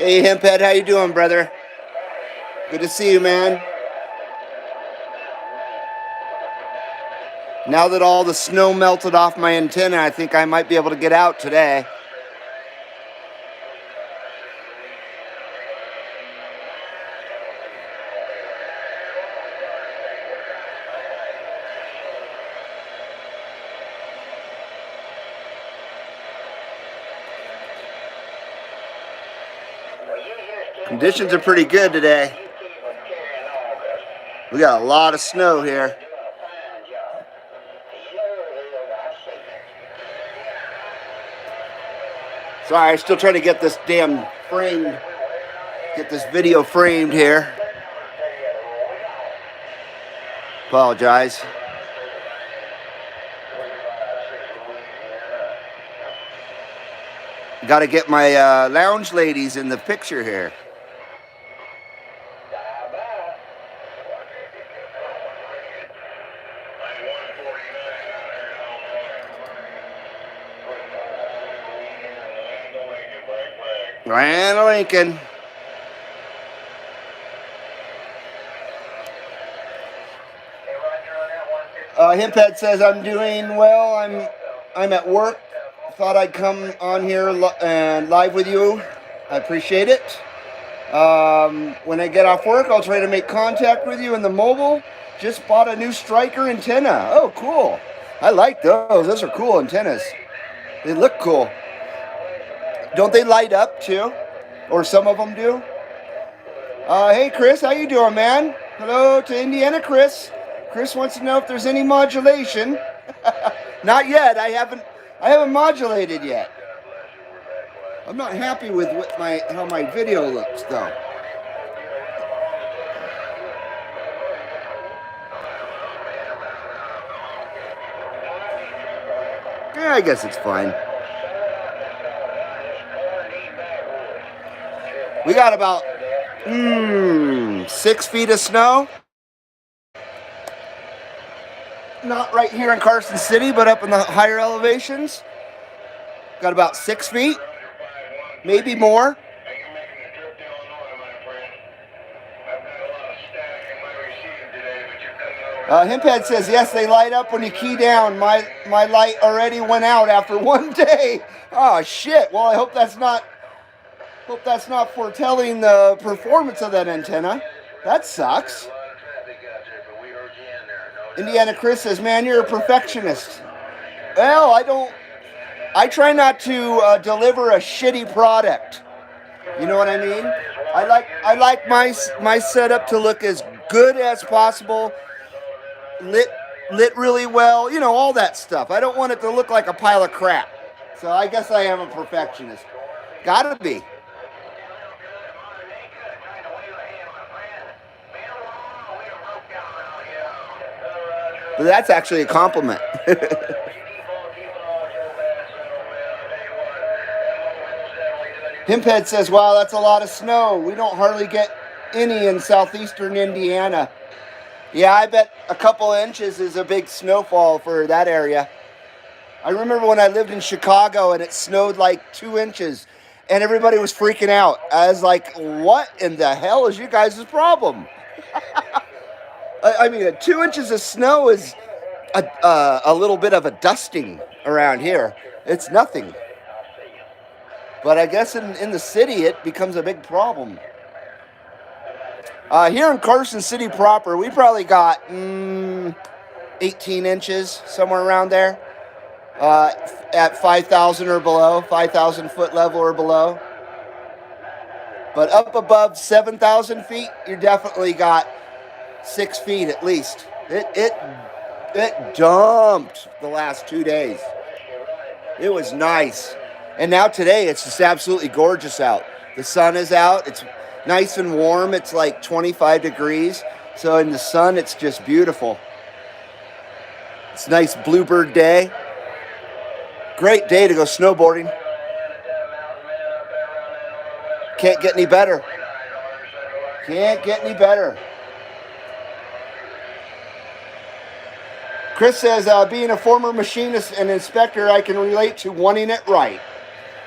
Hey, Hemphead, how you doing, brother? Good to see you, man. Now that all the snow melted off my antenna, I think I might be able to get out today. Conditions are pretty good today. We got a lot of snow here. Sorry, I'm still trying to get this damn framed, get this video framed here. Apologize. Got to get my lounge ladies in the picture here. Ryan Lincoln. Hemphead says I'm doing well. I'm at work. Thought I'd come on here and live with you. I appreciate it. When I get off work, I'll try to make contact with you in the mobile. Just bought a new Striker antenna. Oh, cool. I like those. Those are cool antennas. They look cool. Don't they light up too? Or some of them do? Hey, Chris, how you doing, man? Hello to Indiana, Chris. Chris wants to know if there's any modulation. Not yet. I haven't modulated yet. I'm not happy with how my video looks, though. Yeah, I guess it's fine. We got about 6 feet of snow. Not right here in Carson City, but up in the higher elevations. Got about 6 feet, maybe more. Hemphead says, yes, they light up when you key down. My light already went out after one day. Oh, shit. Well, I hope that's not foretelling the performance of that antenna. That sucks. Indiana Chris says, man, you're a perfectionist. Well, I try not to deliver a shitty product. You know what I mean? I like my setup to look as good as possible, lit really well, you know, all that stuff. I don't want it to look like a pile of crap. So I guess I am a perfectionist. Gotta be. But that's actually a compliment. Hemphead says, wow, that's a lot of snow. We don't hardly get any in southeastern Indiana. Yeah, I bet a couple inches is a big snowfall for that area. I remember when I lived in Chicago and it snowed like 2 inches and everybody was freaking out. I was like, what in the hell is you guys' problem? I mean, 2 inches of snow is a little bit of a dusting around here. It's nothing. But I guess in the city, it becomes a big problem. Here in Carson City proper, we probably got 18 inches, somewhere around there, at 5,000 or below, 5,000 foot level or below. But up above 7,000 feet, you definitely got 6 feet at least. It dumped the last 2 days. It was nice. And now today, it's just absolutely gorgeous out. The sun is out. It's nice and warm. It's like 25 degrees. So in the sun, it's just beautiful. It's a nice bluebird day. Great day to go snowboarding. Can't get any better. Can't get any better. Chris says, being a former machinist and inspector, I can relate to wanting it right.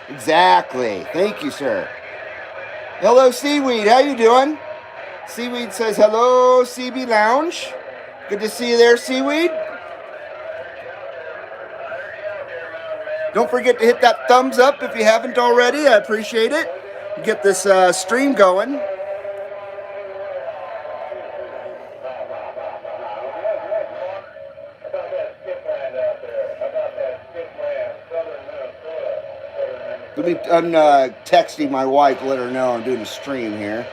Exactly. Thank you, sir. Hello, Seaweed. How you doing? Seaweed says hello, CB Lounge. Good to see you there, Seaweed. Don't forget to hit that thumbs up if you haven't already. I appreciate it. Get this stream going. I'm texting my wife, let her know I'm doing a stream here.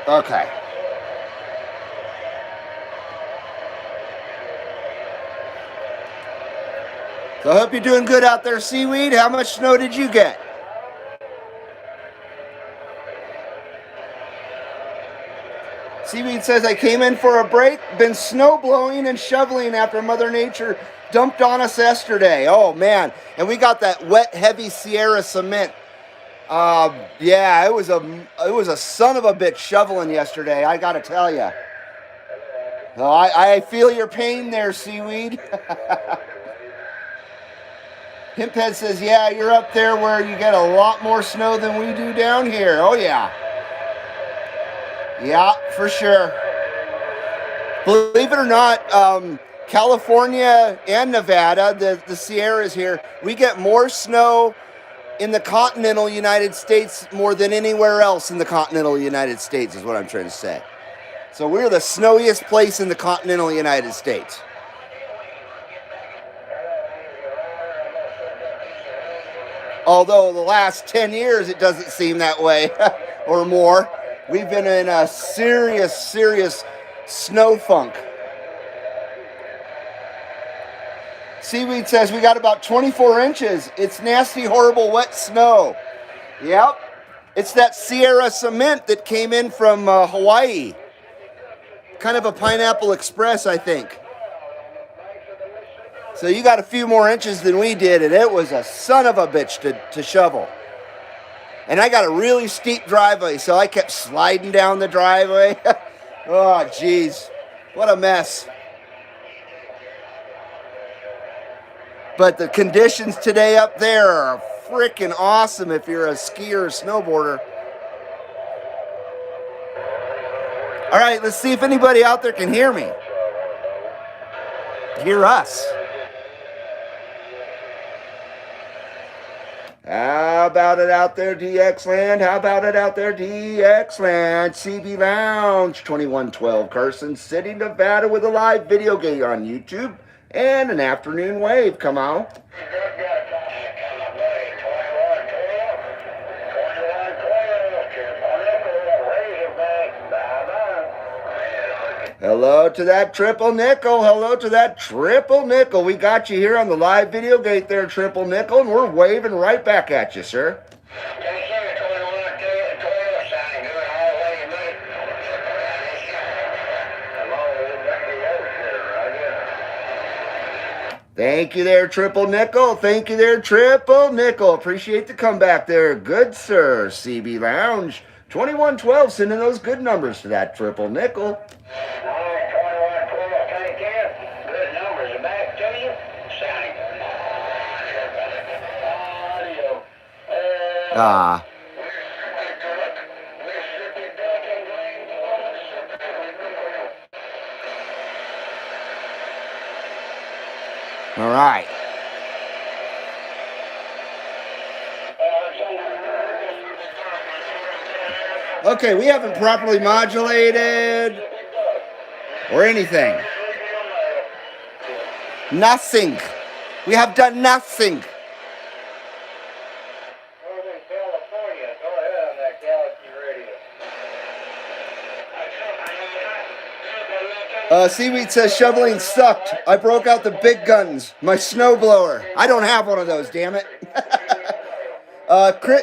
Okay. So I hope you're doing good out there, Seaweed. How much snow did you get? Seaweed says, I came in for a break, been snow blowing and shoveling after Mother Nature dumped on us yesterday. Oh, man. And we got that wet, heavy Sierra cement. Yeah, it was a son of a bitch shoveling yesterday, I got to tell you. Oh, I feel your pain there, Seaweed. Pimphead says, yeah, you're up there where you get a lot more snow than we do down here. Oh, yeah. Yeah, for sure. Believe it or not, California and Nevada, the Sierras here, we get more snow in the continental United States more than anywhere else in the continental United States is what I'm trying to say. So we're the snowiest place in the continental United States. Although the last 10 years, it doesn't seem that way or more. We've been in a serious snow funk. Seaweed says we got about 24 inches. It's nasty, horrible, wet snow. Yep. It's that Sierra cement that came in from Hawaii. Kind of a Pineapple Express, I think. So you got a few more inches than we did, and it was a son of a bitch to shovel. And I got a really steep driveway, so I kept sliding down the driveway. Oh, jeez. What a mess. But the conditions today up there are freaking awesome if you're a skier or snowboarder. All right, let's see if anybody out there can hear me. Hear us. How about it out there, DX Land? How about it out there, DX Land? CB Lounge 2112 Carson City, Nevada, with a live video game on YouTube and an afternoon wave. Come on. Hello to that triple nickel. Hello to that triple nickel. We got you here on the live video gate there, triple nickel, and we're waving right back at you, sir. Thank you there, triple nickel. Thank you there, triple nickel. Appreciate the comeback there. Good, sir. CB Lounge 2112, sending those good numbers to that triple nickel. Ah. All right. Okay, we haven't properly modulated or anything. Nothing. We have done nothing. Seaweed says shoveling sucked. I broke out the big guns. My snowblower. I don't have one of those, damn it.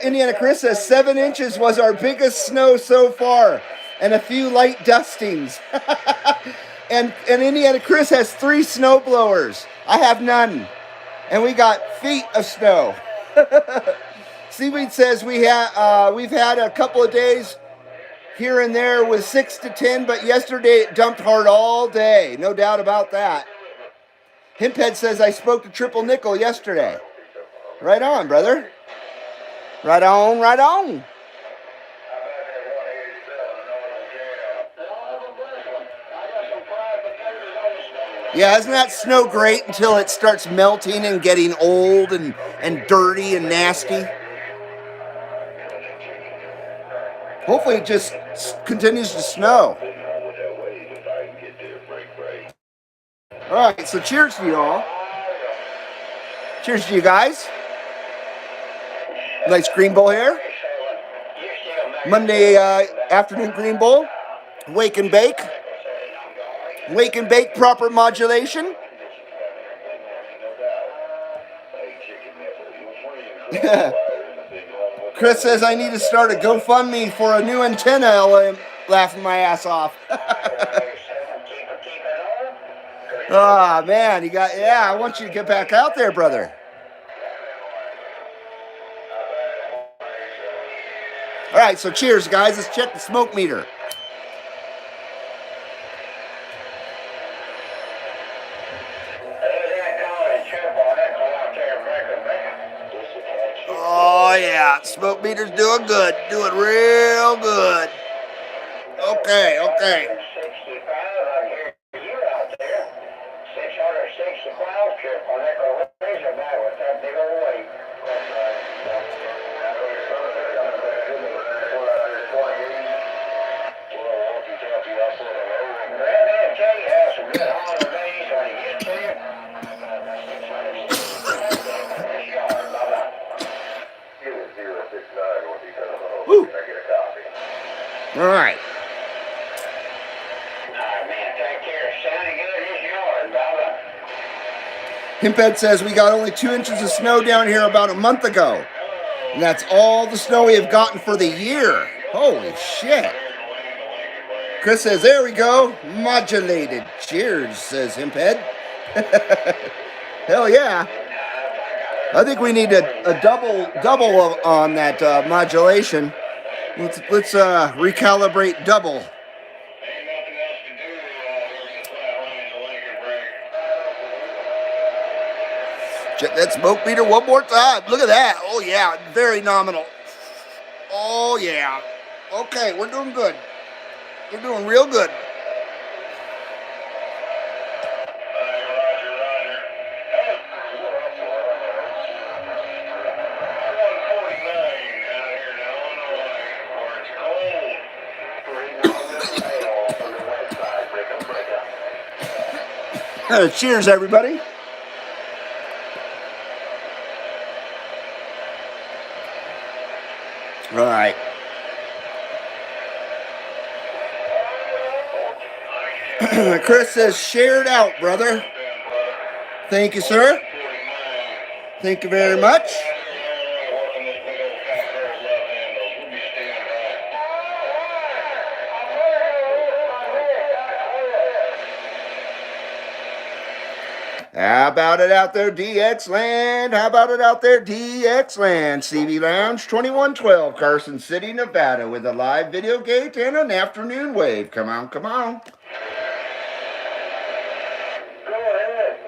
Indiana Chris says 7 inches was our biggest snow so far, and a few light dustings. And Indiana Chris has 3 snow blowers. I have none. And we got feet of snow. Seaweed says we've had a couple of days here and there with 6 to 10, but yesterday it dumped hard all day. No doubt about that. Himphead says I spoke to Triple Nickel yesterday. Right on, brother. Right on, right on. Yeah, isn't that snow great until it starts melting and getting old and dirty and nasty? Hopefully it just continues to snow. All right, so cheers to you all. Cheers to you guys. Nice green bowl here. Monday afternoon green bowl. Wake and bake. Wake and bake proper modulation. Chris says I need to start a GoFundMe for a new antenna. I'm laughing my ass off. Ah, man, I want you to get back out there, brother. All right, so cheers, guys. Let's check the smoke meter. Oh, yeah, smoke meter's doing good. Doing real good. Okay. Woo. All right. Himphead says we got only 2 inches of snow down here about a month ago. And that's all the snow we have gotten for the year. Holy shit. Chris says, there we go. Modulated. Cheers, says Himphead. Hell yeah. I think we need a double on that modulation. Let's recalibrate double. Check that smoke meter one more time. Look at that. Oh yeah, very nominal. Oh yeah. Okay, we're doing good. We're doing real good. Cheers, everybody. All right. Chris says, shared out, brother. Thank you, sir. Thank you very much. How about it out there, DX Land? How about it out there, DX Land? CV Lounge 2112, Carson City, Nevada, with a live video gate and an afternoon wave. Come on, come on. Go ahead.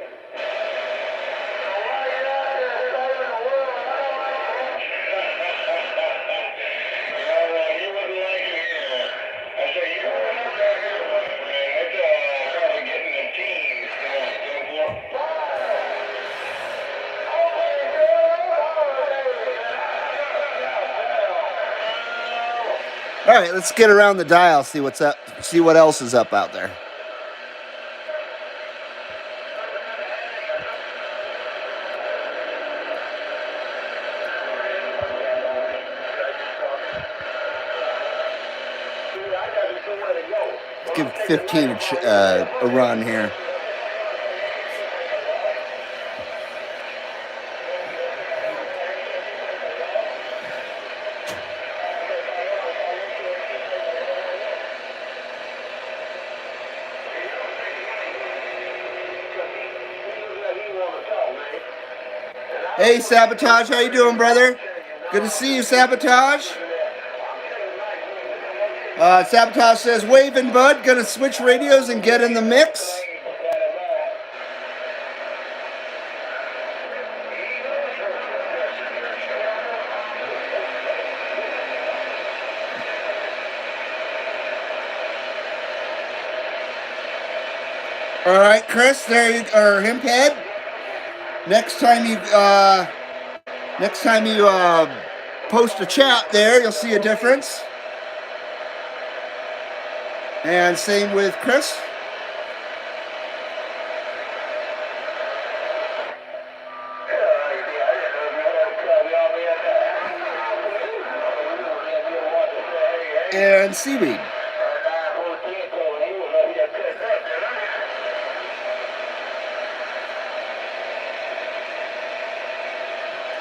All right, let's get around the dial, see what's up, see what else is up out there. Let's give 15 a run here. Hey, Sabotage, how you doing, brother? Good to see you, Sabotage. Sabotage says, waving, bud. Gonna switch radios and get in the mix. All right, Chris, there you or Himphead. Next time you post a chat there, you'll see a difference. And same with Chris. And Seaweed.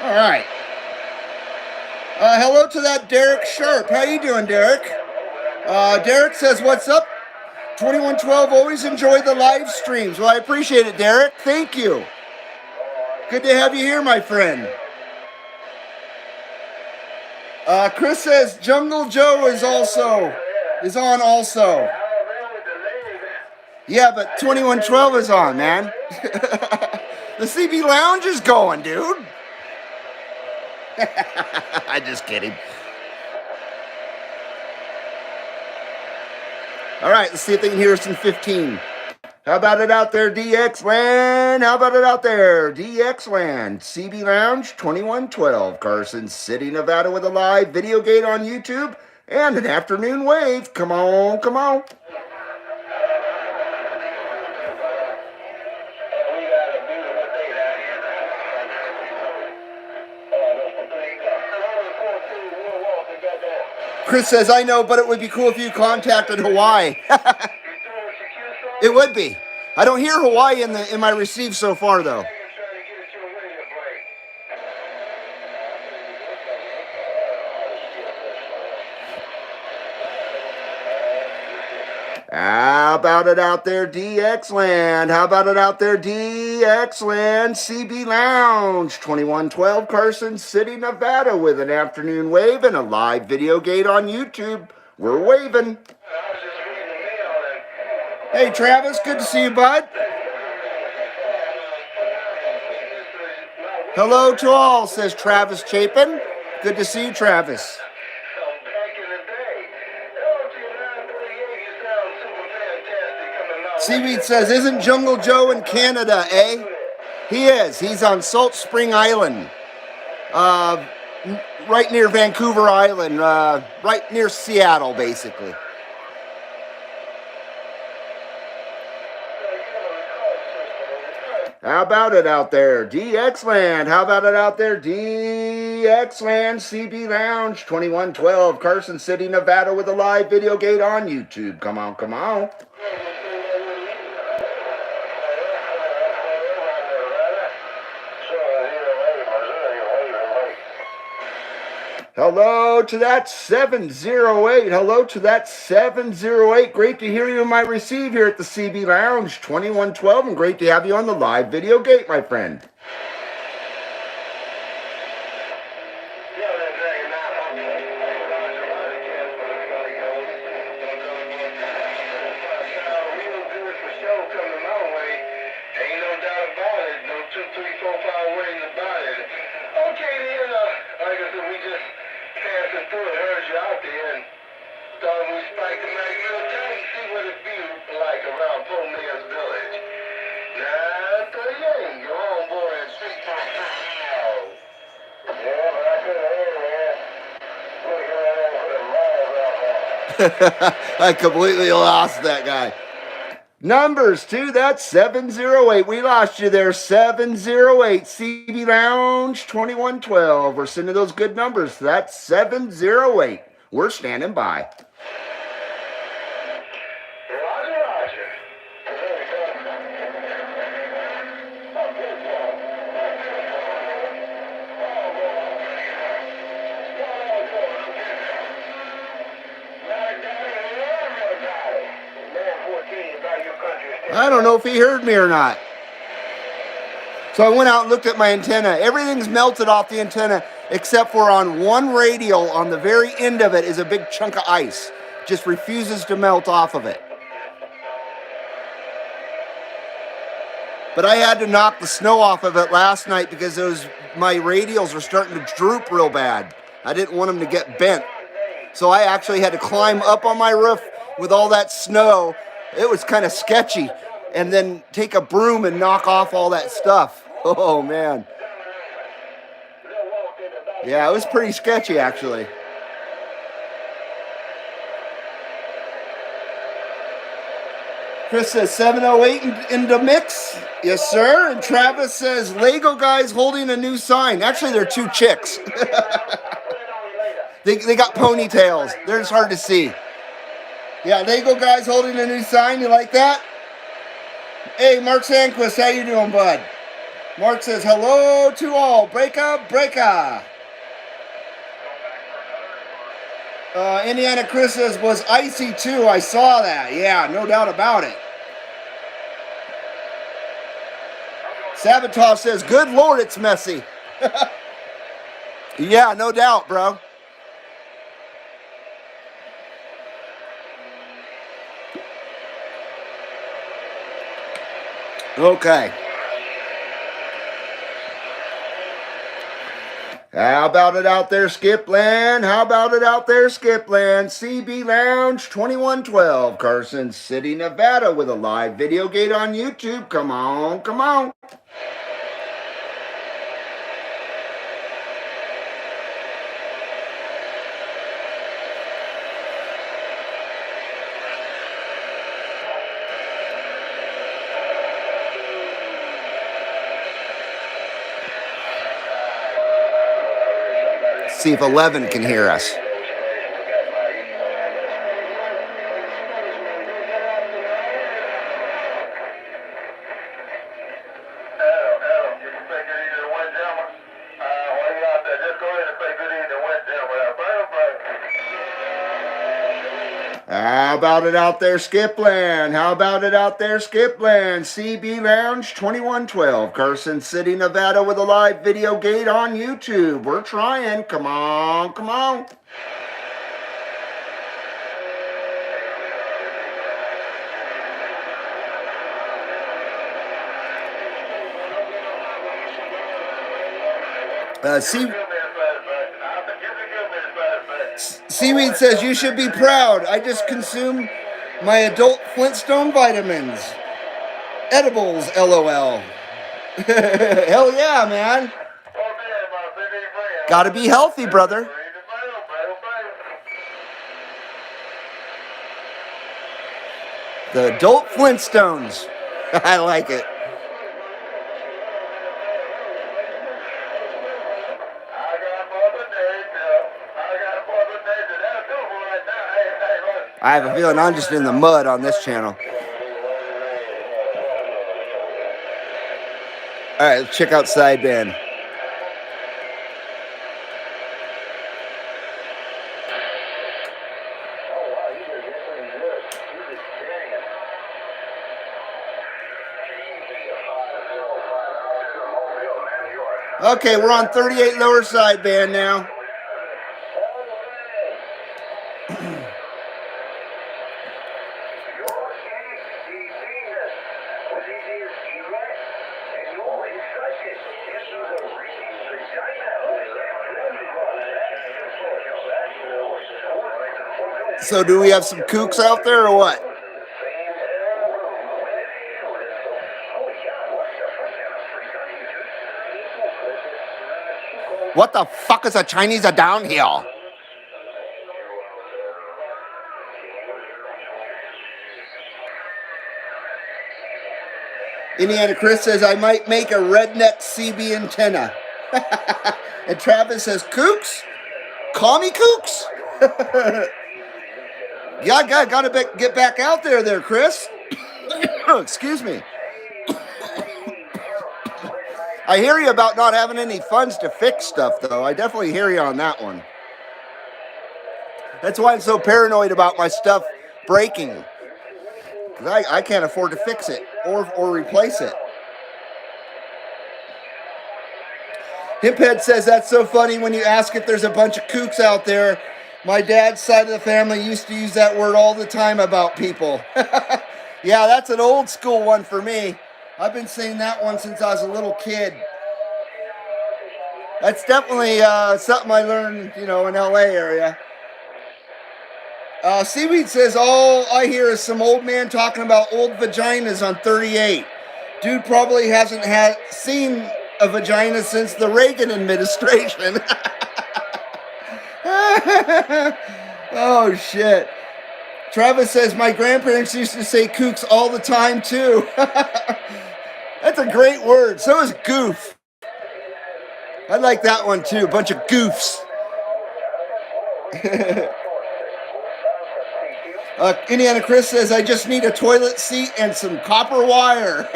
All right. Hello to that Derek Sharp. How you doing, Derek? Derek says, what's up? 2112, always enjoy the live streams. Well, I appreciate it, Derek. Thank you. Good to have you here, my friend. Chris says Jungle Joe is on also. Yeah, but 2112 is on, man. The CB Lounge is going, dude. I'm just kidding. All right, let's see if they can hear us in 15. How about it out there, DX Land? How about it out there, DX Land? CB Lounge 2112, Carson City, Nevada, with a live video gate on YouTube and an afternoon wave. Come on, come on. Chris says, I know, but it would be cool if you contacted Hawaii. It would be. I don't hear Hawaii in my receive so far, though. How about it out there, DX Land? How about it out there, DX Land? CB Lounge 2112, Carson City, Nevada, with an afternoon wave and a live video gate on YouTube. We're waving. Hey, Travis, good to see you, bud. Hello to all, says Travis Chapin. Good to see you, Travis. Seaweed says, isn't Jungle Joe in Canada, eh? He is. He's on Salt Spring Island. Right near Vancouver Island. Right near Seattle, basically. How about it out there, DX Land? How about it out there, DX Land? CB Lounge 2112, Carson City, Nevada, with a live video gate on YouTube. Come on, come on. Hello to that 708. Hello to that 708. Great to hear you in my receive here at the CB Lounge 2112, and great to have you on the live video gate, my friend. I completely lost that guy. Numbers to that 708. We lost you there. 708. CB Lounge 2112. We're sending those good numbers to that 708. We're standing by. I don't know if he heard me or not. So I went out and looked at my antenna. Everything's melted off the antenna except for on one radial, on the very end of it is a big chunk of ice. Just refuses to melt off of it. But I had to knock the snow off of it last night because my radials were starting to droop real bad. I didn't want them to get bent. So I actually had to climb up on my roof with all that snow. It was kind of sketchy. And then take a broom and knock off all that stuff. Oh, man. Yeah, it was pretty sketchy, actually. Chris says 708 in the mix. Yes, sir. And Travis says Lego guy's holding a new sign. Actually, they're two chicks. They got ponytails. They're just hard to see. Yeah, Lego guy's holding a new sign. You like that? Hey, Mark Sandquist, how you doing, bud? Mark says, hello to all. Breaka, breaka. Indiana Chris says, was icy too. I saw that. Yeah, no doubt about it. Sabotage says, good Lord, it's messy. Yeah, no doubt, bro. Okay. How about it out there, Skipland? How about it out there, Skipland? CB Lounge 2112, Carson City, Nevada, with a live video gate on YouTube. Come on, come on. See if 11 can hear us. How about it out there, Skipland? How about it out there, Skipland? CB Lounge 2112, Carson City, Nevada, with a live video gate on YouTube. We're trying. Come on, come on. Seaweed says, you should be proud. I just consumed my adult Flintstone vitamins. Edibles, LOL. Hell yeah, man. Gotta be healthy, brother. The adult Flintstones. I like it. I have a feeling I'm just in the mud on this channel. All right, let's check out sideband. Okay, we're on 38 lower sideband now. So do we have some kooks out there or what? What the fuck is the Chinese are down here? Indiana Chris says, I might make a redneck CB antenna. And Travis says, kooks? Call me kooks. Yeah, I gotta get back out there, Chris. Excuse me. I hear you about not having any funds to fix stuff, though. I definitely hear you on that one. That's why I'm so paranoid about my stuff breaking. Because I can't afford to fix it or replace it. Himphead says that's so funny when you ask if there's a bunch of kooks out there. My dad's side of the family used to use that word all the time about people. Yeah, that's an old school one for me. I've been saying that one since I was a little kid. That's definitely something I learned, in LA area. Seaweed says, all I hear is some old man talking about old vaginas on 38. Dude probably hasn't seen a vagina since the Reagan administration. Oh, shit. Travis says, my grandparents used to say kooks all the time, too. That's a great word. So is goof. I like that one, too. Bunch of goofs. Indiana Chris says, I just need a toilet seat and some copper wire.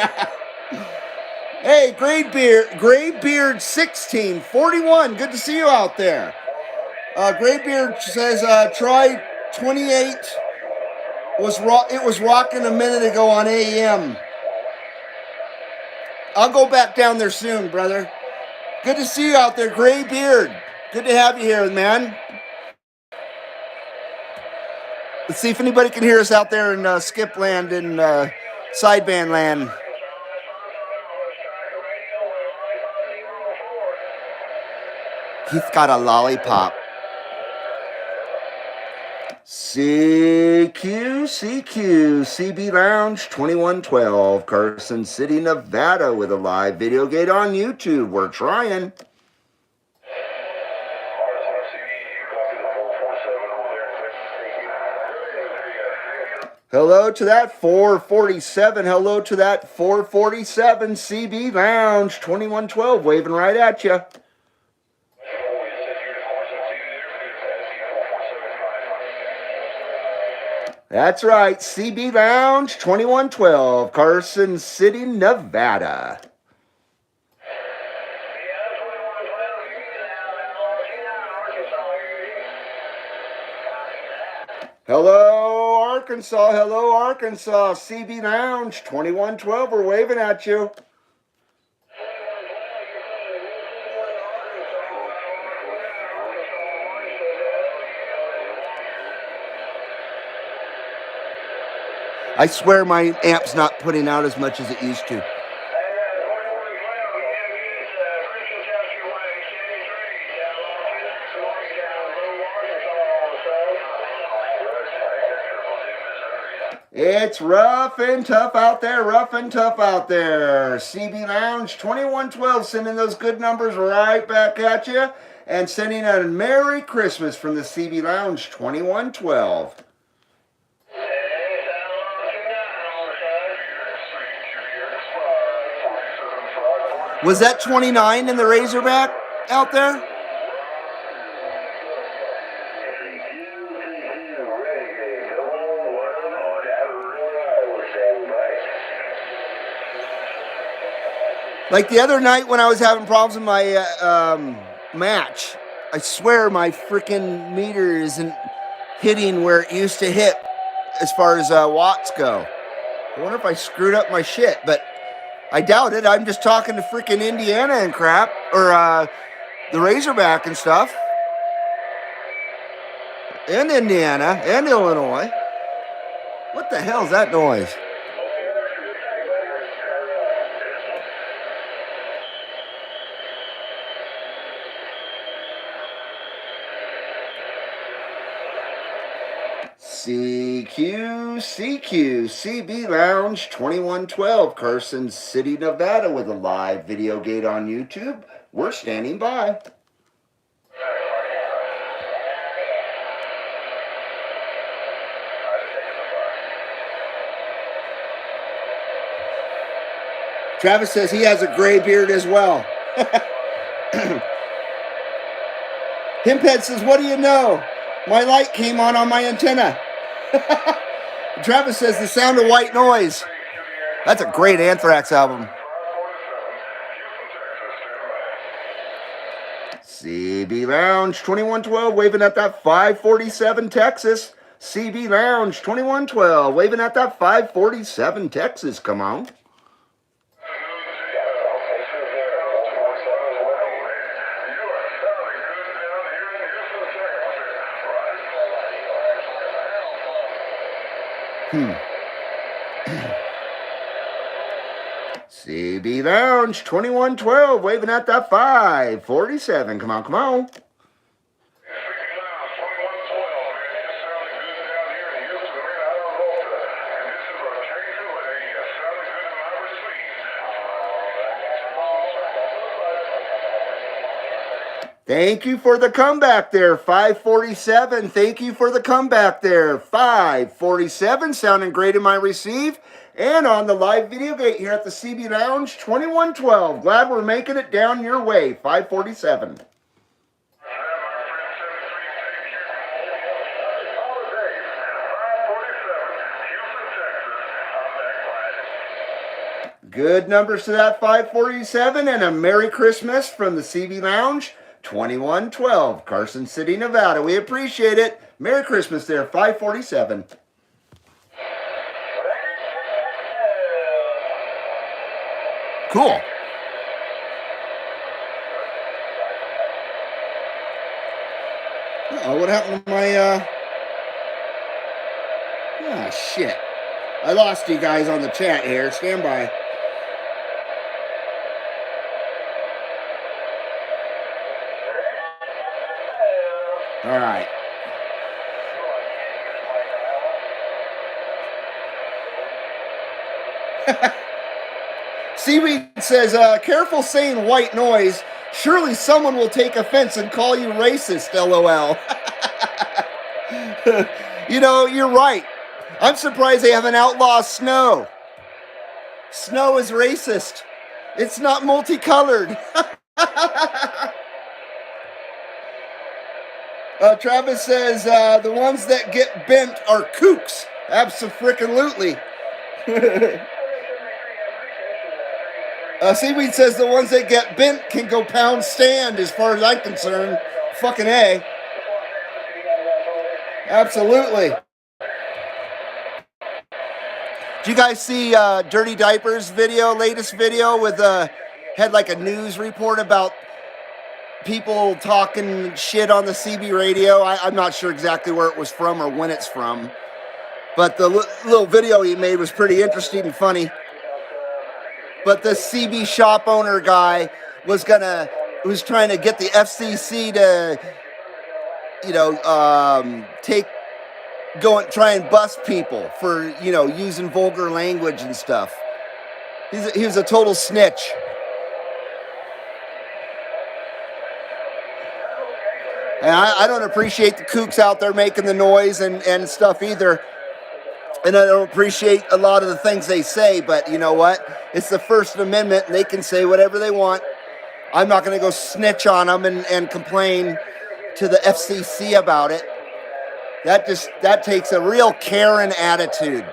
Hey, Graybeard 1641. Good to see you out there. Graybeard says, try 28. It was rocking a minute ago on AM. I'll go back down there soon, brother. Good to see you out there, Graybeard. Good to have you here, man. Let's see if anybody can hear us out there in Skip Land and Sideband Land. He's got a lollipop. CB Lounge 2112, Carson City, Nevada, with a live video gate on YouTube. We're trying. Hello to that 447. Hello to that 447 CB Lounge 2112, waving right at you. That's right, CB Lounge 2112, Carson City, Nevada. Hello, Arkansas. Hello, Arkansas. CB Lounge 2112, we're waving at you. I swear my amp's not putting out as much as it used to. It's rough and tough out there, CB Lounge 2112 sending those good numbers right back at you and sending a Merry Christmas from the CB Lounge 2112. Was that 29 in the Razorback out there? Like the other night when I was having problems with my match, I swear my freaking meter isn't hitting where it used to hit as far as watts go. I wonder if I screwed up my shit, but I doubt it. I'm just talking to freaking Indiana and crap, or the Razorback and stuff, and Indiana and Illinois. What the hell is that noise? CB Lounge 2112, Carson City, Nevada, with a live video gate on YouTube. We're standing by. Travis says he has a gray beard as well. Himphead says, what do you know? My light came on my antenna. Travis says the sound of white noise. That's a great Anthrax album. CB Lounge 2112, waving at that 547 Texas. CB Lounge 2112, waving at that 547 Texas. Come on. CB Lounge 2112 waving at that 547. Come on, come on. Thank you for the comeback there, 547. Thank you for the comeback there, 547. Sounding great in my receive. And on the live video gate here at the CB Lounge, 2112. Glad we're making it down your way, 547. Good numbers to that 547, and a Merry Christmas from the CB Lounge, 2112, Carson City, Nevada. We appreciate it. Merry Christmas there, 547. Cool. Uh-oh, what happened to my, Ah, shit. I lost you guys on the chat here. Stand by. All right. Seaweed says, careful saying white noise. Surely someone will take offense and call you racist, LOL. You know, you're right. I'm surprised they haven't outlawed snow. Snow is racist. It's not multicolored. Travis says, the ones that get bent are kooks. Abso-frickin-lutely. Seaweed says the ones that get bent can go pound stand as far as I'm concerned. Fucking A. Absolutely. Did you guys see Dirty Diapers video, latest video with had like a news report about people talking shit on the CB radio? I'm not sure exactly where it was from or when it's from, but the little video he made was pretty interesting and funny. But the CB shop owner guy was trying to get the FCC to, you know, try and bust people for, you know, using vulgar language and stuff. He was a total snitch. And I don't appreciate the kooks out there making the noise and stuff either. And I don't appreciate a lot of the things they say, but you know what? It's the First Amendment, and they can say whatever they want. I'm not going to go snitch on them and complain to the FCC about it. That takes a real Karen attitude.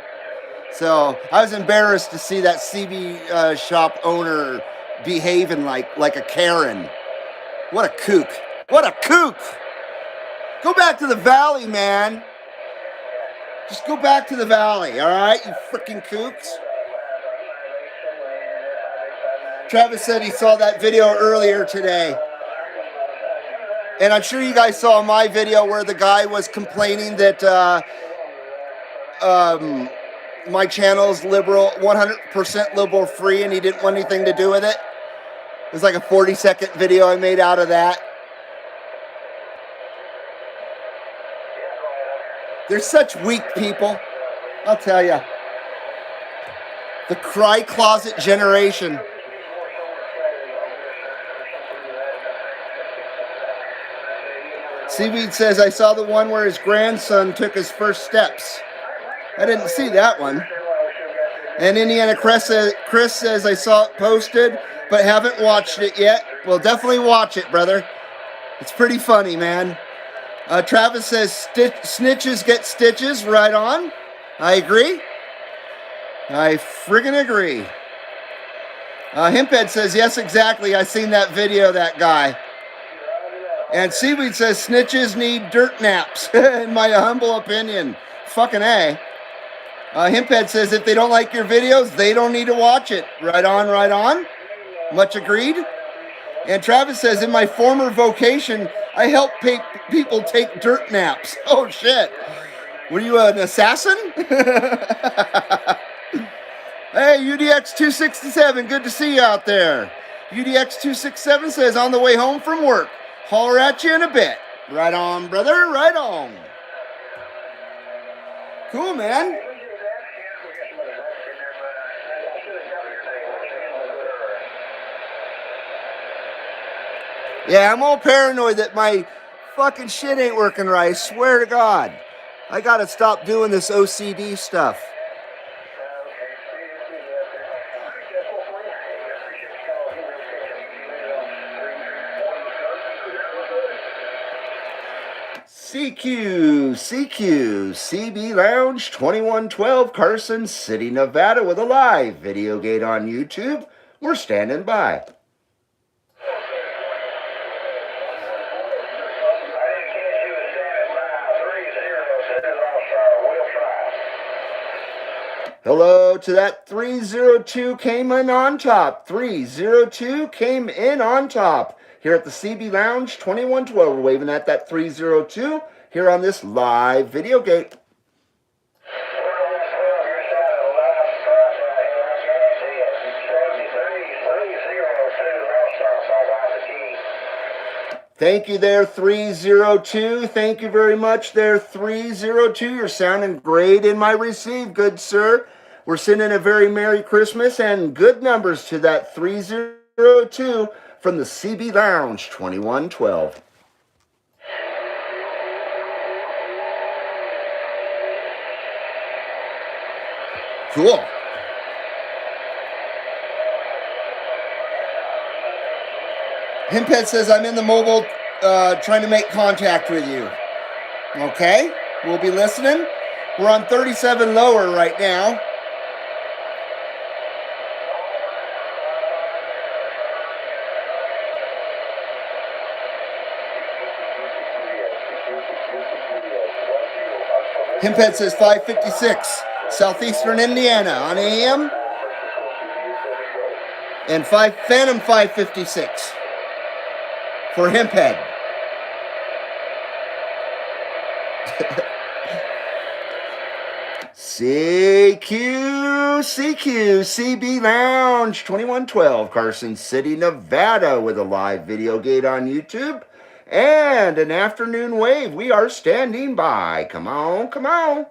So I was embarrassed to see that CB shop owner behaving like a Karen. What a kook. What a kook. Go back to the valley, man. Just go back to the valley, all right, you freaking kooks. Travis said he saw that video earlier today. And I'm sure you guys saw my video where the guy was complaining that my channel is liberal, 100% liberal free, and he didn't want anything to do with it. It was like a 40-second video I made out of that. They're such weak people, I'll tell you. The cry closet generation. Seaweed says, I saw the one where his grandson took his first steps. I didn't see that one. And Indiana Chris says, I saw it posted, but haven't watched it yet. Well, definitely watch it, brother. It's pretty funny, man. Travis says, snitches get stitches. Right on. I agree. I friggin' agree. Himphead says, yes, exactly. I seen that video of that guy. And Seaweed says, snitches need dirt naps, in my humble opinion. Fucking A. Himphead says, if they don't like your videos, they don't need to watch it. Right on, right on. Much agreed. And Travis says, in my former vocation, I help people take dirt naps. Oh, shit. Were you an assassin? Hey, UDX267, good to see you out there. UDX267 says, on the way home from work. Holler at you in a bit. Right on, brother, right on. Cool, man. Yeah, I'm all paranoid that my fucking shit ain't working right. I swear to God. I gotta stop doing this OCD stuff. CQ, CB Lounge 2112, Carson City, Nevada, with a live video gate on YouTube. We're standing by. Hello to that 302 came in on top. 302 came in on top. Here at the CB Lounge 2112, we're waving at that 302 here on this live video gate. Thank you there, 302. Thank you very much there, 302. You're sounding great in my receive, good sir. We're sending a very Merry Christmas and good numbers to that 302 from the CB Lounge 2112. Cool. Himpet says, I'm in the mobile trying to make contact with you. Okay, we'll be listening. We're on 37 lower right now. Himpet says 556, Southeastern Indiana on AM. And Phantom 556 for Himphead. CQ, CB Lounge 2112, Carson City, Nevada, with a live video gate on YouTube and an afternoon wave. We are standing by. Come on, come on.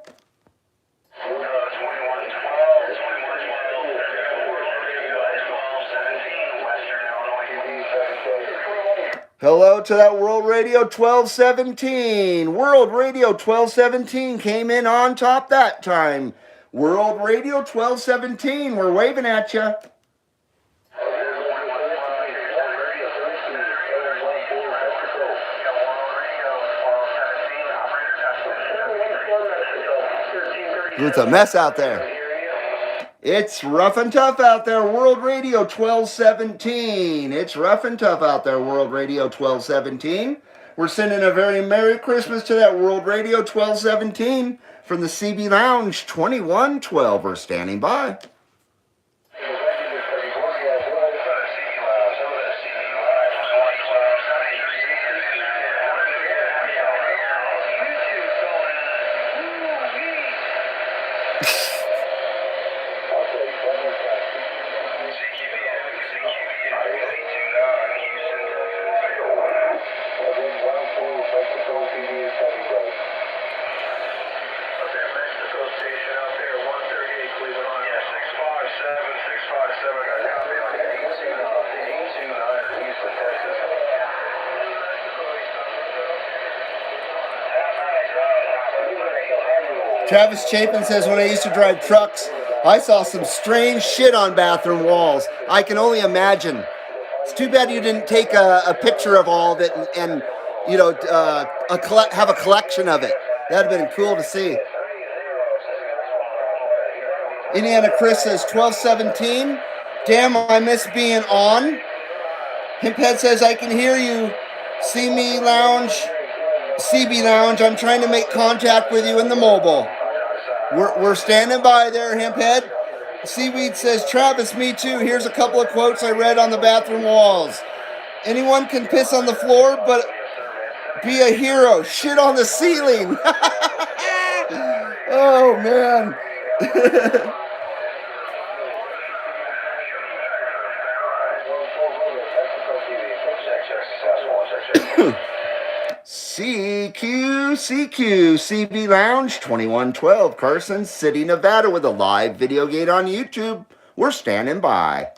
Hello to that World Radio 1217. World Radio 1217 came in on top that time. World Radio 1217, we're waving at you. It's a mess out there. It's rough and tough out there, World Radio 1217. It's rough and tough out there, World Radio 1217. We're sending a very Merry Christmas to that World Radio 1217 from the CB Lounge 2112. We're standing by. Travis Chapin says, when I used to drive trucks, I saw some strange shit on bathroom walls. I can only imagine. It's too bad you didn't take a picture of all of it and you know, have a collection of it. That'd have been cool to see. Indiana Chris says 1217. Damn, I miss being on. Himphead says, I can hear you. CB Lounge. I'm trying to make contact with you in the mobile. We're standing by there, Himphead. Seaweed says, Travis, me too. Here's a couple of quotes I read on the bathroom walls. Anyone can piss on the floor, but be a hero. Shit on the ceiling. Oh, man. CQ, CB Lounge 2112, Carson City, Nevada, with a live video gate on YouTube. We're standing by.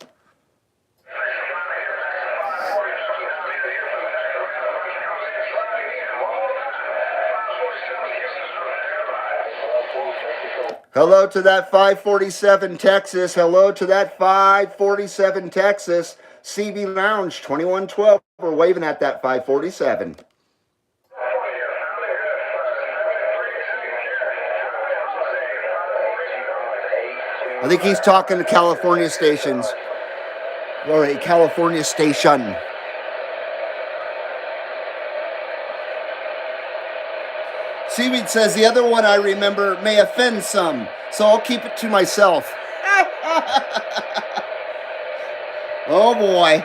Hello to that 547 Texas. Hello to that 547 Texas. CB Lounge 2112. We're waving at that 547. I think he's talking to California stations. Or a California station. Seaweed says the other one I remember may offend some, so I'll keep it to myself. Oh boy.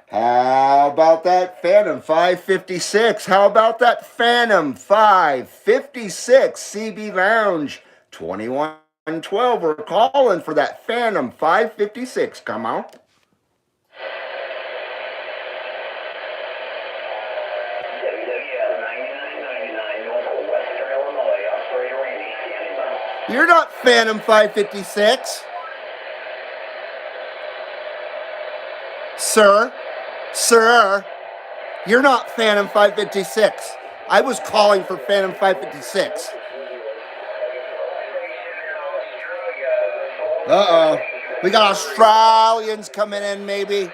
How about that Phantom 556? How about that Phantom 556 CB Lounge 2112? We're calling for that Phantom 556. Come on. You're not Phantom 556. Sir, you're not Phantom 556. I was calling for Phantom 556. Uh-oh. We got Australians coming in, maybe.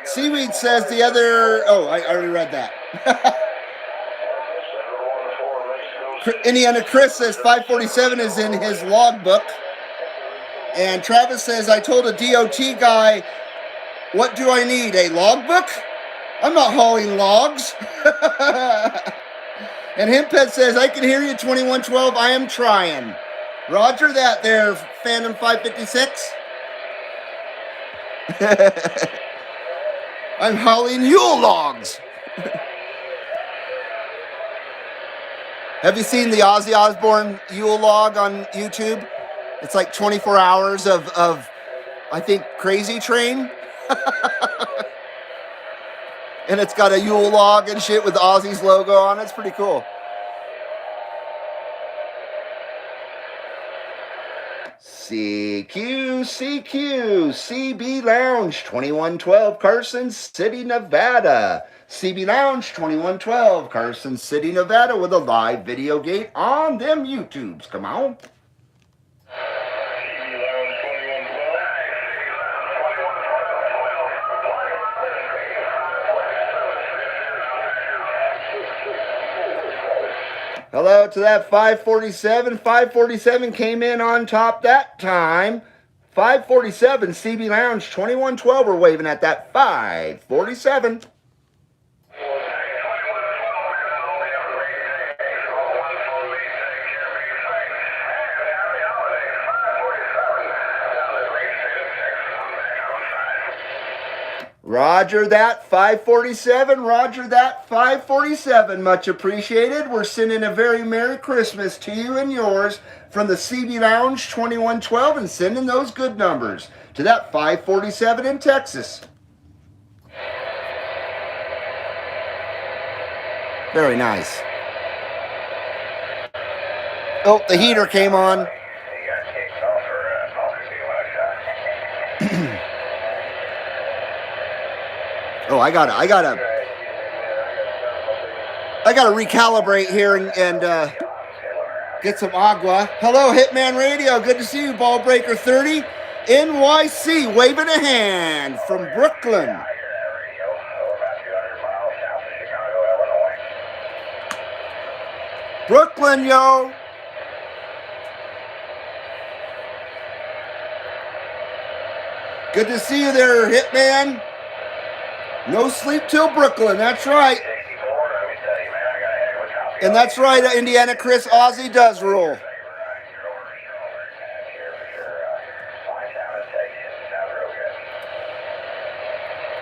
Seaweed says the other... Oh, I already read that. Indiana Chris says 547 is in his logbook. And Travis says, I told a DOT guy, what do I need, a logbook? I'm not hauling logs. And Himpet says, I can hear you, 2112. I am trying. Roger that there, Phantom 556. I'm hauling Yule logs. Have you seen the Ozzy Osbourne Yule log on YouTube? It's like 24 hours of I think, Crazy Train. And it's got a Yule log and shit with Ozzy's logo on it. It's pretty cool. CQ, CB Lounge 2112, Carson City, Nevada. CB Lounge 2112, Carson City, Nevada, with a live video gate on them YouTubes. Come on. Hello to that 547. 547 came in on top that time. 547 CB Lounge 2112. We're waving at that 547. Roger that, 547. Roger that, 547. Much appreciated. We're sending a very Merry Christmas to you and yours from the CB Lounge 2112 and sending those good numbers to that 547 in Texas. Very nice. Oh, the heater came on. Oh, I gotta recalibrate here and get some agua. Hello, Hitman Radio. Good to see you, Ballbreaker 30. NYC, waving a hand from Brooklyn. Brooklyn, yo. Good to see you there, Hitman. No sleep till Brooklyn, that's right. And that's right, Indiana Chris, Ozzy does rule.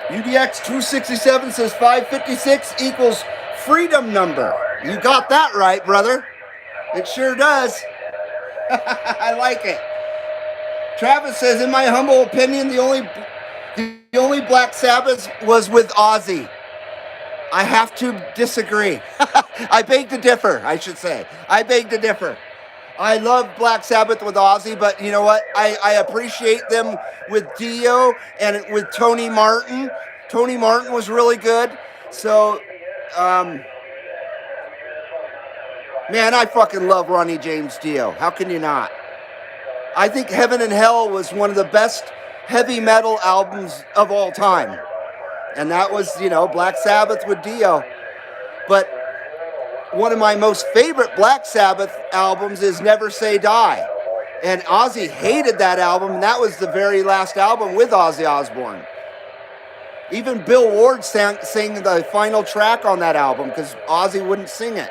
UDX 267 says 556 equals freedom number. You got that right, brother. It sure does. I like it. Travis says, in my humble opinion, the only Black Sabbath was with Ozzy. I have to disagree. I beg to differ, I should say. I beg to differ. I love Black Sabbath with Ozzy, but you know what? I appreciate them with Dio and with Tony Martin. Tony Martin was really good. So, man, I fucking love Ronnie James Dio. How can you not? I think Heaven and Hell was one of the best heavy metal albums of all time. And that was, Black Sabbath with Dio. But one of my most favorite Black Sabbath albums is Never Say Die. And Ozzy hated that album, and that was the very last album with Ozzy Osbourne. Even Bill Ward sang the final track on that album because Ozzy wouldn't sing it.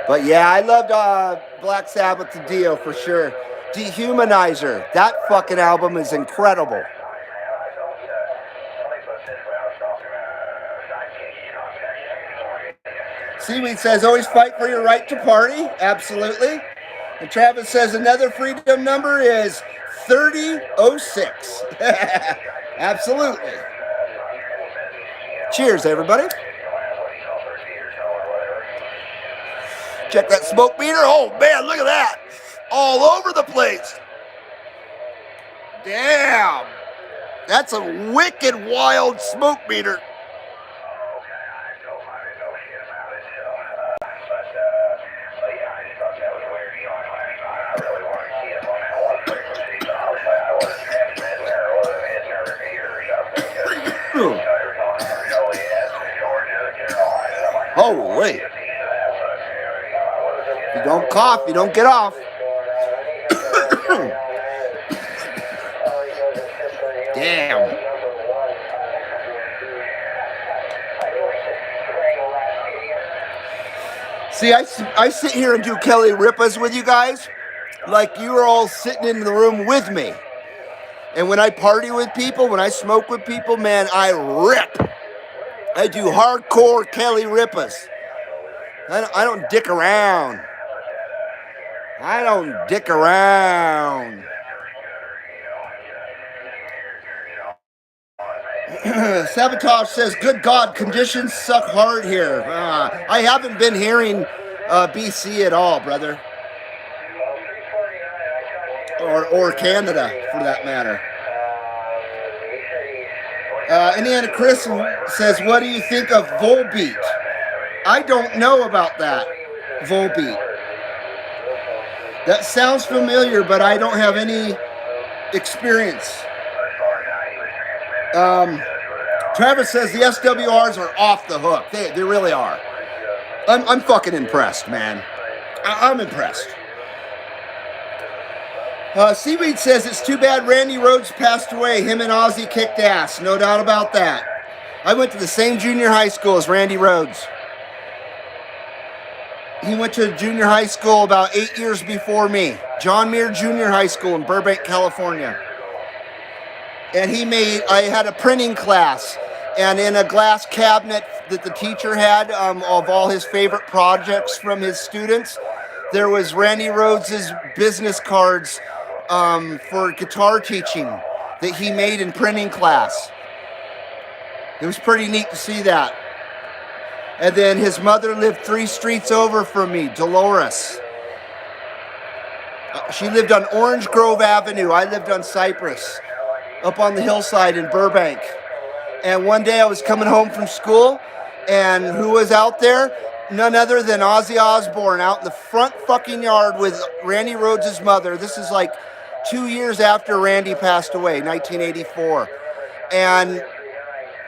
But yeah, I loved Black Sabbath to Dio for sure. Dehumanizer, that fucking album is incredible. Seaweed says, always fight for your right to party. Absolutely. And Travis says another freedom number is 3006. Absolutely. Cheers, everybody. Check that smoke meter. Oh, man, look at that. All over the place. Damn. That's a wicked wild smoke meter. Oh, wait. If you don't cough, you don't get off. Damn. See, I sit here and do Kelly Ripas with you guys like you are all sitting in the room with me. And when I party with people, when I smoke with people, man, I rip. I do hardcore Kelly Ripas. I don't dick around. I don't dick around. Sabotage says, good God, conditions suck hard here. I haven't been hearing BC at all, brother. Or Canada, for that matter. Indiana Chris says, what do you think of Volbeat? I don't know about that, Volbeat. That sounds familiar, but I don't have any experience. Travis says the SWRs are off the hook. They really are. I'm fucking impressed, man. I'm impressed. Seaweed says it's too bad Randy Rhoads passed away. Him and Ozzy kicked ass. No doubt about that. I went to the same junior high school as Randy Rhoads. He went to junior high school about 8 years before me. John Muir Junior High School in Burbank, California. And I had a printing class. And in a glass cabinet that the teacher had of all his favorite projects from his students, there was Randy Rhoads' business cards for guitar teaching that he made in printing class. It was pretty neat to see that. And then his mother lived 3 streets over from me, Dolores. She lived on Orange Grove Avenue. I lived on Cypress, up on the hillside in Burbank. And one day I was coming home from school, and who was out there? None other than Ozzy Osbourne out in the front fucking yard with Randy Rhoads' mother. This is like 2 years after Randy passed away, 1984. And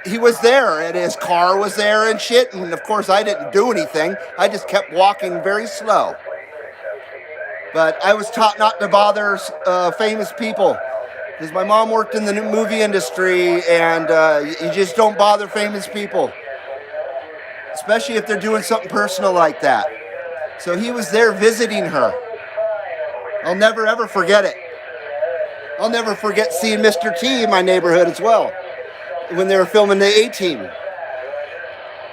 he was there, and his car was there and shit. And of course, I didn't do anything. I just kept walking very slow. But I was taught not to bother famous people, because my mom worked in the movie industry, and you just don't bother famous people, especially if they're doing something personal like that. So he was there visiting her. I'll never ever forget it. I'll never forget seeing Mr. T in my neighborhood as well when they were filming the A-Team.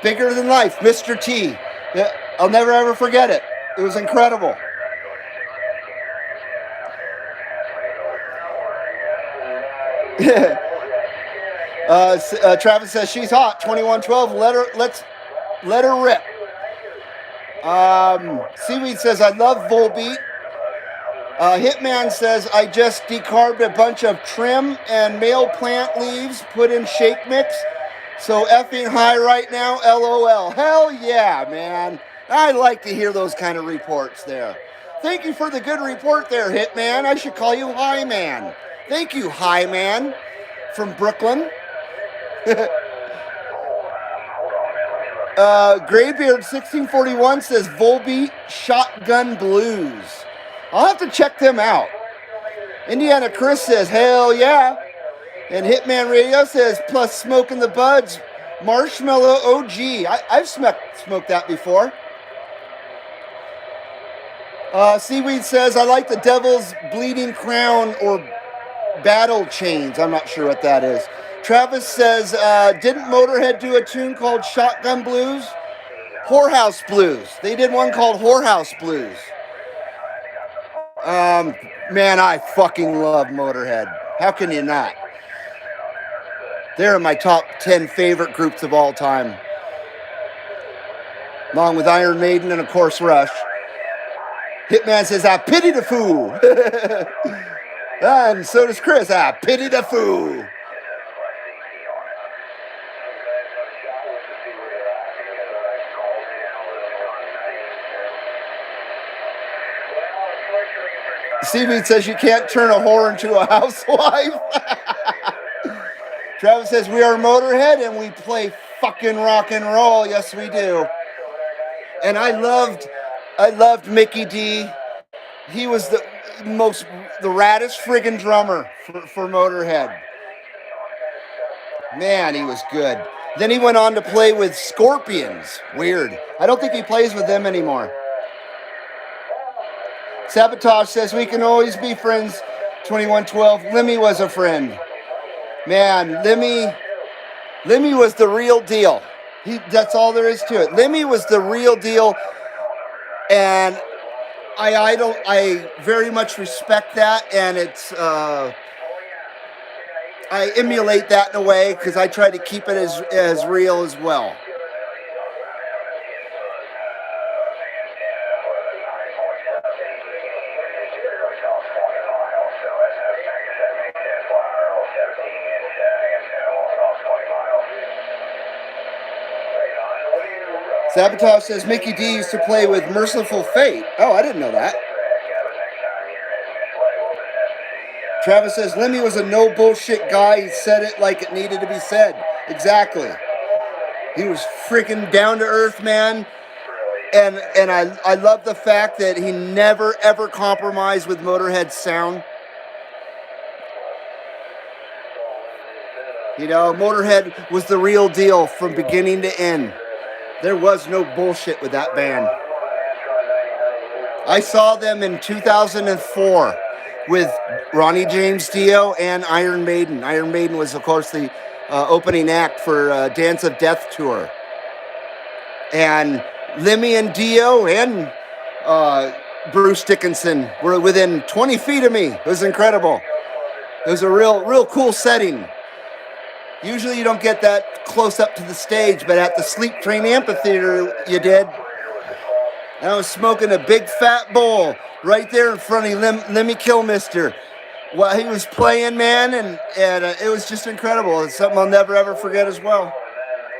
Bigger than life, Mr. T. Yeah, I'll never ever forget it. It was incredible. Travis says she's hot. 2112. Let's let her rip. Seaweed says I love Volbeat. Hitman says I just decarbed a bunch of trim and male plant leaves, put in shake mix. So effing high right now, LOL. Hell yeah, man. I like to hear those kind of reports there. Thank you for the good report there, Hitman. I should call you High Man. Thank you, High Man from Brooklyn. Graybeard 1641 says Volbeat Shotgun Blues. I'll have to check them out. Indiana Chris says, hell yeah. And Hitman Radio says, plus Smoking the Buds, Marshmallow OG. I've smoked that before. Seaweed says, I like the Devil's Bleeding Crown or Battle Chains. I'm not sure what that is. Travis says, didn't Motorhead do a tune called Shotgun Blues? Whorehouse Blues. They did one called Whorehouse Blues. Man, I fucking love Motorhead. How can you not? They're in my top 10 favorite groups of all time. Along with Iron Maiden and, of course, Rush. Hitman says, I pity the fool. And so does Chris. I pity the fool. Seaweed says you can't turn a whore into a housewife. Travis says we are Motorhead and we play fucking rock and roll. Yes, we do. And I loved Mickey D. He was the raddest friggin' drummer for Motorhead. Man, he was good. Then he went on to play with Scorpions. Weird. I don't think he plays with them anymore. Sabotage says we can always be friends. 2112. Lemmy was a friend. Man, Lemmy was the real deal. That's all there is to it. Lemmy was the real deal, and I very much respect that, and it's I emulate that in a way because I try to keep it as real as well. Sabotage says Mickey D used to play with Merciful Fate. Oh, I didn't know that. Travis says Lemmy was a no bullshit guy. He said it like it needed to be said. Exactly. He was freaking down to earth, man. And I love the fact that he never ever compromised with Motorhead's sound. You know, Motorhead was the real deal from beginning to end. There was no bullshit with that band. I saw them in 2004 with Ronnie James Dio and Iron Maiden. Iron Maiden was, of course, the opening act for Dance of Death tour. And Lemmy and Dio and Bruce Dickinson were within 20 feet of me. It was incredible. It was a real cool setting. Usually you don't get that close up to the stage, but at the Sleep Train Amphitheater, you did. And I was smoking a big fat bowl right there in front of Lemmy Kilmister while he was playing, man, and it was just incredible. It's something I'll never, ever forget as well.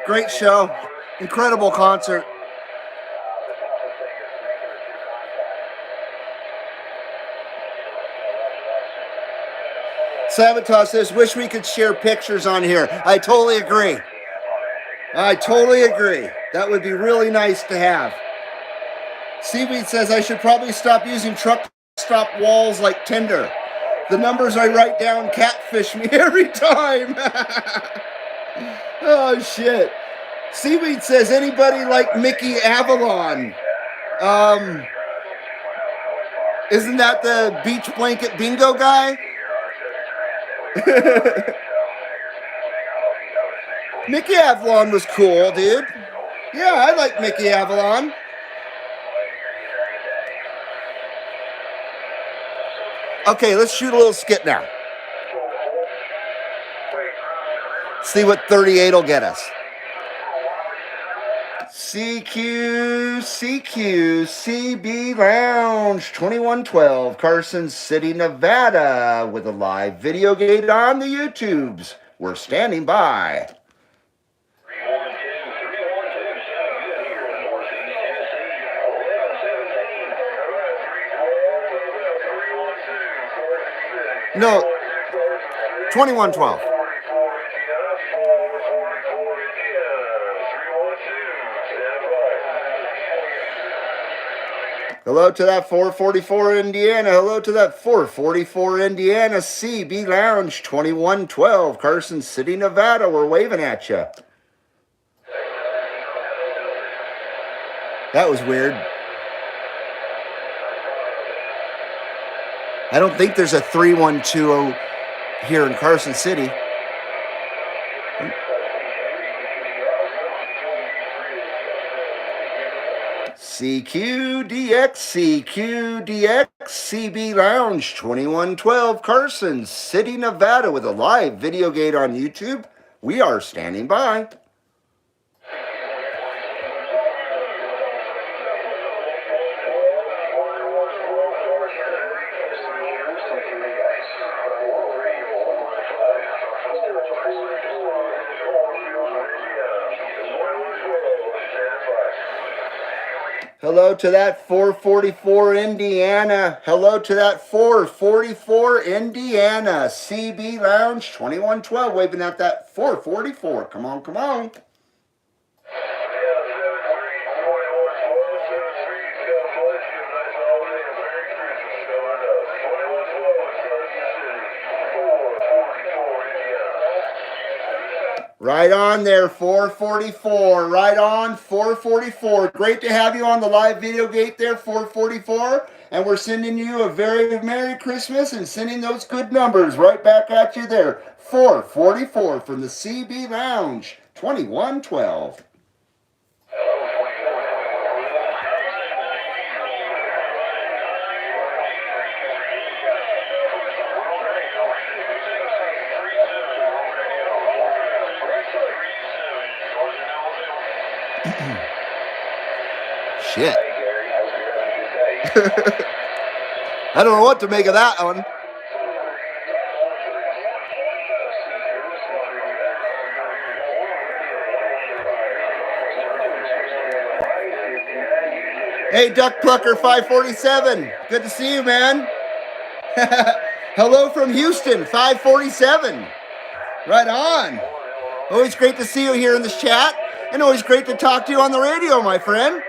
Great show. Incredible concert. Sabotage says, wish we could share pictures on here. I totally agree. I totally agree. That would be really nice to have. Seaweed says, I should probably stop using truck stop walls like Tinder. The numbers I write down catfish me every time. Oh, shit. Seaweed says, anybody like Mickey Avalon? Isn't that the beach blanket bingo guy? Mickey Avalon was cool, dude. Yeah, I like Mickey Avalon. Okay, let's shoot a little skit now. See what 38 will get us. CB Lounge 2112, Carson City, Nevada, with a live video gate on the YouTubes. We're standing by. No, 2112. Hello to that 444 Indiana. Hello to that 444 Indiana. CB Lounge 2112, Carson City, Nevada. We're waving at you. That was weird. I don't think there's a 3120 here in Carson City. CQDX, CB Lounge 2112, Carson City, Nevada, with a live video gate on YouTube. We are standing by. Hello to that 444 Indiana. Hello to that 444 Indiana. CB Lounge 2112, waving at that 444. Come on, come on. Right on there, 444. Right on, 444. Great to have you on the live video gate there, 444. And we're sending you a very Merry Christmas and sending those good numbers right back at you there. 444 from the CB Lounge, 2112. Shit. I don't know what to make of that one. Hey, Duck Plucker 547. Good to see you, man. Hello from Houston, 547. Right on. Always great to see you here in this chat, and always great to talk to you on the radio, my friend.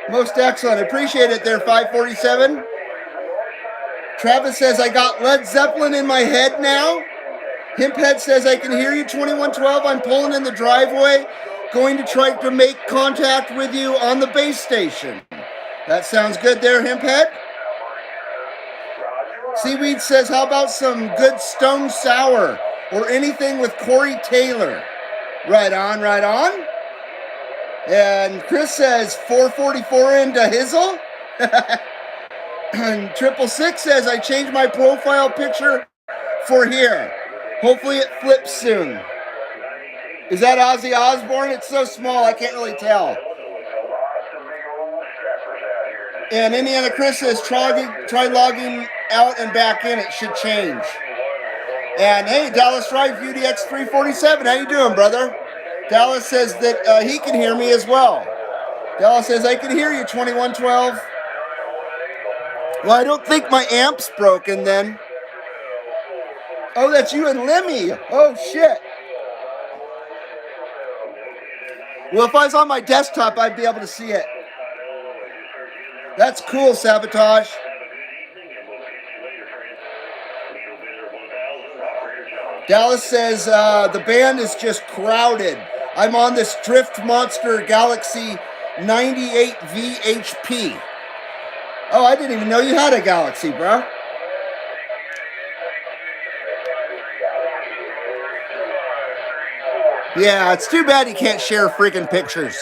Most excellent. Appreciate it there, 547. Travis says, I got Led Zeppelin in my head now. Himphead says, I can hear you, 2112. I'm pulling in the driveway, going to try to make contact with you on the base station. That sounds good there, Himphead. Seaweed says, how about some good Stone Sour or anything with Corey Taylor? Right on, right on. And Chris says 444 into Hizzle. And 666 says I changed my profile picture for here. Hopefully it flips soon. Is that Ozzy Osbourne? It's so small I can't really tell. And Indiana Chris says try logging out and back in. It should change. And hey, Dallas Drive UDX 347. How you doing, brother? Dallas says that he can hear me as well. Dallas says, I can hear you, 2112. Well, I don't think my amp's broken then. Oh, that's you and Lemmy. Oh, shit. Well, if I was on my desktop, I'd be able to see it. That's cool, Sabotage. Dallas says, the band is just crowded. I'm on this Drift Monster Galaxy 98 VHP. Oh, I didn't even know you had a Galaxy, bro. Yeah, it's too bad you can't share freaking pictures.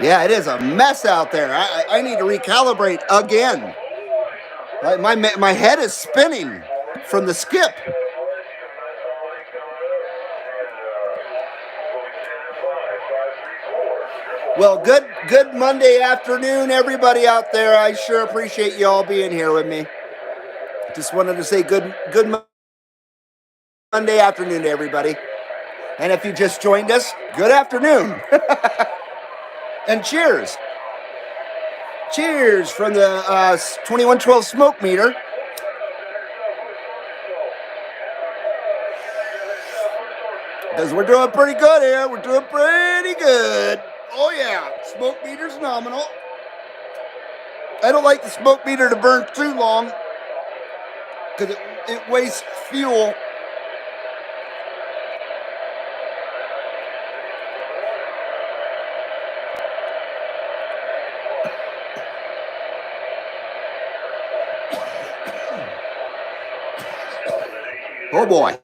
Yeah, it is a mess out there. I need to recalibrate again. Like my head is spinning from the skip. Well, good Monday afternoon, everybody out there. I sure appreciate you all being here with me. Just wanted to say good Monday afternoon to everybody. And if you just joined us, good afternoon. And cheers. Cheers from the 2112 smoke meter. Because we're doing pretty good here. We're doing pretty good. Oh, yeah. Smoke meter's nominal. I don't like the smoke meter to burn too long because it wastes fuel. Oh, boy.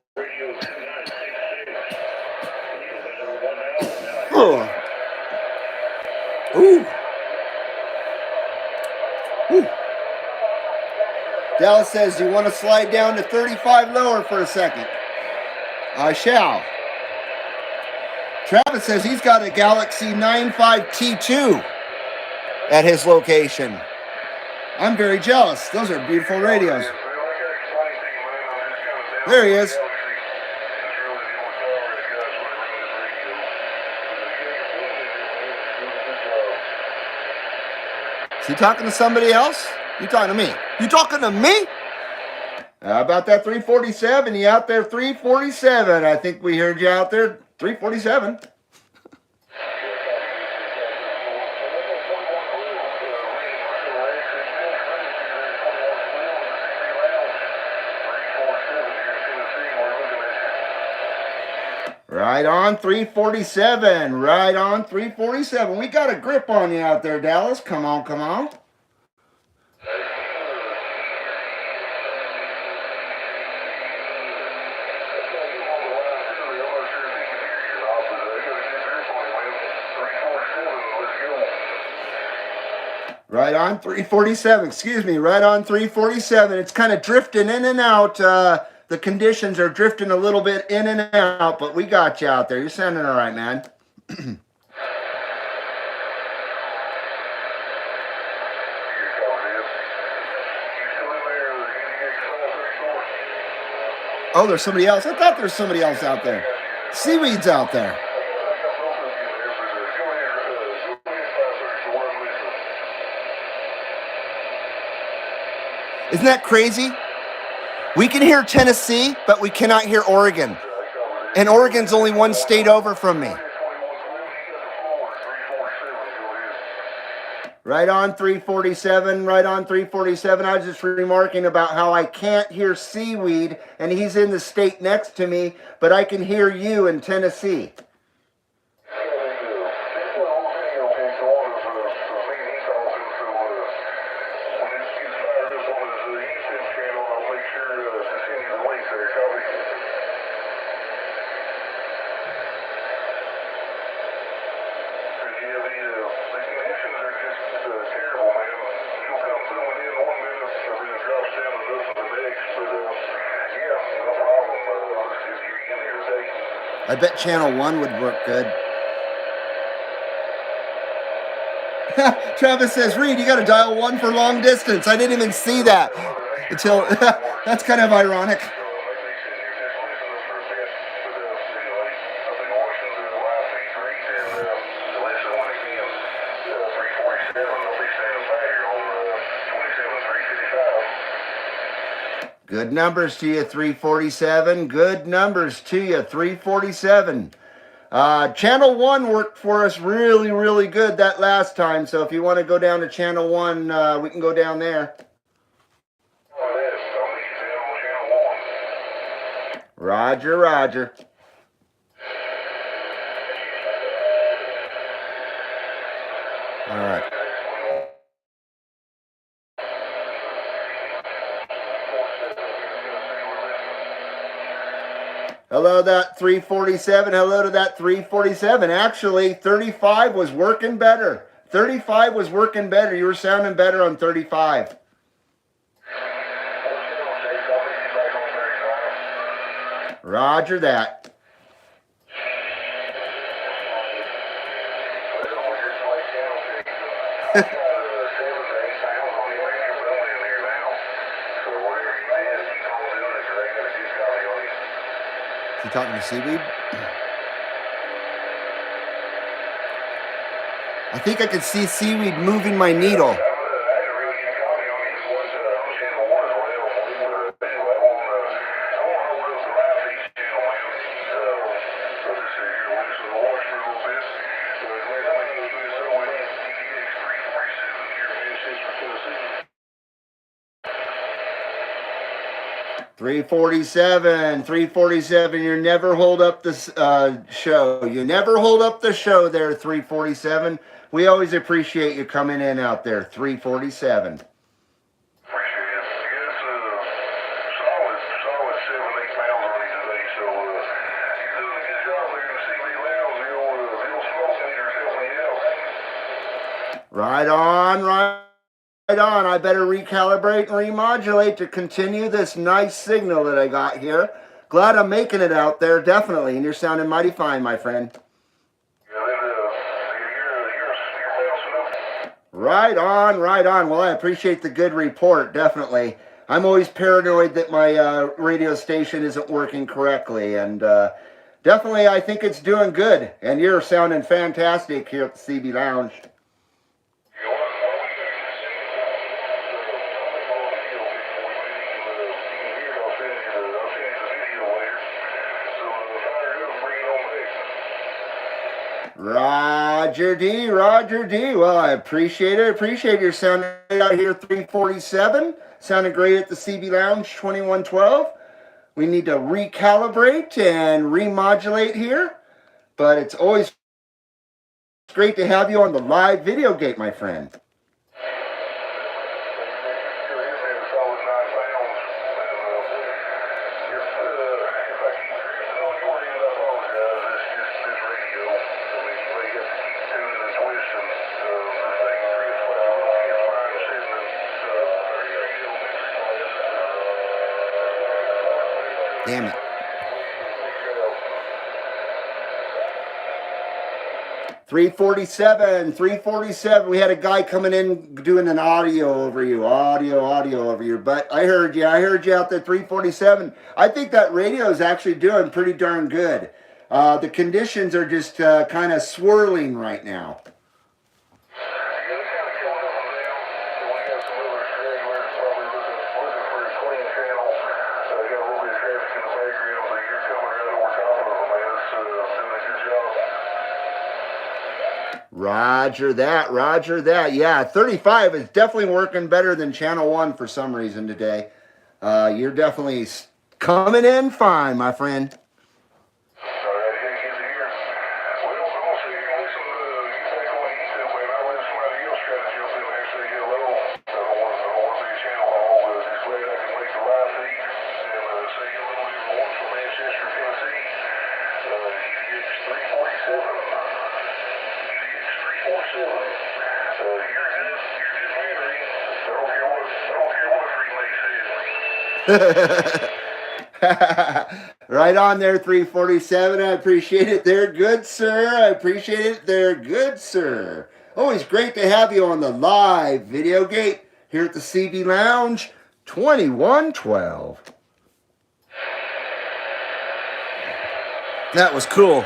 Oh. Ooh. Ooh. Dallas says, do you want to slide down to 35 lower for a second? I shall. Travis says he's got a Galaxy 95 T2 at his location. I'm very jealous. Those are beautiful radios. There he is. Is he talking to somebody else? You talking to me? You talking to me? How about that 347? You out there 347? I think we heard you out there 347. Right on 347. Right on 347. We got a grip on you out there, Dallas. Come on, come on. Right on 347. Excuse me. Right on 347. It's kind of drifting in and out. The conditions are drifting a little bit in and out, but we got you out there. You're sounding all right, man. Oh, there's somebody else. I thought there was somebody else out there. Seaweed's out there. Isn't that crazy? We can hear Tennessee, but we cannot hear Oregon. And Oregon's only one state over from me. Right on 347, right on 347. I was just remarking about how I can't hear Seaweed, and he's in the state next to me, but I can hear you in Tennessee. I bet channel 1 would work good. Travis says, Reed, you got to dial 1 for long distance. I didn't even see that until, that's kind of ironic. Good numbers to you, 347. Good numbers to you, 347. Channel 1 worked for us really, really good that last time. So if you want to go down to Channel 1, we can go down there. Roger, roger. All right. Hello, that 347. Hello to that 347. Actually, 35 was working better. 35 was working better. You were sounding better on 35. Roger that. Is he talking to Seaweed? I think I could see Seaweed moving my needle. .347, 347. You never hold up the show. You never hold up the show there, 347. We always appreciate you coming in out there, 347. Right on, right on. I better recalibrate and remodulate to continue this nice signal that I got here. Glad I'm making it out there, definitely. And you're sounding mighty fine, my friend. Right on, right on. Well, I appreciate the good report, definitely. I'm always paranoid that my radio station isn't working correctly. And definitely, I think it's doing good. And you're sounding fantastic here at the CB Lounge. Roger D, Roger D. Well, I appreciate it. Appreciate your sound out here, 347. Sounded great at the CB Lounge, 2112. We need to recalibrate and remodulate here. But it's always great to have you on the live video gate, my friend. Damn it. .347. We had a guy coming in doing an audio over you. Audio over you. But I heard you out there, 347. I think that radio is actually doing pretty darn good. The conditions are just kind of swirling right now. Roger that, roger that. Yeah, 35 is definitely working better than Channel 1 for some reason today. You're definitely coming in fine, my friend. Right on there, 347. I appreciate it there, good sir. I appreciate it there, good sir. Always great to have you on the live video gate here at the CB Lounge, 2112. That was cool.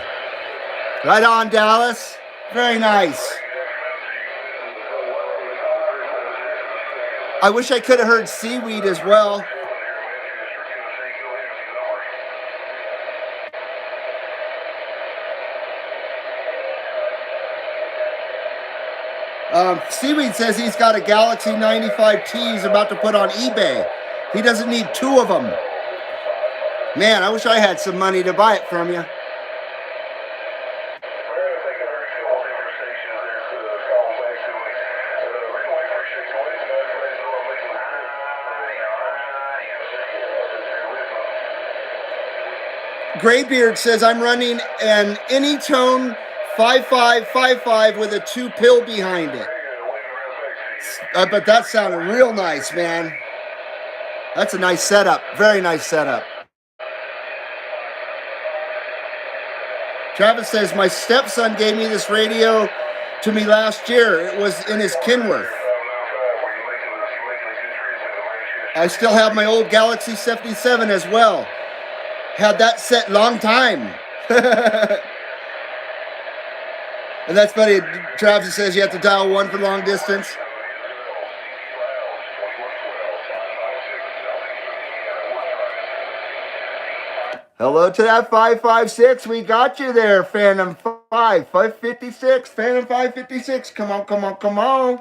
Right on, Dallas. Very nice. I wish I could have heard Seaweed as well. Seaweed says he's got a Galaxy 95T he's about to put on eBay. He doesn't need two of them. Man, I wish I had some money to buy it from you. Graybeard says I'm running an Anytone 5555 with a 2 pill behind it. But that sounded real nice, man. That's a nice setup. Very nice setup. Travis says, my stepson gave me this radio to me last year. It was in his Kenworth. I still have my old Galaxy 77 as well. Had that set long time. And that's funny. Travis says you have to dial 1 for long distance. Hello to that 556. We got you there, Phantom 556. Phantom 556. Come on, come on, come on.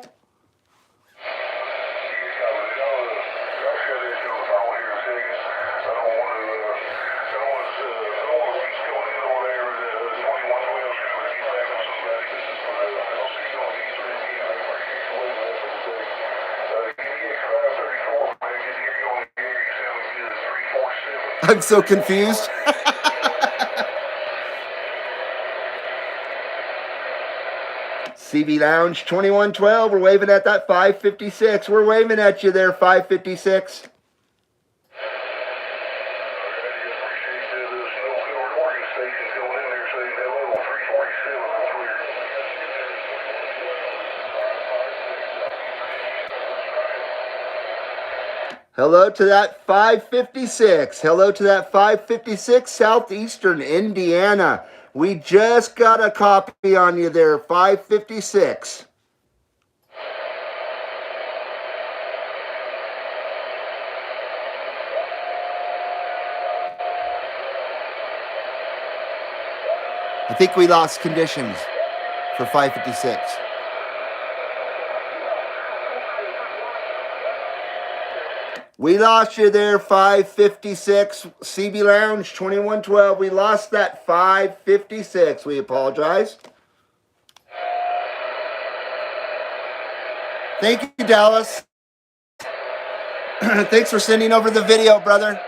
I'm so confused. CB Lounge 2112. We're waving at that 556. We're waving at you there, 556. Hello to that 556. Hello to that 556, Southeastern Indiana. We just got a copy on you there, 556. I think we lost conditions for 556. We lost you there, 556. CB Lounge 2112. We lost that 556. We apologize. Thank you, Dallas. Thanks for sending over the video, brother.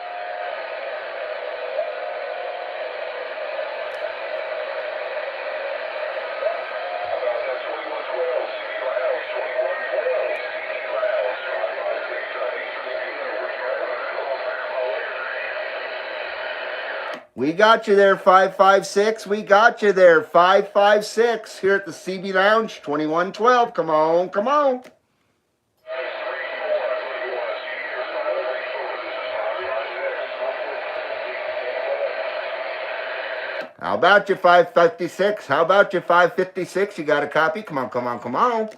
We got you there, 556. We got you there, 556. Here at the CB Lounge, 2112. Come on, come on. How about you, 556? How about you, 556? You got a copy? Come on, come on, come on.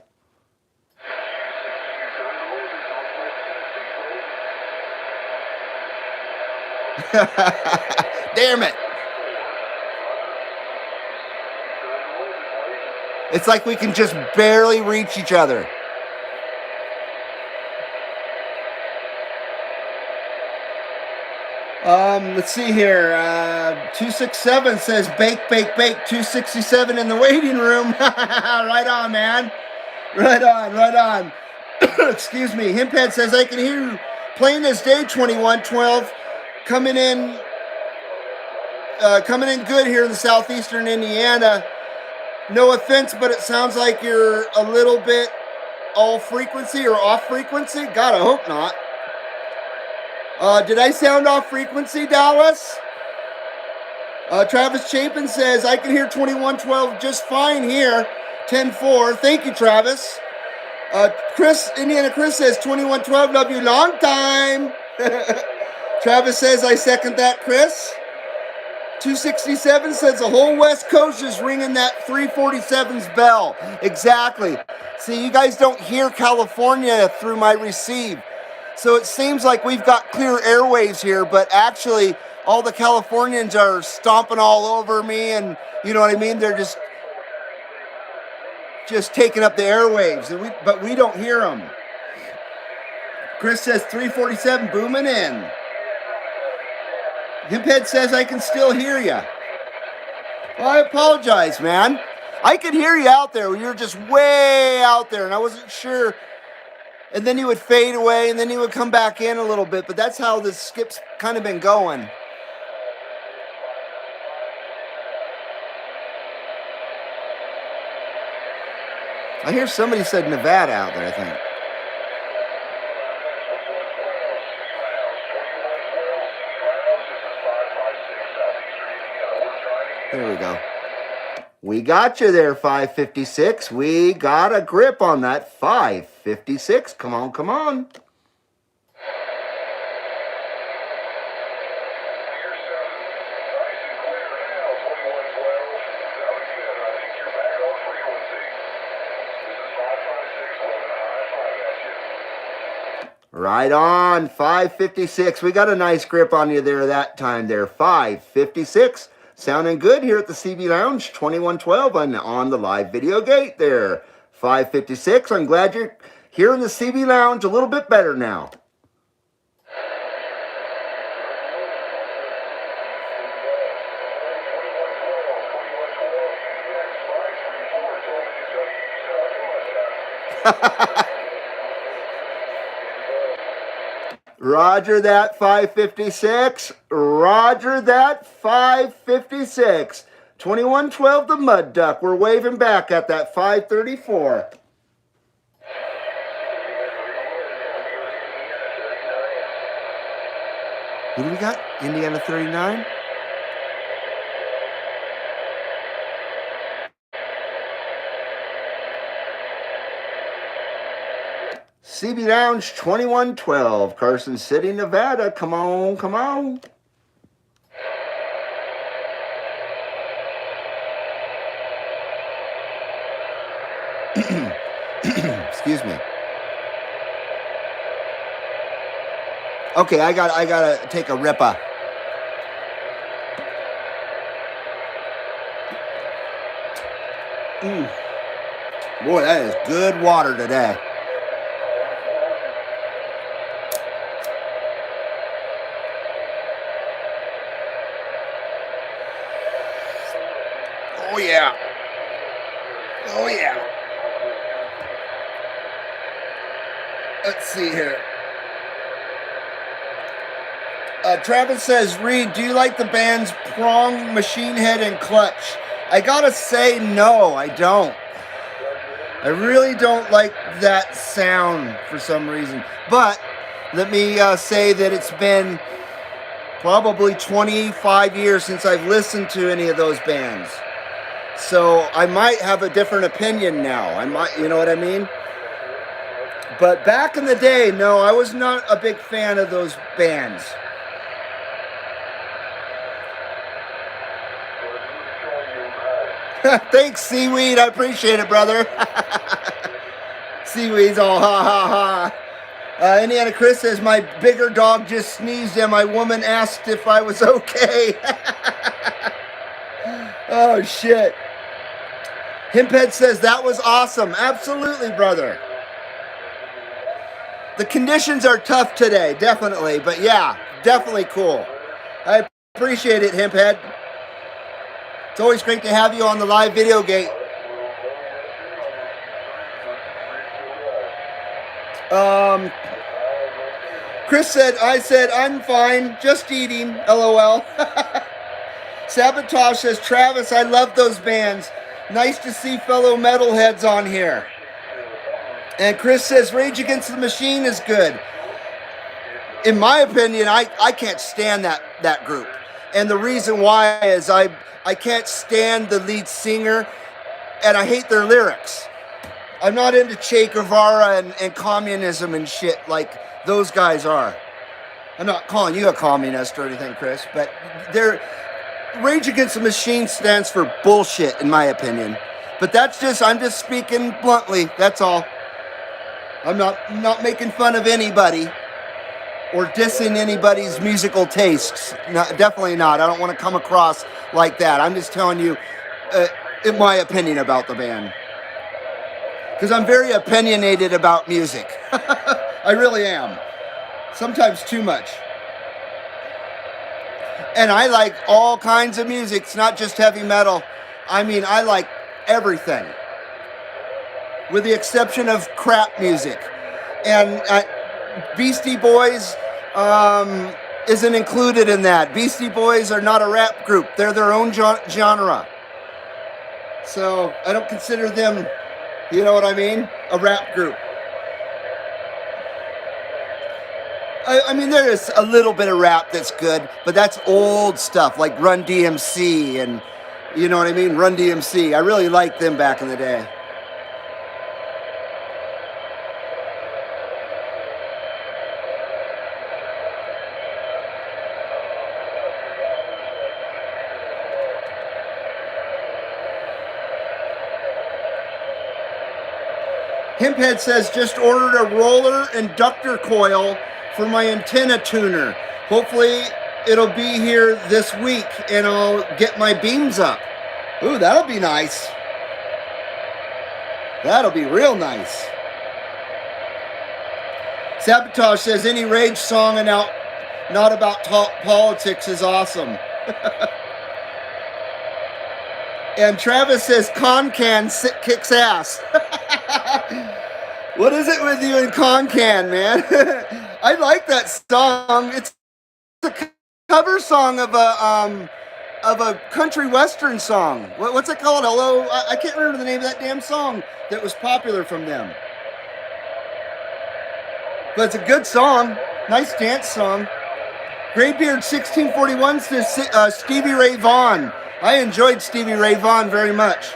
Damn it. It's like we can just barely reach each other. Let's see here. 267 says bake, bake, bake. 267 in the waiting room. Right on, man. Right on, right on. Excuse me. Himphead says I can hear you plain as day, 2112. Coming in good here in the southeastern Indiana. No offense, but it sounds like you're a little bit all frequency or off frequency. God, I hope not. Did I sound off frequency, Dallas? Travis Chapin says, I can hear 2112 just fine here. 10-4. Thank you, Travis. Indiana Chris says, 2112, love you long time. Travis says, I second that, Chris. 267 says the whole West Coast is ringing that 347's bell. Exactly. See, you guys don't hear California through my receive. So it seems like we've got clear airwaves here, but actually all the Californians are stomping all over me, and you know what I mean? They're just taking up the airwaves, but we don't hear them. Chris says 347 booming in. Himphead says I can still hear you. Well, I apologize, man. I could hear you out there. You were just way out there, and I wasn't sure. And then you would fade away, and then you would come back in a little bit. But that's how the skip's kind of been going. I hear somebody said Nevada out there, I think. There we go. We got you there, 556. We got a grip on that 556. Come on, come on. Right on, 556. We got a nice grip on you there that time there, 556. Sounding good here at the CB Lounge, 2112 on the live video gate there. 556. I'm glad you're here in the CB Lounge a little bit better now. Roger that, 556. Roger that, 556. 2112 the Mud Duck. We're waving back at that 534. Who do we got? Indiana 39? CB Lounge 2112, Carson City, Nevada. Come on, come on. Excuse me. Okay, I gotta take a ripper. Boy, that is good water today. Oh yeah. Oh yeah. Let's see here. Travis says, Reed, do you like the band's Prong, Machine Head, and Clutch? I gotta say, no, I don't. I really don't like that sound for some reason. But let me say that it's been probably 25 years since I've listened to any of those bands. So I might have a different opinion now. I might, you know what I mean? But back in the day, no, I was not a big fan of those bands. Thanks, Seaweed. I appreciate it, brother. Seaweed's all ha ha ha. Indiana Chris says, my bigger dog just sneezed and my woman asked if I was okay. Oh, shit. Himphead says, that was awesome. Absolutely, brother. The conditions are tough today, definitely. But yeah, definitely cool. I appreciate it, Himphead. It's always great to have you on the live video gate. Chris said, I'm fine, just eating, LOL. Sabotage says, Travis, I love those bands. Nice to see fellow metalheads on here. And Chris says, Rage Against the Machine is good. In my opinion, I can't stand that group. And the reason why is I can't stand the lead singer, and I hate their lyrics. I'm not into Che Guevara and communism and shit like those guys are. I'm not calling you a communist or anything, Chris, but Rage Against the Machine stands for bullshit, in my opinion. But I'm just speaking bluntly, that's all. I'm not making fun of anybody or dissing anybody's musical tastes. No, definitely not. I don't want to come across like that. I'm just telling you, in my opinion about the band. Because I'm very opinionated about music. I really am. Sometimes too much. And I like all kinds of music. It's not just heavy metal. I mean, I like everything, with the exception of crap music. And Beastie Boys isn't included in that. Beastie Boys are not a rap group. They're their own genre. So I don't consider them, you know what I mean, a rap group. I mean, there is a little bit of rap that's good, but that's old stuff like Run DMC and, you know what I mean, Run DMC. I really liked them back in the day. Himphead says, just ordered a roller inductor coil for my antenna tuner. Hopefully it'll be here this week and I'll get my beams up. Ooh, that'll be nice. That'll be real nice. Sabotage says, any Rage song and not about politics is awesome. And Travis says, Concan kicks ass. What is it with you and Concan, man? I like that song. It's a cover song of a country western song. What's it called? Hello? I can't remember the name of that damn song that was popular from them. But it's a good song. Nice dance song. Graybeard 1641 says Stevie Ray Vaughan. I enjoyed Stevie Ray Vaughan very much.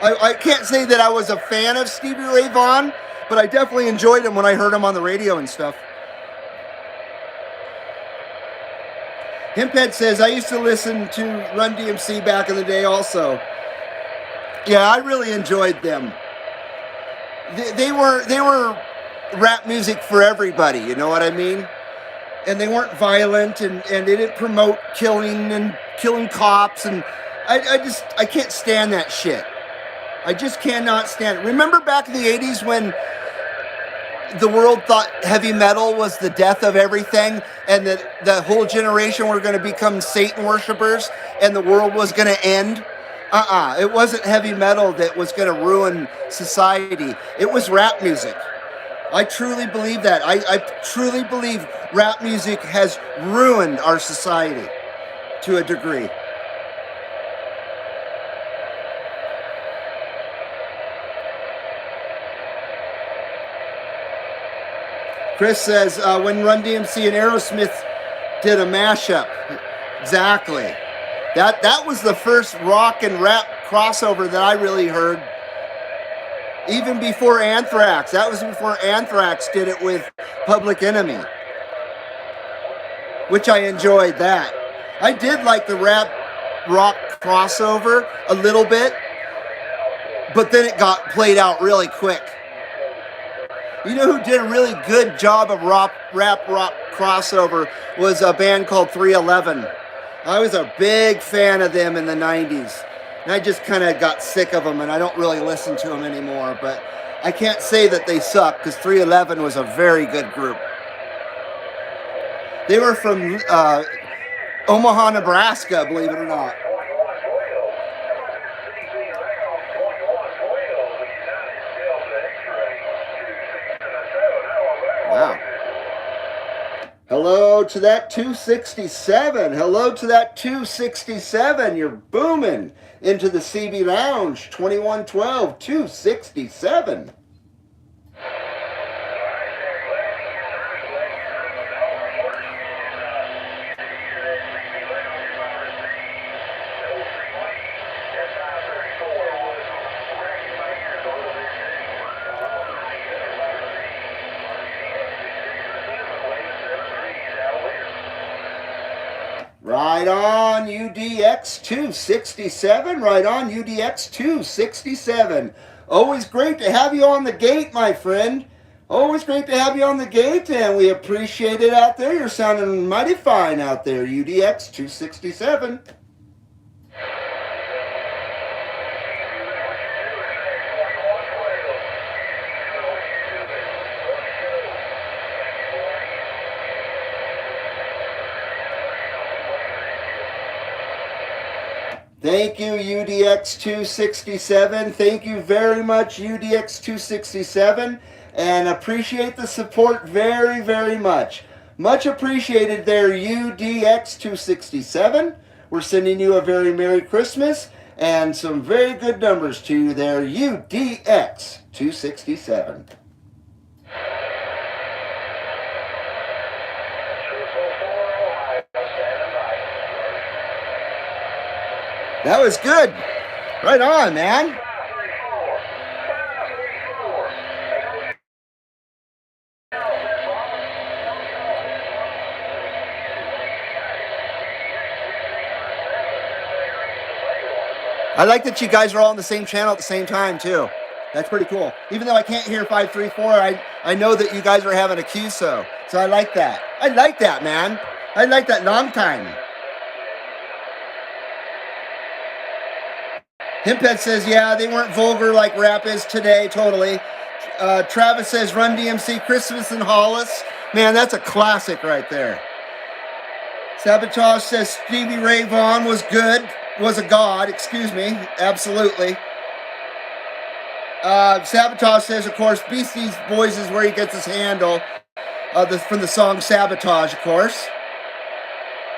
I can't say that I was a fan of Stevie Ray Vaughan, but I definitely enjoyed him when I heard him on the radio and stuff. Himphead says, I used to listen to Run DMC back in the day also. Yeah, I really enjoyed them. They were rap music for everybody, you know what I mean? And they weren't violent, and they didn't promote killing cops, and I can't stand that shit. I just cannot stand it. Remember back in the 80s when the world thought heavy metal was the death of everything, and that the whole generation were going to become Satan worshipers and the world was going to end? It wasn't heavy metal that was going to ruin society. It was rap music. I truly believe that. I truly believe rap music has ruined our society to a degree. Chris says, when Run DMC and Aerosmith did a mashup. Exactly. That was the first rock and rap crossover that I really heard. Even before Anthrax. That was before Anthrax did it with Public Enemy. Which I enjoyed that. I did like the rap rock crossover a little bit. But then it got played out really quick. You know who did a really good job of rap rock crossover was a band called 311. I was a big fan of them in the 90s. And I just kind of got sick of them, and I don't really listen to them anymore. But I can't say that they suck, because 311 was a very good group. They were from Omaha, Nebraska, believe it or not. Wow. Hello to that 267. Hello to that 267. You're booming into the CB Lounge. 2112 267. Right on UDX 267. Right on UDX 267. Always great to have you on the gate, my friend. Always great to have you on the gate, and we appreciate it out there. You're sounding mighty fine out there, UDX 267. Thank you, UDX267. Thank you very much, UDX267. And appreciate the support very, very much. Much appreciated there, UDX267. We're sending you a very Merry Christmas and some very good numbers to you there, UDX267. That was good. Right on, man. I like that you guys are all on the same channel at the same time, too. That's pretty cool. Even though I can't hear 534, I know that you guys are having a QSO. So I like that. I like that, man. I like that long time. Himpet says, yeah, they weren't vulgar like rap is today, totally. Travis says, Run DMC, Christmas in Hollis. Man, that's a classic right there. Sabotage says, Stevie Ray Vaughan was good. Was a god, excuse me. Absolutely. Sabotage says, of course, Beastie Boys is where he gets his handle. From the song Sabotage, of course.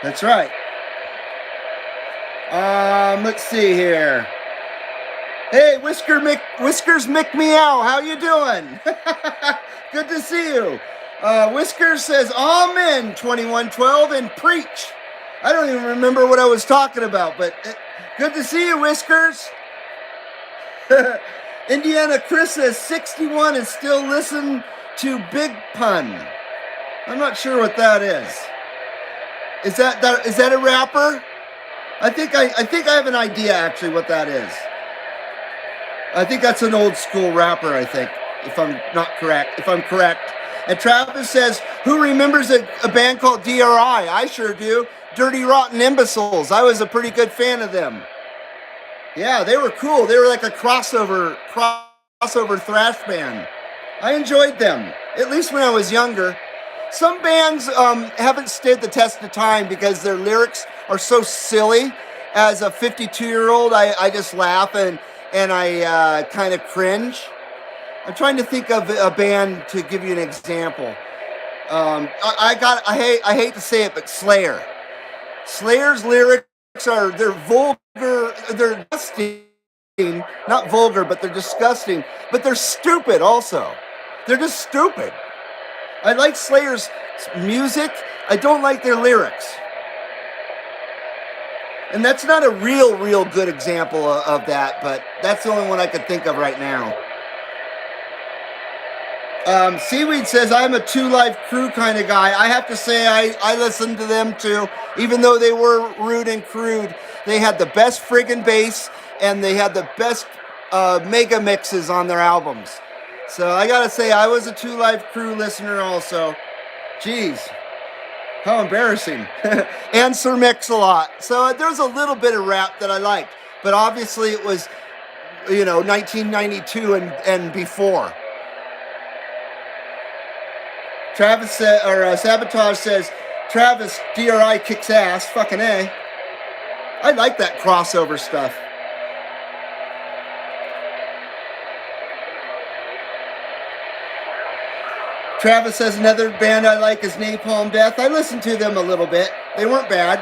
That's right. Let's see here. Hey, Whiskers Mick Meow, how you doing? Good to see you. Whiskers says, Amen, 2112, and preach. I don't even remember what I was talking about, but good to see you, Whiskers. Indiana Chris says 61 and still listen to Big Pun. I'm not sure what that is. Is that a rapper? I think I have an idea actually what that is. I think that's an old school rapper, I think, if I'm correct. And Travis says, who remembers a band called DRI? I sure do. Dirty Rotten Imbeciles. I was a pretty good fan of them. Yeah, they were cool. They were like a crossover thrash band. I enjoyed them, at least when I was younger. Some bands haven't stood the test of time because their lyrics are so silly. As a 52-year-old, I just laugh and I kind of cringe. I'm trying to think of a band to give you an example. I hate to say it, but Slayer. Slayer's lyrics they're vulgar, they're disgusting. Not vulgar, but they're disgusting. But they're stupid also. They're just stupid. I like Slayer's music. I don't like their lyrics. And that's not a real good example of that, but that's the only one I could think of right now. Seaweed says, I'm a Two Live Crew kind of guy. I have to say I listened to them too, even though they were rude and crude. They had the best friggin' bass, and they had the best mega mixes on their albums. So I gotta say, I was a Two Live Crew listener also. Jeez, how embarrassing. And Sir Mix-a-Lot. So there's a little bit of rap that I liked, but obviously it was, 1992 and before. Sabotage says, Travis, DRI kicks ass. Fucking A. I like that crossover stuff. Travis says another band I like is Napalm Death. I listened to them a little bit. They weren't bad.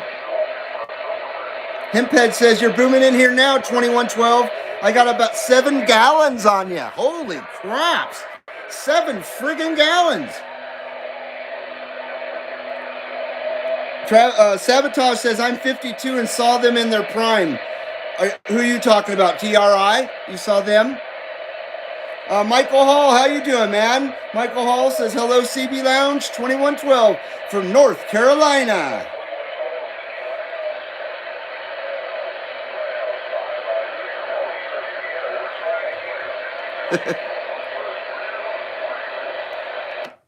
Hemphead says, you're booming in here now, 2112. I got about 7 gallons on you. Holy craps. 7 friggin' gallons. Sabotage says, I'm 52 and saw them in their prime. Who are you talking about? TRI? You saw them? Michael Hall, how you doing, man? Michael Hall says, hello, CB Lounge, 2112 from North Carolina.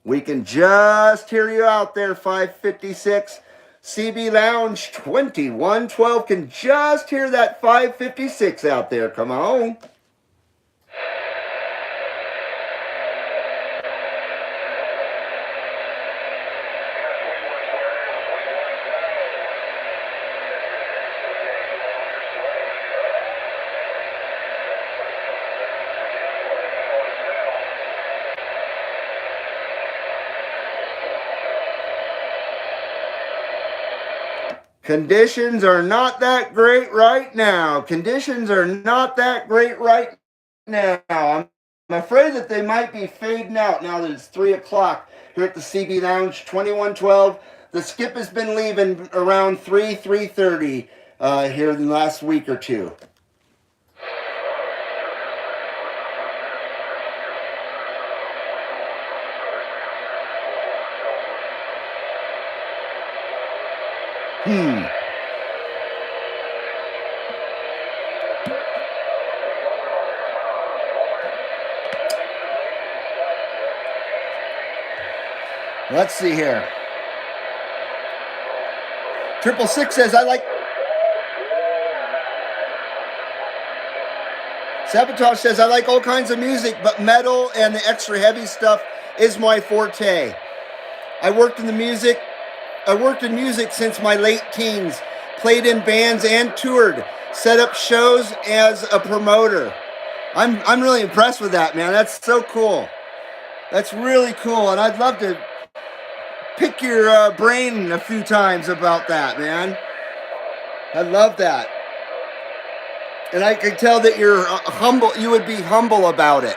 We can just hear you out there, 556. CB Lounge 2112 can just hear that 556 out there. Come on. Conditions are not that great right now. Conditions are not that great right now. I'm afraid that they might be fading out now that it's 3 o'clock here at the CB Lounge, 2112. The skip has been leaving around 3:30 here in the last week or two. Let's see here. 666 says, I like... Sabotage says, I like all kinds of music, but metal and the extra heavy stuff is my forte. I worked in music since my late teens, played in bands and toured, set up shows as a promoter. I'm really impressed with that, man. That's so cool. That's really cool, and I'd love to pick your brain a few times about that, man. I love that. And I can tell that you're humble. You would be humble about it,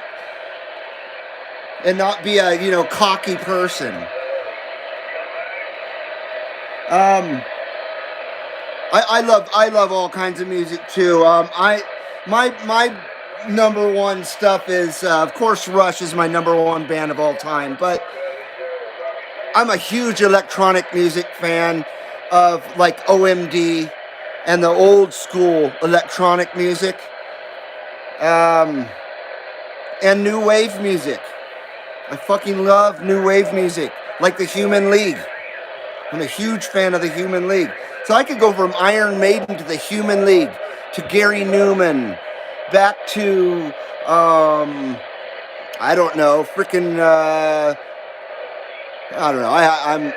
and not be a cocky person. I love all kinds of music too. My number one stuff is of course Rush is my number one band of all time, but I'm a huge electronic music fan of like OMD and the old school electronic music, and new wave music. I fucking love new wave music, like the Human League. I'm a huge fan of the Human League. So I could go from Iron Maiden to the Human League, to Gary Newman, back to, I don't know, freaking, I don't know. I'm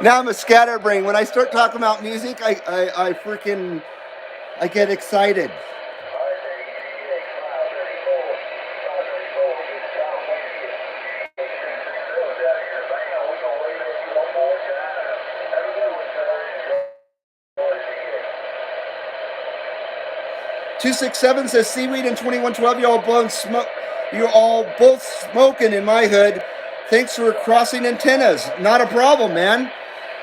now I'm a scatterbrain. When I start talking about music, I get excited. "267 says Seaweed and 2112. You're all both smoking in my hood. Thanks for crossing antennas. Not a problem, man.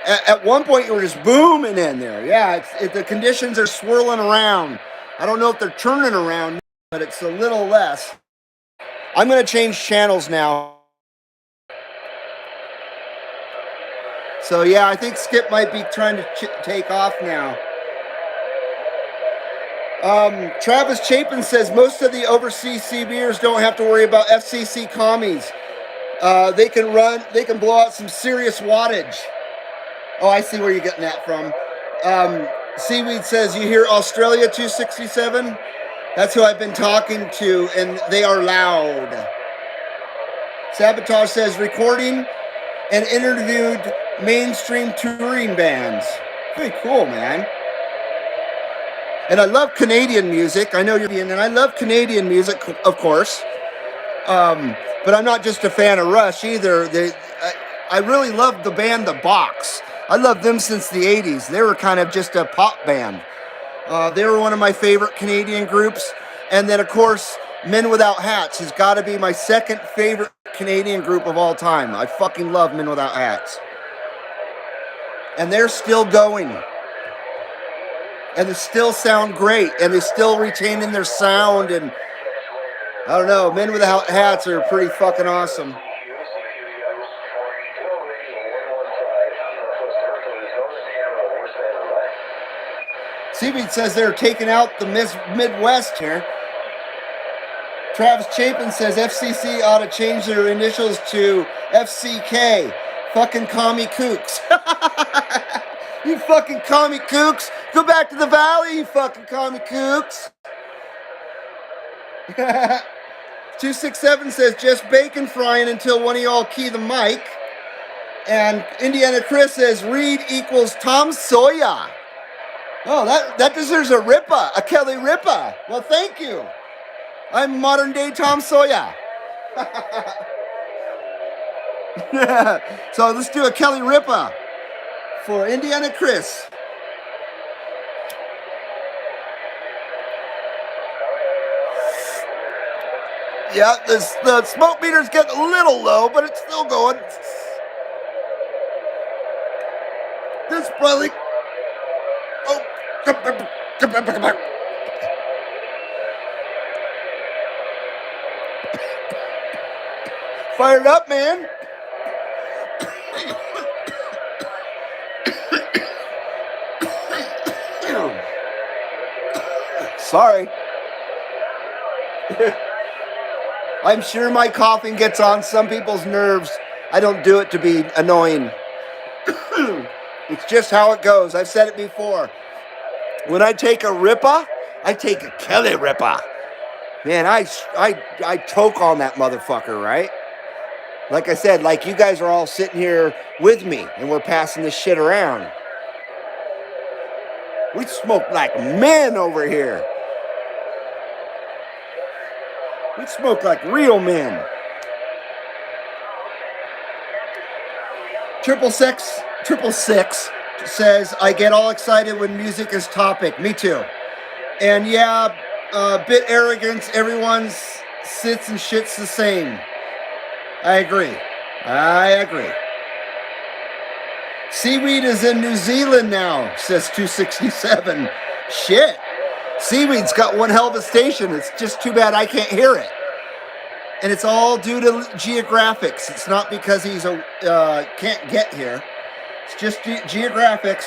At one point, you were just booming in there. Yeah, the conditions are swirling around. I don't know if they're turning around, but it's a little less. I'm going to change channels now. So, yeah, I think Skip might be trying to take off now. Travis Chapin says most of the overseas CBers don't have to worry about FCC commies. They can blow out some serious wattage. Oh, I see where you're getting that from. Seaweed says, you hear Australia 267? That's who I've been talking to, and they are loud. Sabotage says, recording and interviewed mainstream touring bands. Pretty cool, man. And I love Canadian music. I know you're Canadian, and I love Canadian music, of course. But I'm not just a fan of Rush either. I really love the band The Box. I love them since the 80s. They were kind of just a pop band. They were one of my favorite Canadian groups. And then, of course, Men Without Hats has got to be my second favorite Canadian group of all time. I fucking love Men Without Hats. And they're still going. And they still sound great. And they still retaining their sound. And I don't know, Men Without Hats are pretty fucking awesome. Seaweed says they're taking out the Midwest here. Travis Chapin says FCC ought to change their initials to FCK. Fucking commie kooks. You fucking commie kooks. Go back to the valley, you fucking commie kooks. 267 says just bacon frying until one of y'all key the mic. And Indiana Chris says Reed equals Tom Sawyer. Oh, that deserves a Ripa, a Kelly Ripa. Well, thank you. I'm modern day Tom Sawyer. So let's do a Kelly Ripa. for Indiana Chris. Yeah, the smoke meter's getting a little low, but it's still going. This probably. Oh, fired up, man. Sorry. I'm sure my coughing gets on some people's nerves. I don't do it to be annoying. It's just how it goes. I've said it before. When I take a Ripa, I take a Kelly Ripa. Man, I toke on that motherfucker, right? Like I said, like you guys are all sitting here with me, and we're passing this shit around. We smoke like men over here. We smoke like real men. 666 says, I get all excited when music is topic. Me too. And yeah, a bit arrogance. Everyone sits and shits the same. I agree. Seaweed is in New Zealand now, says 267. Shit. Seaweed's got one hell of a station. It's just too bad I can't hear it. And it's all due to geographics. It's not because he's can't get here. It's just geographics.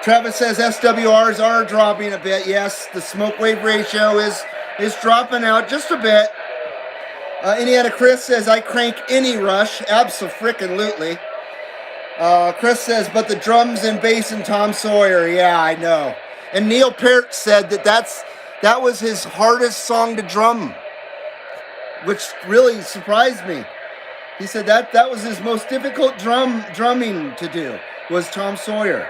Travis says SWRs are dropping a bit. Yes, the smoke wave ratio is dropping out just a bit. Indiana Chris says, I crank any Rush. Abso-frickin-lutely. Chris says, but the drums and bass in Tom Sawyer. Yeah, I know. And Neil Peart said that was his hardest song to drum, which really surprised me. He said that was his most difficult drumming to do, was Tom Sawyer.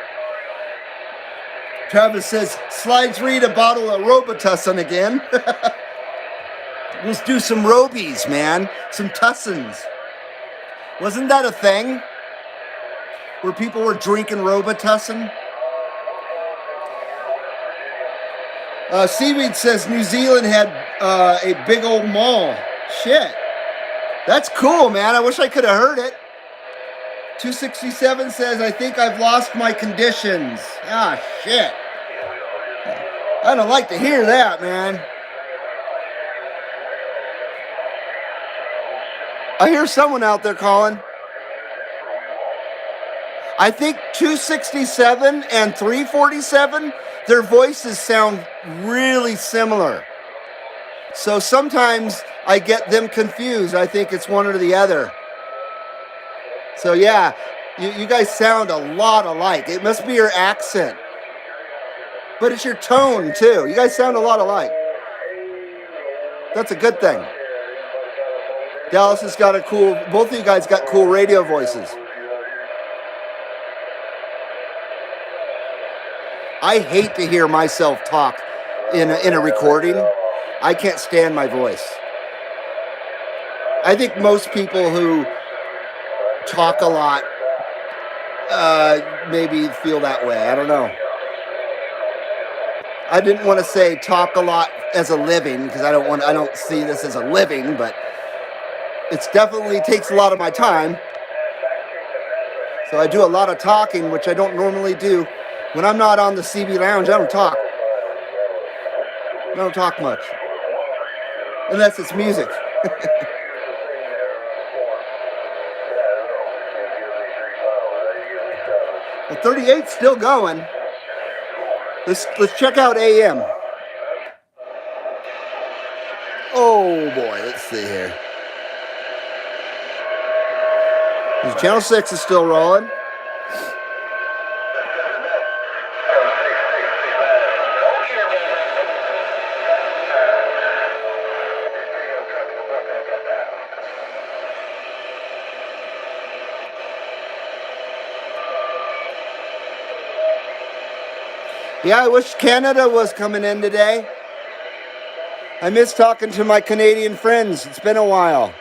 Travis says, Slides read a bottle of Robitussin again. Let's do some Robies, man. Some Tussins. Wasn't that a thing? Where people were drinking Robitussin? Seaweed says New Zealand had a big old mall. Shit. That's cool, man. I wish I could have heard it. 267 says, I think I've lost my conditions. Ah, shit. I don't like to hear that, man. I hear someone out there calling. I think 267 and 347, their voices sound really similar. So sometimes I get them confused. I think it's one or the other. So yeah, you guys sound a lot alike. It must be your accent. But it's your tone too. You guys sound a lot alike. That's a good thing. Dallas has got both of you guys got cool radio voices. I hate to hear myself talk in a recording. I can't stand my voice. I think most people who talk a lot maybe feel that way. I don't know. I didn't want to say talk a lot as a living because I don't see this as a living, but it's definitely takes a lot of my time. So I do a lot of talking, which I don't normally do. When I'm not on the CB Lounge, I don't talk. I don't talk much. Unless it's music. Well, 38's still going. Let's check out AM. Oh boy, let's see here. Channel 6 is still rolling. Yeah, I wish Canada was coming in today. I miss talking to my Canadian friends. It's been a while.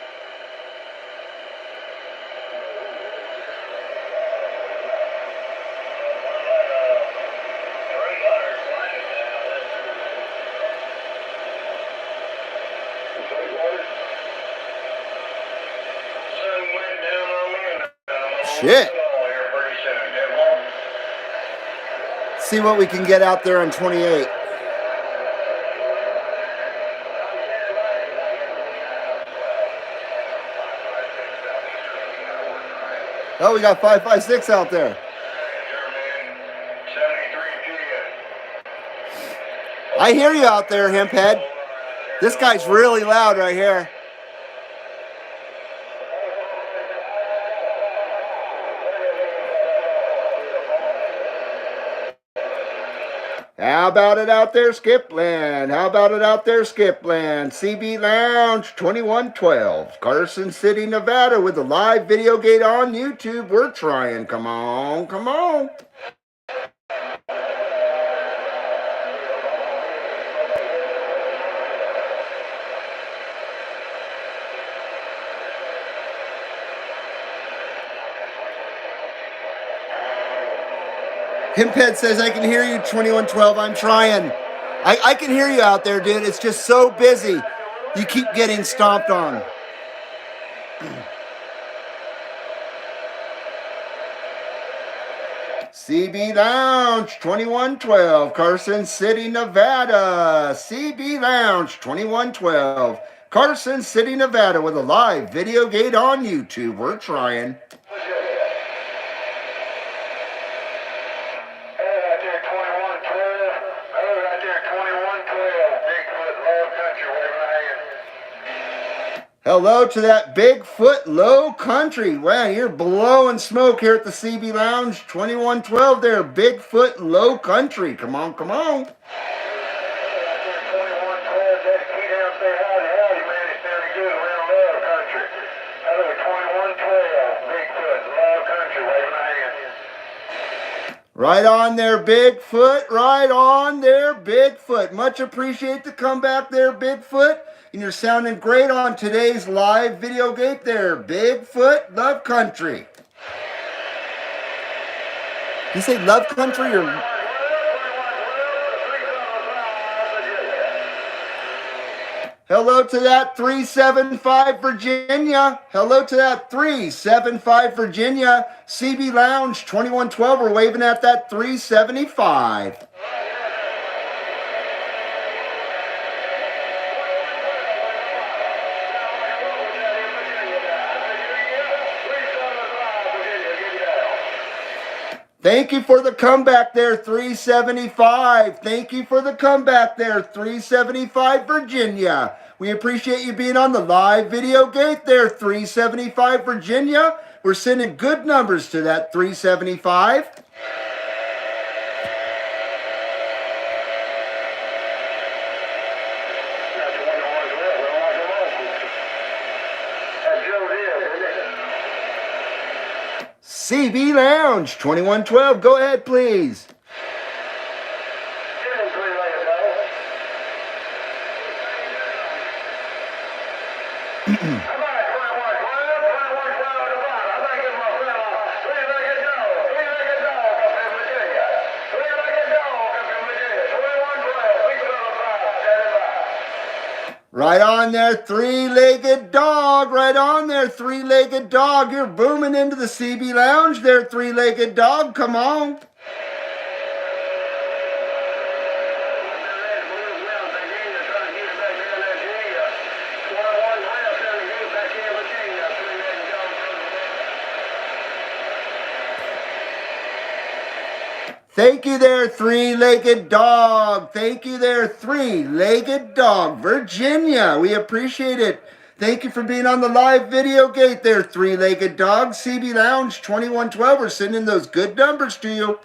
shit. See what we can get out there on 28. Oh, we got 556 out there. I hear you out there, Hemphead. This guy's really loud right here. How about it out there, Skipland? How about it out there, Skipland? CB Lounge 2112, Carson City, Nevada, with a live video gate on YouTube. We're trying. Come on, come on. Himped says, I can hear you, 2112. I'm trying. I can hear you out there, dude. It's just so busy. You keep getting stomped on. CB Lounge 2112, Carson City, Nevada. CB Lounge 2112, Carson City, Nevada, with a live video gate on YouTube. We're trying. Hello to that Bigfoot Low Country. Wow, you're blowing smoke here at the CB Lounge 2112 there. Bigfoot Low Country. Come on, come on. Right on there, Bigfoot. Right on there, Bigfoot. Much appreciate the comeback there, Bigfoot. And you're sounding great on today's live video gate there. Bigfoot Love Country. You say Love Country or... Hello to that 375 Virginia. Hello to that 375 Virginia. CB Lounge 2112. We're waving at that 375. Thank you for the comeback there, 375. Thank you for the comeback there, 375 Virginia. We appreciate you being on the live video gate there, 375 Virginia. We're sending good numbers to that 375. CB Lounge 2112. Go ahead, please. Right on there, three-legged dog. Right on there, three-legged dog. You're booming into the CB Lounge there, three-legged dog. Come on. Thank you there, three-legged dog. Thank you there, three-legged dog. Virginia, we appreciate it. Thank you for being on the live video gate there, three-legged dog. CB Lounge 2112. We're sending those good numbers to you.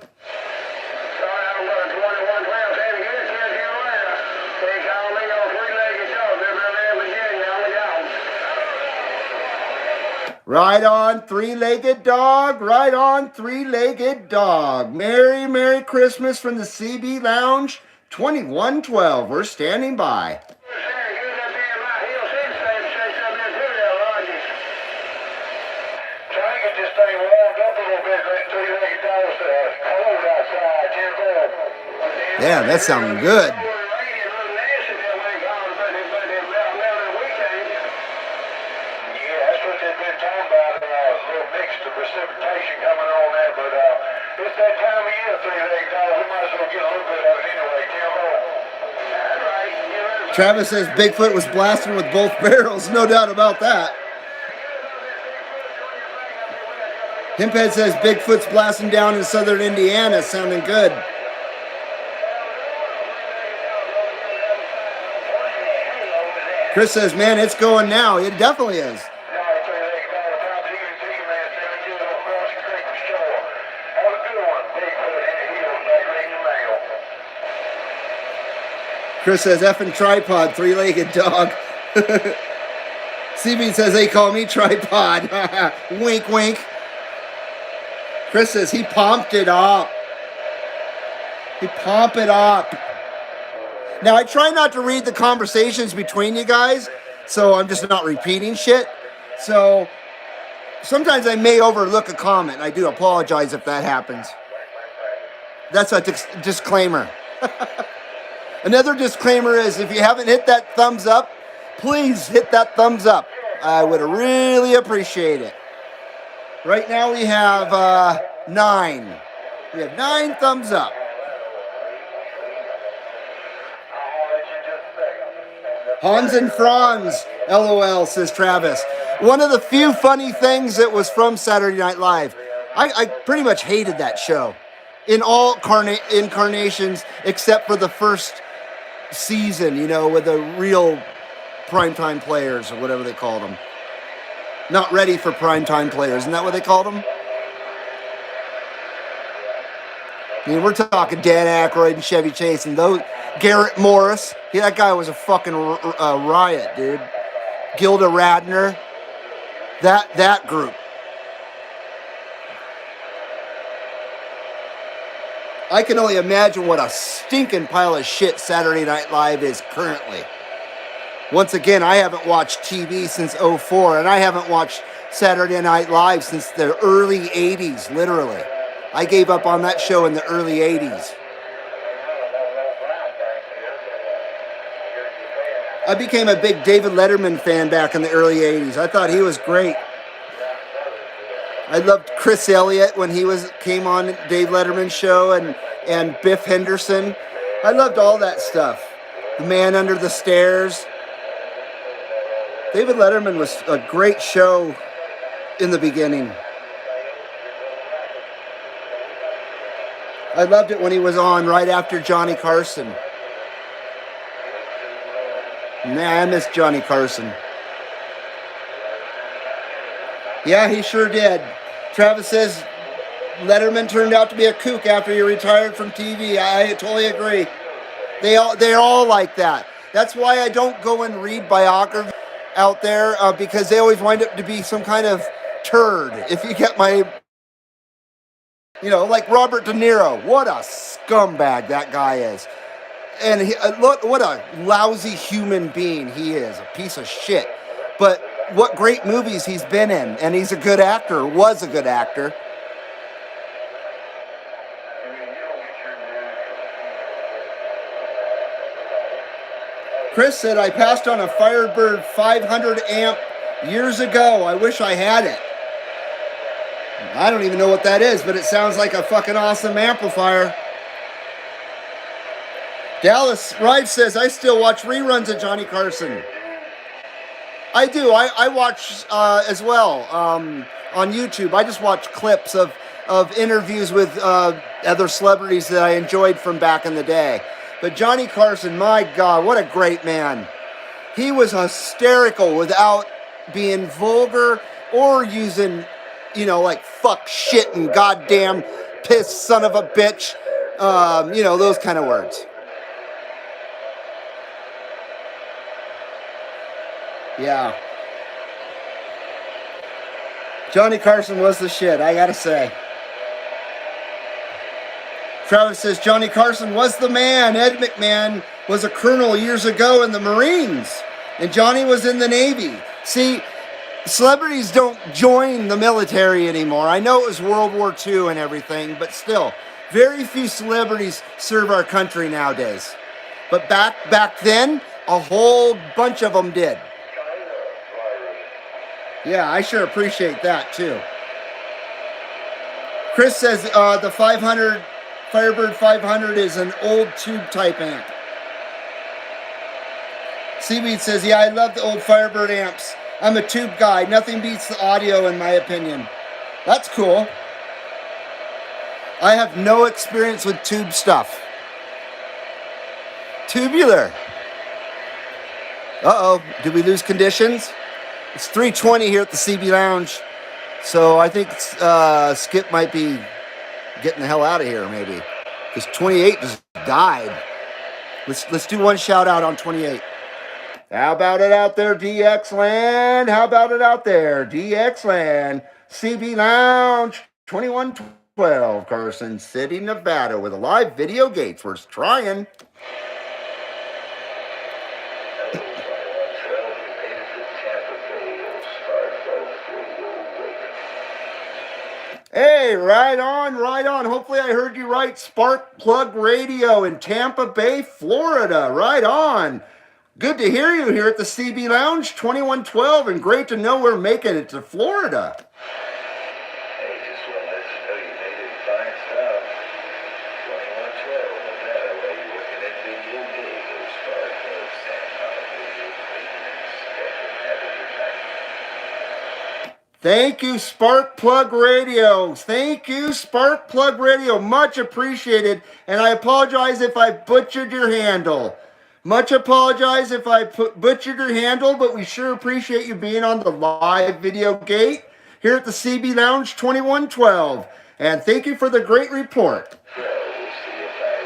Right on, three-legged dog. Right on, three-legged dog. Merry Christmas from the CB Lounge 2112. We're standing by. Yeah, that sounds good. precipitation coming on there, but it's that time of year, 3 legs, we might as well get a little bit of it anyway, Tim. That's right. Travis says Bigfoot was blasting with both barrels. No doubt about that. Himphead says Bigfoot's blasting down in southern Indiana. Sounding good. Chris says, man, it's going now. It definitely is. Chris says, effing tripod, 3-legged dog. CB says, they call me tripod. Wink, wink. Chris says, he pumped it up. He pump it up. Now, I try not to read the conversations between you guys, so I'm just not repeating shit. So sometimes I may overlook a comment. I do apologize if that happens. That's a disclaimer. Another disclaimer is if you haven't hit that thumbs up, please hit that thumbs up. I would really appreciate it. Right now we have 9. We have 9 thumbs up. Hans and Franz, LOL, says Travis. One of the few funny things that was from Saturday Night Live. I pretty much hated that show in all incarnations except for the first season, you know, with the real primetime players or whatever they called them. Not ready for primetime players. Isn't that what they called them? I mean, we're talking Dan Aykroyd and Chevy Chase and those. Garrett Morris. Yeah, that guy was a fucking riot, dude. Gilda Radner. That group. I can only imagine what a stinking pile of shit Saturday Night Live is currently. Once again, I haven't watched TV since 2004, and I haven't watched Saturday Night Live since the early 80s, literally. I gave up on that show in the early 80s. I became a big David Letterman fan back in the early 80s. I thought he was great. I loved Chris Elliott when he came on Dave Letterman's show and Biff Henderson. I loved all that stuff. The Man Under the Stairs. David Letterman was a great show in the beginning. I loved it when he was on right after Johnny Carson. Man, I miss Johnny Carson. Yeah, he sure did. Travis says Letterman turned out to be a kook after he retired from TV. I totally agree. They're all like that. That's why I don't go and read biographies out there because they always wind up to be some kind of turd. If you get my, you know, like Robert De Niro. What a scumbag that guy is. And look, what a lousy human being he is. A piece of shit. But what great movies he's been in. And he's a good actor, was a good actor. Chris said, I passed on a Firebird 500 amp years ago. I wish I had it. I don't even know what that is, but it sounds like a fucking awesome amplifier. Dallas Ride says, I still watch reruns of Johnny Carson. I do. I watch as well on YouTube. I just watch clips of interviews with other celebrities that I enjoyed from back in the day. But Johnny Carson, my God, what a great man. He was hysterical without being vulgar or using, you know, like fuck, shit, and goddamn piss, son of a bitch. You know, those kind of words. Yeah. Johnny Carson was the shit, I gotta say. Travis says, Johnny Carson was the man. Ed McMahon was a colonel years ago in the Marines. And Johnny was in the Navy. See, celebrities don't join the military anymore. I know it was World War II and everything, but still, very few celebrities serve our country nowadays. But back then, a whole bunch of them did. Yeah, I sure appreciate that too. Chris says the 500 Firebird 500 is an old tube type amp. Seaweed says, yeah, I love the old Firebird amps. I'm a tube guy. Nothing beats the audio in my opinion. That's cool. I have no experience with tube stuff. Tubular. Uh-oh, did we lose conditions? It's 3:20 here at the CB Lounge. So I think Skip might be getting the hell out of here maybe. Because 28 just died. Let's do one shout out on 28. How about it out there, DX Land? How about it out there, DX Land? CB Lounge 2112, Carson City, Nevada, with a live video gate. First trying. Hey, right on, right on. Hopefully I heard you right. Spark Plug Radio in Tampa Bay, Florida. Right on. Good to hear you here at the CB Lounge 2112, and great to know we're making it to Florida. Hey, just want to let you know you made it fine stuff. 2112, Nevada, while you're looking at video games, Spark Plug, San Antonio, maintenance, schedule, have a good night. Thank you, Spark Plug Radio. Thank you, Spark Plug Radio. Much appreciated. And I apologize if I butchered your handle. Much apologize if I butchered your handle, but we sure appreciate you being on the live video gate here at the CB Lounge 2112. And thank you for the great report. So, we'll see if I can try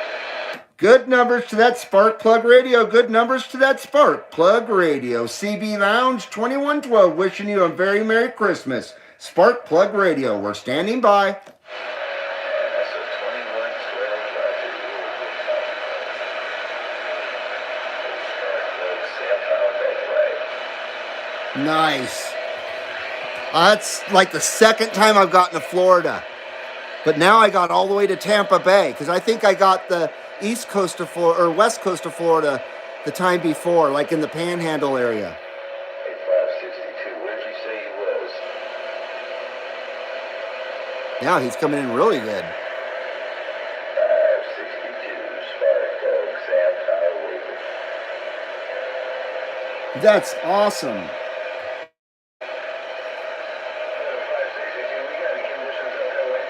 to come up. Good numbers to that Spark Plug Radio. Good numbers to that Spark Plug Radio. CB Lounge 2112, wishing you a very Merry Christmas. Spark Plug Radio, we're standing by. That's a 2112, Roger. Spark Plug, San Antonio, Nice. That's like the second time I've gotten to Florida. But now I got all the way to Tampa Bay, because I think I got the east coast of Florida, or west coast of Florida the time before, like in the Panhandle area. 8562, where'd you say he was? Yeah, he's coming in really good. 562, Spark Plug, San Antonio. That's awesome. 562, we got any conditions out that way?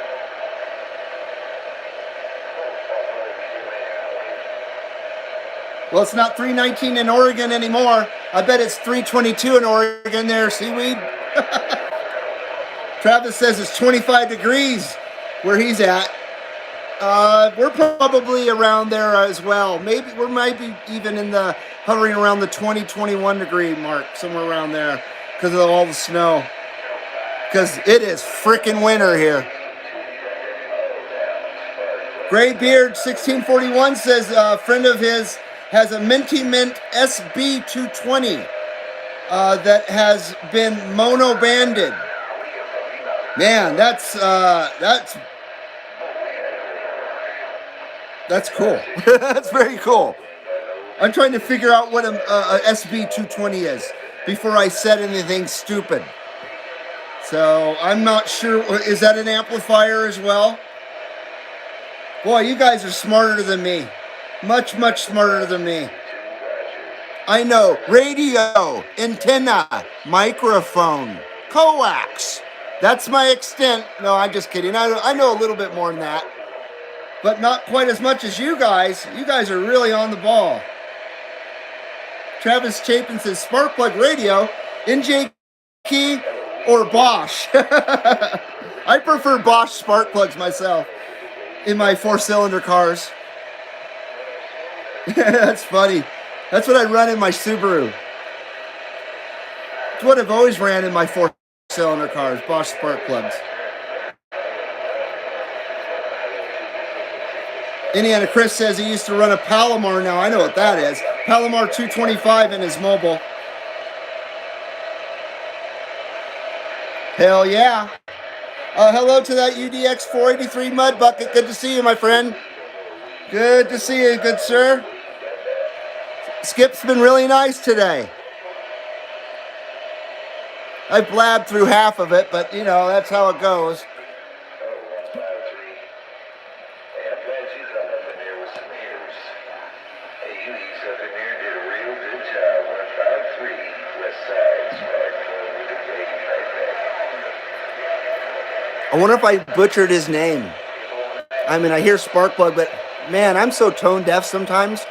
Well, it's not 319 in Oregon anymore. I bet it's 322 in Oregon there, Seaweed. Travis says it's 25 degrees where he's at. We're probably around there as well. Maybe we might be even in the hovering around the 20-21 degree mark, somewhere around there, because of all the snow. Because it is freaking winter here. Graybeard 1641 says a friend of his has a Minty Mint SB 220 that has been mono banded. Man, that's cool. That's very cool. I'm trying to figure out what a SB 220 is before I said anything stupid. So I'm not sure. Is that an amplifier as well? Boy, you guys are smarter than me. Much, much smarter than me. I know. Radio, antenna, microphone, coax. That's my extent. No, I'm just kidding. I know a little bit more than that. But not quite as much as you guys. You guys are really on the ball. Travis Chapin says, Sparkplug Radio, NJ Key or Bosch. I prefer Bosch spark plugs myself in my 4-cylinder cars. That's funny. That's what I run in my Subaru. It's what I've always ran in my 4-cylinder cars, Bosch spark plugs. Indiana Chris says he used to run a Palomar now. I know what that is. Palomar 225 in his mobile. Hell yeah. Hello to that UDX 483 Mud Bucket. Good to see you, my friend. Good to see you, good sir. Skip's been really nice today. I blabbed through half of it, but you know, that's how it goes. Oh, 153. Hey, I'm glad you come up in here with some ears. Hey, you ease up in there and did a real good job. 153, West Side, Spark Club with the baby right there. I wonder if I butchered his name. I mean, I hear Sparkplug, but man, I'm so tone deaf sometimes.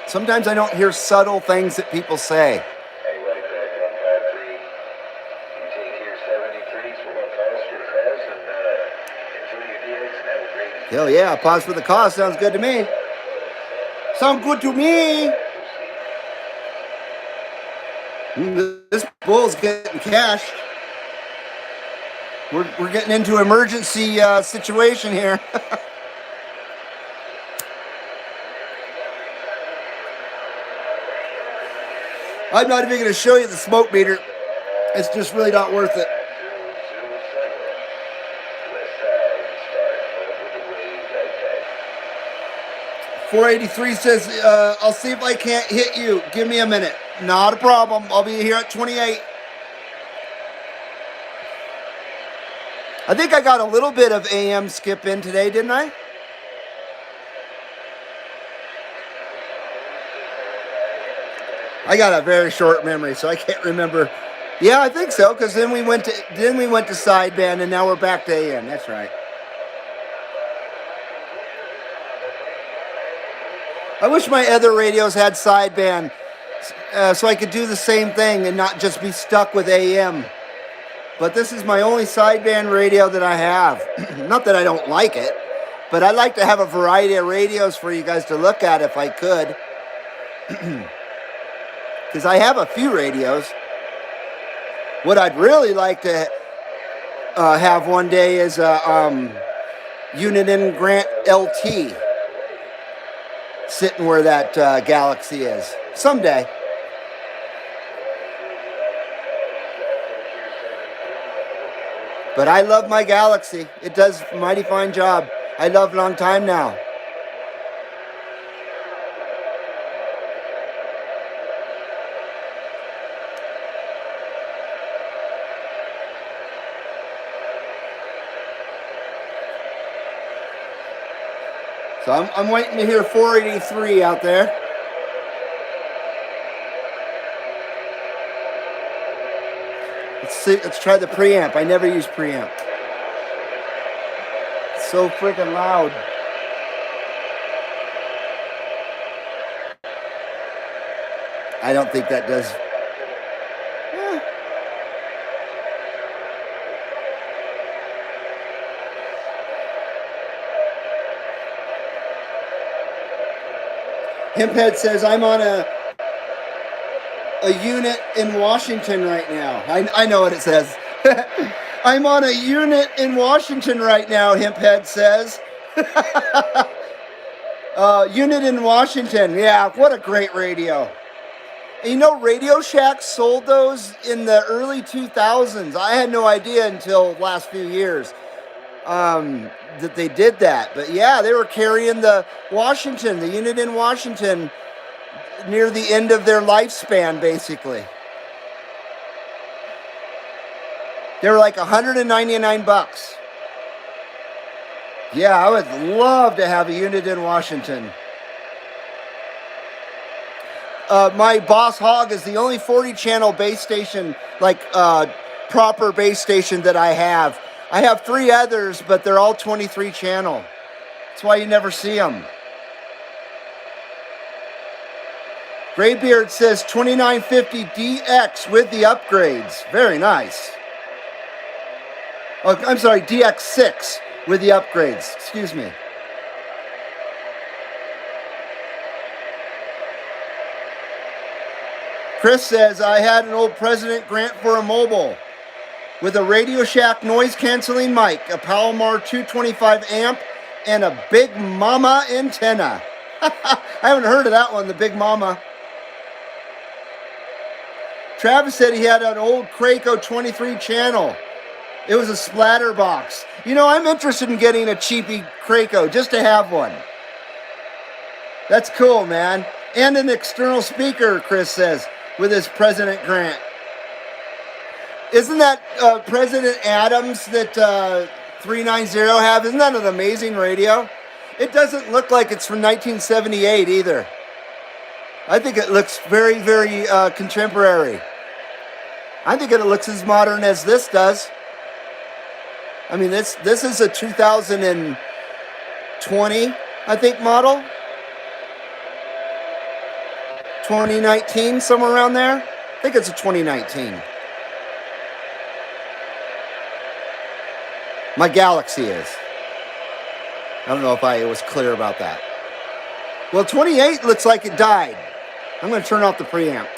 Sometimes I don't hear subtle things that people say. Hey, right back, 153. You take your 73s for what cost for the cause and enjoy your DX and have a great Hell yeah, pause for the cause. Sounds good to me. Sound good to me. This bull's getting cashed. We're getting into emergency situation here. I'm not even going to show you the smoke meter. It's just really not worth it. 483 says, I'll see if I can't hit you. Give me a minute. Not a problem. I'll be here at 28. I think I got a little bit of AM skip in today, didn't I? I got a very short memory, so I can't remember. Yeah, I think so, because then we went to sideband, and now we're back to AM. That's right. I wish my other radios had sideband, so I could do the same thing and not just be stuck with AM. But this is my only sideband radio that I have. Not that I don't like it, but I'd like to have a variety of radios for you guys to look at if I could. Because I have a few radios. What I'd really like to have one day is a Uniden Grant LT sitting where that Galaxy is. Someday. But I love my Galaxy. It does a mighty fine job. I love it on time now. So I'm waiting to hear 483 out there. Let's see. Let's try the preamp. I never use preamp. It's so freaking loud. I don't think that does. Himphead says, I'm on a unit in Washington right now. I know what it says. I'm on a unit in Washington right now, Himphead says. Unit in Washington. Yeah, what a great radio. And you know, Radio Shack sold those in the early 2000s. I had no idea until the last few years that they did that. But yeah, they were carrying the Washington, the unit in Washington, near the end of their lifespan, basically. They were like $199. Yeah, I would love to have a unit in Washington. My Boss Hog is the only 40-channel base station, like proper base station that I have. I have 3 others, but they're all 23-channel. That's why you never see them. Graybeard says 2950 DX with the upgrades. Very nice. Oh, I'm sorry, DX6 with the upgrades. Excuse me. Chris says, I had an old President Grant for a mobile with a Radio Shack noise-canceling mic, a Palomar 225 amp, and a Big Mama antenna. I haven't heard of that one, the Big Mama. Travis said he had an old Kraco 23 channel. It was a splatter box. You know, I'm interested in getting a cheapy Kraco just to have one. That's cool, man. And an external speaker, Chris says, with his President Grant. Isn't that President Adams that 390 have? Isn't that an amazing radio? It doesn't look like it's from 1978 either. I think it looks very, very contemporary. I think it looks as modern as this does. I mean, this is a 2020, I think, model. 2019, somewhere around there. I think it's a 2019. My Galaxy is. I don't know if I was clear about that. Well, 28 looks like it died. I'm going to turn off the preamp.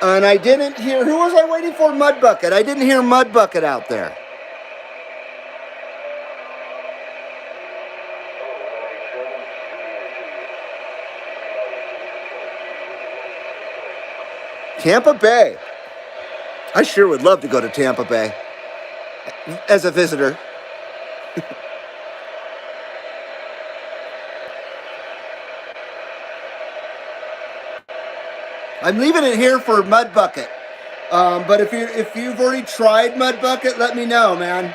And I didn't hear, who was I waiting for? Mudbucket. I didn't hear Mudbucket out there. Tampa Bay. I sure would love to go to Tampa Bay as a visitor. I'm leaving it here for Mudbucket. But if you've already tried Mudbucket, let me know, man.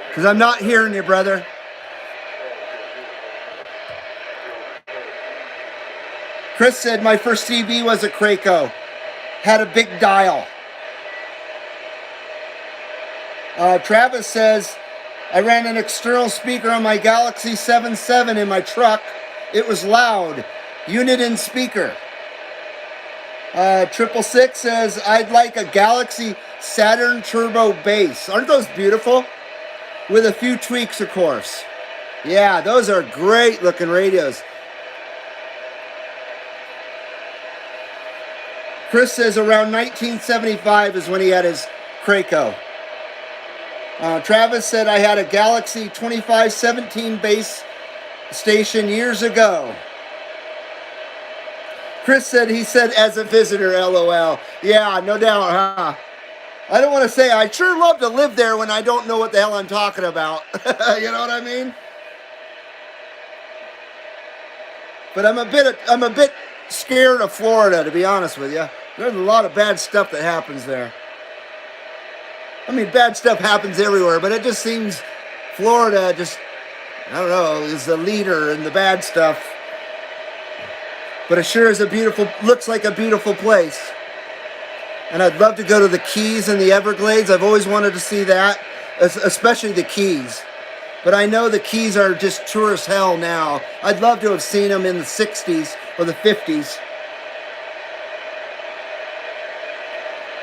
Because I'm not hearing you, brother. Chris said my first CB was a Craco. Had a big dial. Travis says, I ran an external speaker on my Galaxy 7.7 in my truck. It was loud. Unit in speaker. 666 says, I'd like a Galaxy Saturn Turbo bass. Aren't those beautiful? With a few tweaks, of course. Yeah, those are great looking radios. Chris says around 1975 is when he had his Craco. Travis said I had a Galaxy 2517 base station years ago. Chris said he said as a visitor, LOL. Yeah, no doubt, huh? I don't want to say I'd sure love to live there when I don't know what the hell I'm talking about. You know what I mean? But I'm a bit scared of Florida, to be honest with you. There's a lot of bad stuff that happens there. I mean, bad stuff happens everywhere, but it just seems Florida just, I don't know, is the leader in the bad stuff. But it sure is looks like a beautiful place. And I'd love to go to the Keys and the Everglades. I've always wanted to see that, especially the Keys. But I know the Keys are just tourist hell now. I'd love to have seen them in the 60s or the 50s.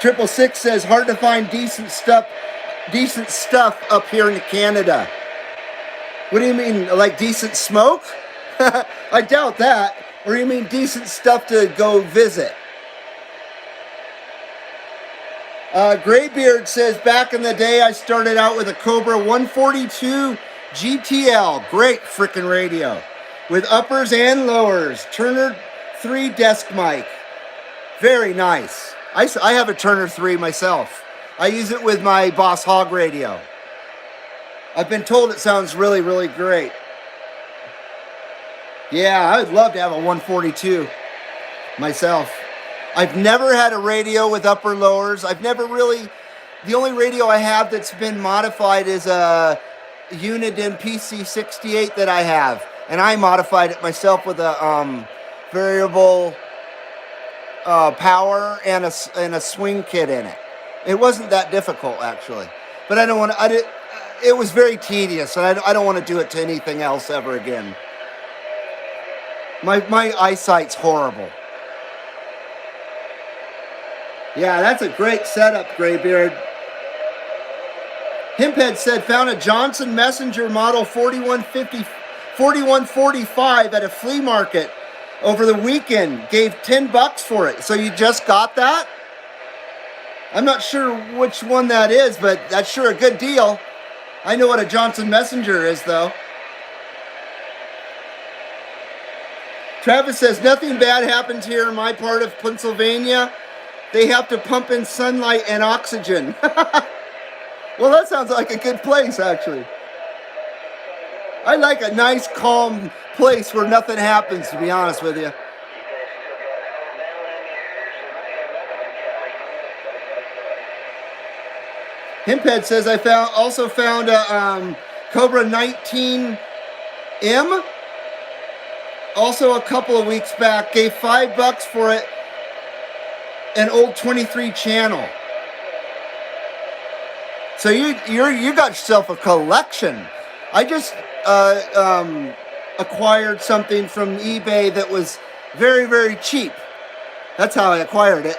666 says, hard to find decent stuff up here in Canada. What do you mean, like decent smoke? I doubt that. Or you mean decent stuff to go visit? Graybeard says, back in the day, I started out with a Cobra 142 GTL. Great frickin' radio. With uppers and lowers. Turner 3 desk mic. Very nice. I have a Turner 3 myself. I use it with my Boss Hog radio. I've been told it sounds really, really great. Yeah, I would love to have a 142 myself. I've never had a radio with upper lowers. The only radio I have that's been modified is a Uniden PC68 that I have. And I modified it myself with a variable power and a swing kit in it. It wasn't that difficult, actually. But it was very tedious, and I don't want to do it to anything else ever again. My eyesight's horrible. Yeah, that's a great setup, Graybeard. Himphead said, found a Johnson Messenger model 4145 at a flea market over the weekend. Gave $10 for it. So you just got that? I'm not sure which one that is, but that's sure a good deal. I know what a Johnson Messenger is, though. Travis says, nothing bad happens here in my part of Pennsylvania. They have to pump in sunlight and oxygen. Well, that sounds like a good place, actually. I like a nice, calm place where nothing happens, to be honest with you. Himphead says I also found a Cobra 19M. Also a couple of weeks back, gave $5 for it. An old 23 channel. So you got yourself a collection. I just acquired something from eBay that was very, very cheap. That's how I acquired it.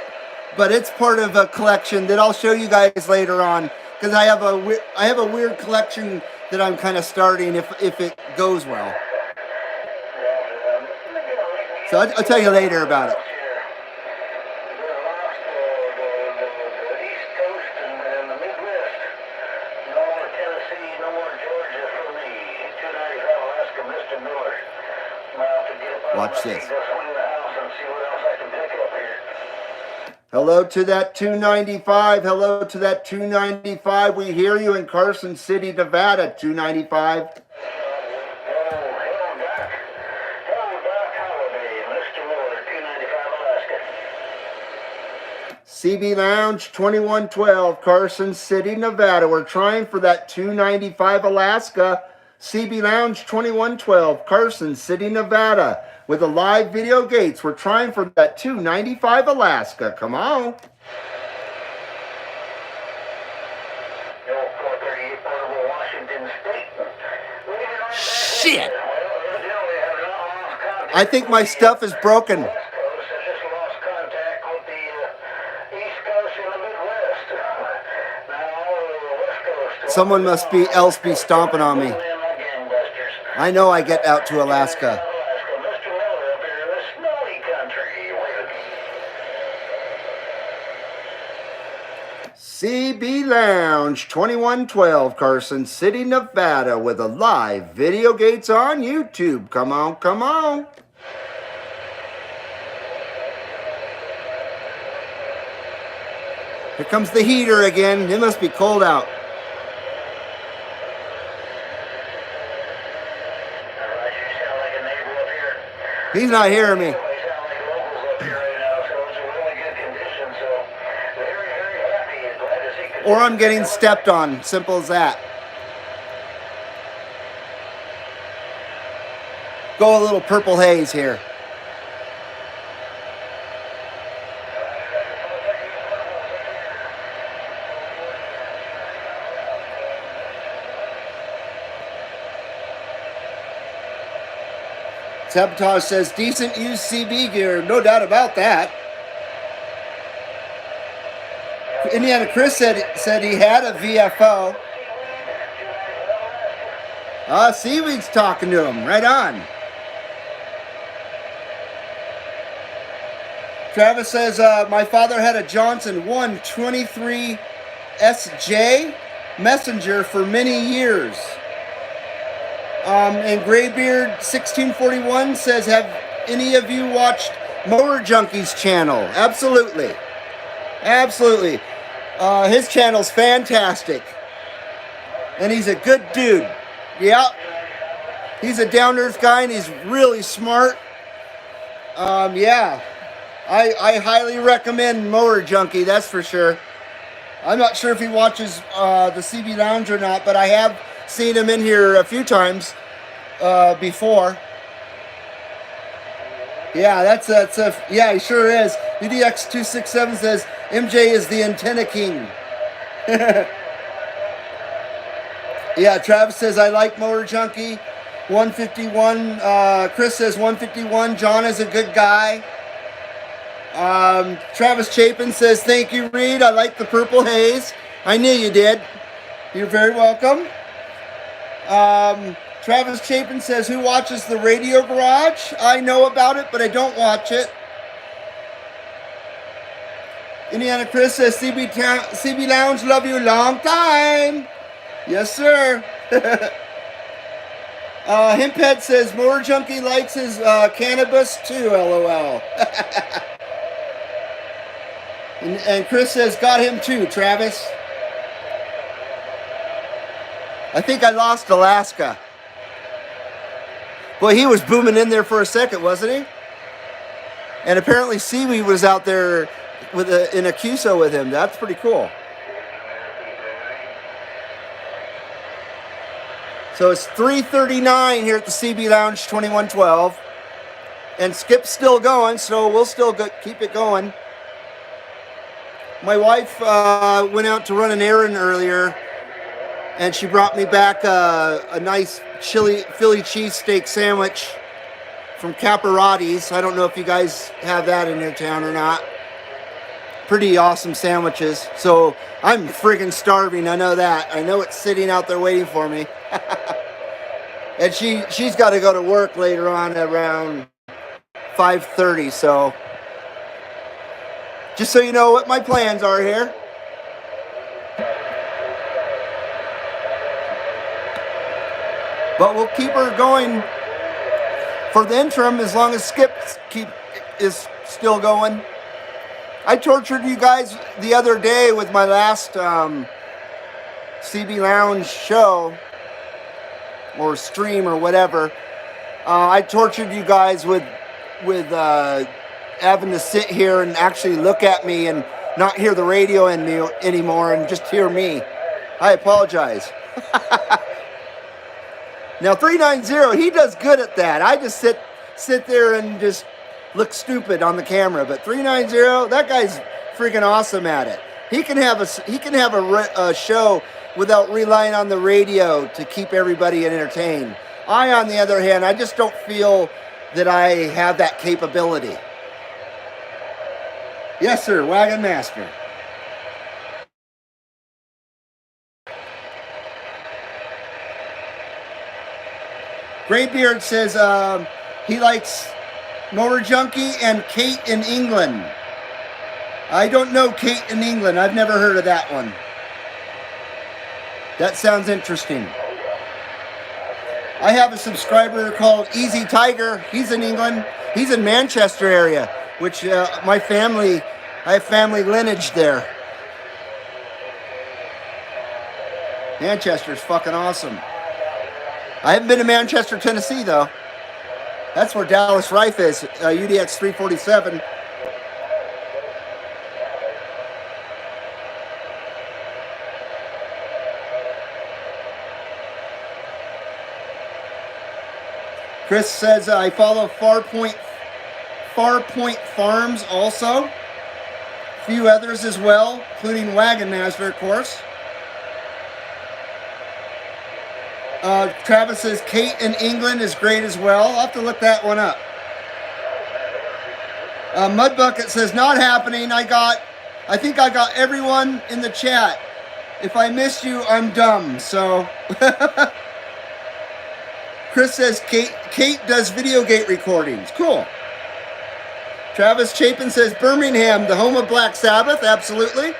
But it's part of a collection that I'll show you guys later on, because I have a weird collection that I'm kind of starting if it goes well. So I'll tell you later about it. Watch this. Hello to that 295. Hello to that 295. We hear you in Carson City, Nevada, 295. CB Lounge 2112, Carson City, Nevada. We're trying for that 295 Alaska. CB Lounge 2112, Carson City, Nevada. With the live video gates, we're trying for that 295 Alaska. Come on. Shit. I think my stuff is broken. Someone must be stomping on me. I know I get out to Alaska. CB Lounge 2112, Carson City, Nevada, with a live video gates on YouTube. Come on, come on. Here comes the heater again. It must be cold out. He's not hearing me. Or I'm getting stepped on. Simple as that. Go a little Purple Haze here. Sabotage says, decent used CB gear. No doubt about that. Indiana Chris said he had a VFO. Seaweed's talking to him. Right on. Travis says, my father had a Johnson 123 SJ Messenger for many years. And Graybeard 1641 says, have any of you watched Motor Junkie's channel? Absolutely. Absolutely. His channel's fantastic. And he's a good dude. Yeah. He's a down-to-earth guy and he's really smart. Yeah. I highly recommend Motor Junkie, that's for sure. I'm not sure if he watches the CB Lounge or not, but I have seen him in here a few times before. Yeah, yeah, he sure is. UDX267 says MJ is the antenna king. Yeah, Travis says I like Motor Junkie. 151. Chris says 151. John is a good guy. Travis Chapin says thank you, Reed. I like the Purple Haze. I knew you did. You're very welcome. Travis Chapin says, who watches the Radio Garage? I know about it, but I don't watch it. Indiana Chris says, CB Lounge, love you long time. Yes, sir. Himphead says, Motor Junkie likes his cannabis too, LOL. and Chris says, got him too, Travis. I think I lost Alaska. Boy, he was booming in there for a second, wasn't he? And apparently Seaweed was out there with in a QSO with him. That's pretty cool. So it's 3:39 here at the CB Lounge 2112. And Skip's still going, so we'll still keep it going. My wife went out to run an errand earlier, and she brought me back a nice Philly cheesesteak sandwich from Caparotti's. I don't know if you guys have that in your town or not. Pretty awesome sandwiches. So I'm friggin' starving, I know that. I know it's sitting out there waiting for me. And she's got to go to work later on around 5:30, so just so you know what my plans are here. But we'll keep her going for the interim as long as Skip is still going. I tortured you guys the other day with my last CB Lounge show or stream or whatever. I tortured you guys with having to sit here and actually look at me and not hear the radio anymore and just hear me. I apologize. Now 390, he does good at that. I just sit there and just look stupid on the camera. But 390, that guy's freaking awesome at it. He can have a show without relying on the radio to keep everybody entertained. I, on the other hand, I just don't feel that I have that capability. Yes, sir, Wagon Master. Graybeard says he likes Motor Junkie and Kate in England. I don't know Kate in England. I've never heard of that one. That sounds interesting. I have a subscriber called Easy Tiger. He's in England. He's in Manchester area, which I have family lineage there. Manchester's fucking awesome. I haven't been to Manchester, Tennessee, though. That's where Dallas Rife is, UDX 347. Chris says, I follow Farpoint Farms also. A few others as well, including Wagon Master, of course. Travis says Kate in England is great as well. I'll have to look that one up. Mudbucket says not happening. I think I got everyone in the chat. If I missed you, I'm dumb. So Chris says Kate does Videogate recordings. Cool. Travis Chapin says Birmingham, the home of Black Sabbath. Absolutely.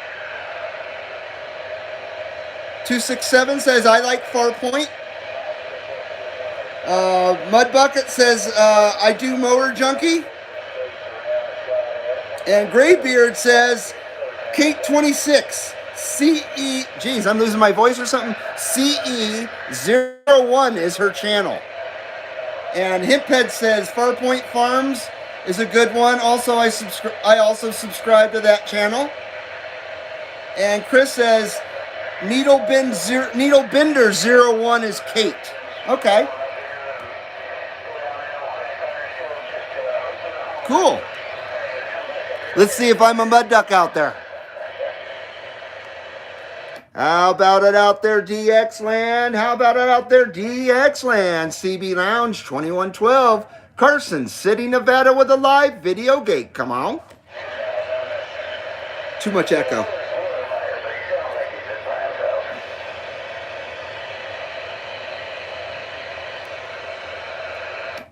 267 says I like Farpoint. Mudbucket says I do Motor Junkie. And Graybeard says Kate 26 CE. Geez, I'm losing my voice or something. CE01 is her channel. And Himphead says Farpoint Farms is a good one. Also, I also subscribe to that channel. And Chris says Needlebender 01 is Kate. Okay. Cool. Let's see if I'm a mud duck out there. How about it out there, DX Land? How about it out there, DX Land? CB Lounge 2112. Carson City, Nevada with a live video gate. Come on. Too much echo.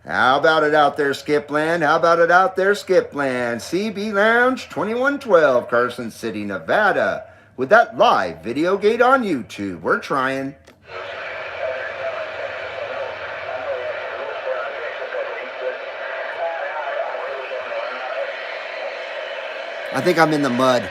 How about it out there, Skipland? How about it out there, Skipland? CB Lounge 2112, Carson City, Nevada, with that live video gate on YouTube. We're trying. I think I'm in the mud.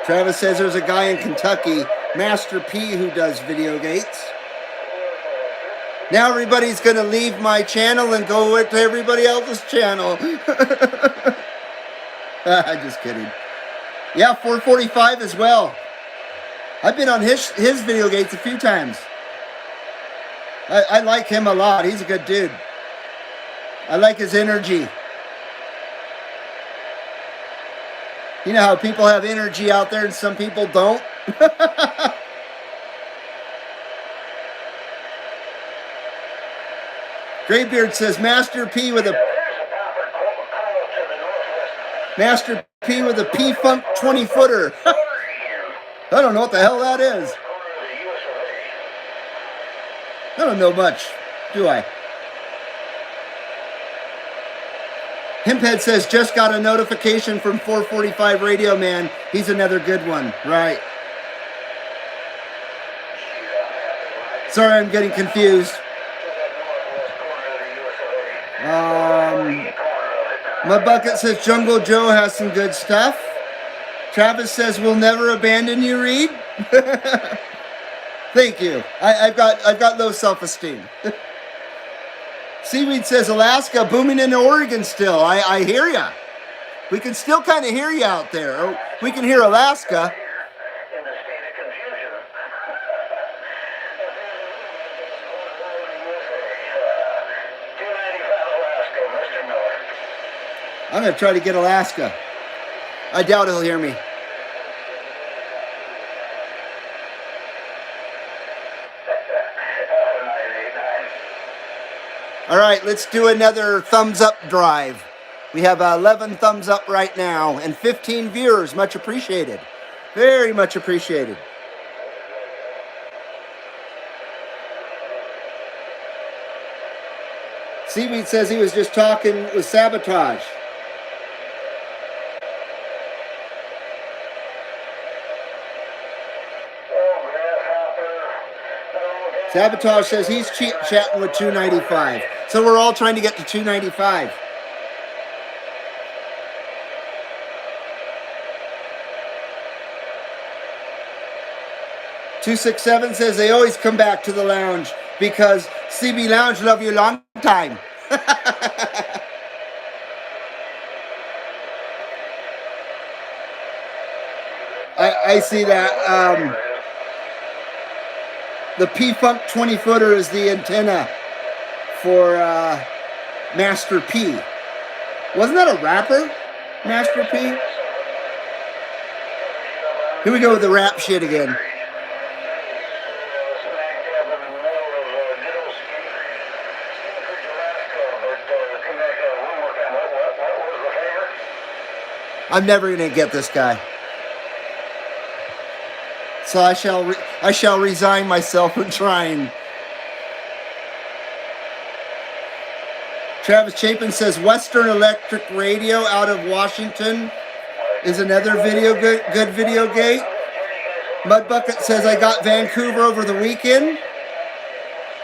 Travis says there's a guy in Kentucky, Master P, who does video gates. Now everybody's going to leave my channel and go to everybody else's channel. I'm just kidding. Yeah, 445 as well. I've been on his video gates a few times. I like him a lot. He's a good dude. I like his energy. You know how people have energy out there and some people don't? Graybeard says Master P with a P-Funk 20-footer. I don't know what the hell that is. I don't know much, do I? Himphead says, just got a notification from 445 Radio Man. He's another good one. Right. Sorry, I'm getting confused. My bucket says Jungle Joe has some good stuff. Travis says we'll never abandon you, Reed. Thank you. I've got low self-esteem. Seaweed says Alaska booming into Oregon still. I hear ya. We can still kind of hear you out there. We can hear Alaska. I'm going to try to get Alaska. I doubt he'll hear me. All right, let's do another thumbs up drive. We have 11 thumbs up right now and 15 viewers. Much appreciated. Very much appreciated. Seaweed says he was just talking with Sabotage. Sabotage says he's chatting with 295. So we're all trying to get to 295. "267 says they always come back to the lounge because CB Lounge love you long time." I see that. The P-Funk 20-footer is the antenna for Master P. Wasn't that a rapper, Master P? Here we go with the rap shit again. I'm never going to get this guy. So I shall resign myself from trying. Travis Chapin says Western Electric Radio out of Washington is another good video gate. Mudbucket says I got Vancouver over the weekend.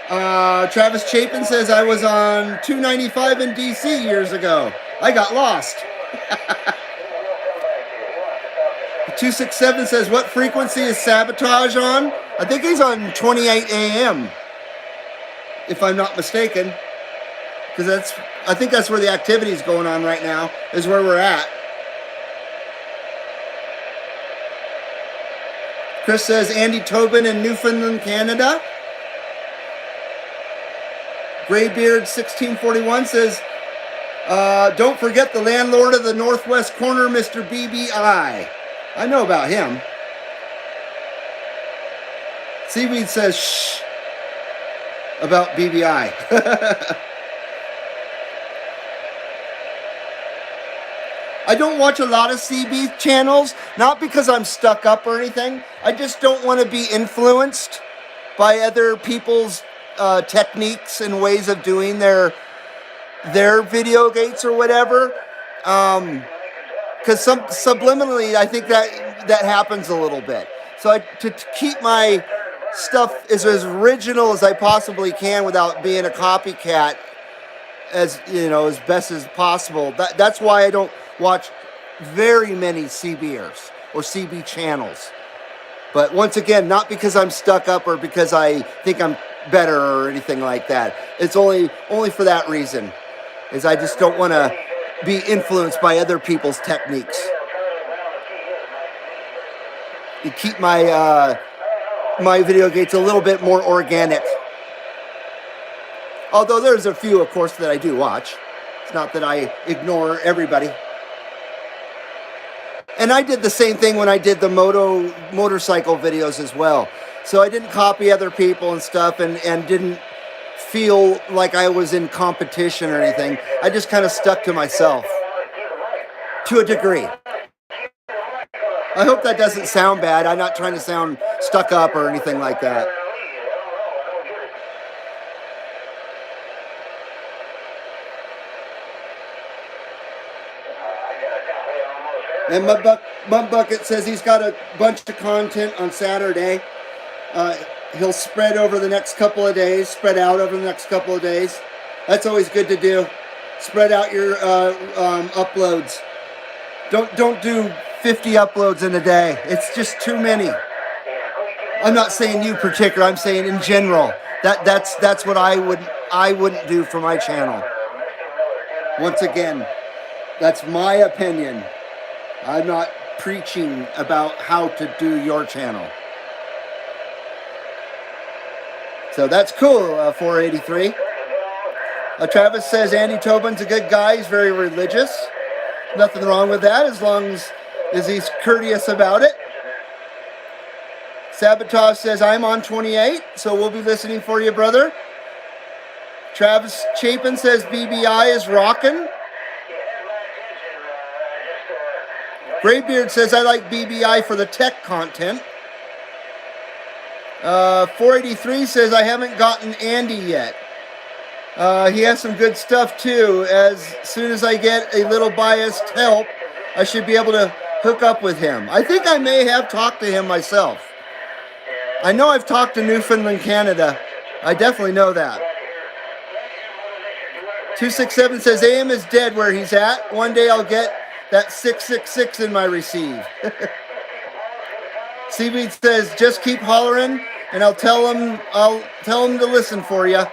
Travis Chapin says I was on 295 in DC years ago. I got lost. 267 says, what frequency is Sabotage on? I think he's on 28 AM, if I'm not mistaken. Because I think that's where the activity is going on right now, is where we're at. Chris says, Andy Tobin in Newfoundland, Canada. Graybeard 1641 says, don't forget the landlord of the northwest corner, Mr. BBI. I know about him. Seaweed says shh about BBI. I don't watch a lot of CB channels, not because I'm stuck up or anything. I just don't want to be influenced by other people's techniques and ways of doing their video gates or whatever. Because subliminally, I think that happens a little bit. So to keep my stuff as original as I possibly can without being a copycat, as best as possible. That's why I don't watch very many CBers. or CB channels. But once again, not because I'm stuck up or because I think I'm better or anything like that. It's only for that reason, is I just don't want to be influenced by other people's techniques. You keep my my video gates a little bit more organic. Although there's a few, of course, that I do watch. It's not that I ignore everybody. And I did the same thing when I did the motorcycle videos as well. So I didn't copy other people and stuff, and didn't feel like I was in competition or anything. I just kind of stuck to myself to a degree. I hope that doesn't sound bad. I'm not trying to sound stuck up or anything like that. And Mud Bucket says he's got a bunch of content on Saturday. He'll spread over the next couple of days, spread out over the next couple of days. That's always good to do. Spread out your uploads. Don't do 50 uploads in a day. It's just too many. I'm not saying you particular. I'm saying in general. That's what I wouldn't do for my channel. Once again, that's my opinion. I'm not preaching about how to do your channel. So that's cool, 483. Travis says Andy Tobin's a good guy. He's very religious. Nothing wrong with that as long as he's courteous about it. Sabotage says I'm on 28, so we'll be listening for you, brother. Travis Chapin says BBI is rocking. Graybeard says I like BBI for the tech content. 483 says I haven't gotten Andy yet. He has some good stuff too. As soon as I get a little biased help, I should be able to hook up with him. I think I may have talked to him myself. I know I've talked to Newfoundland, Canada. I definitely know that. 267 says AM is dead where he's at. One day I'll get that 666 in my receive. Seaweed says, just keep hollering, and I'll tell him to listen for you.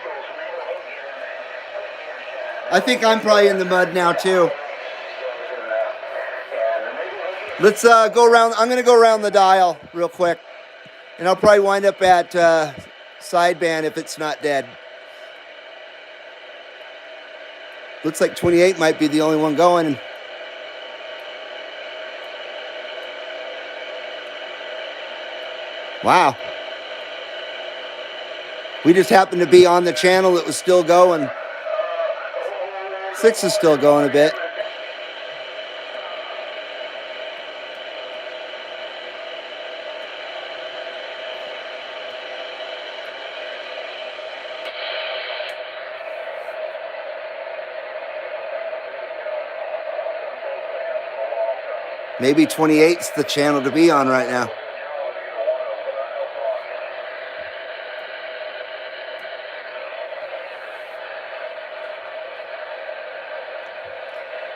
I think I'm probably in the mud now too. Let's go around. I'm going to go around the dial real quick, and I'll probably wind up at sideband if it's not dead. Looks like 28 might be the only one going. Wow. We just happened to be on the channel that was still going. 6 is still going a bit. Maybe 28's the channel to be on right now.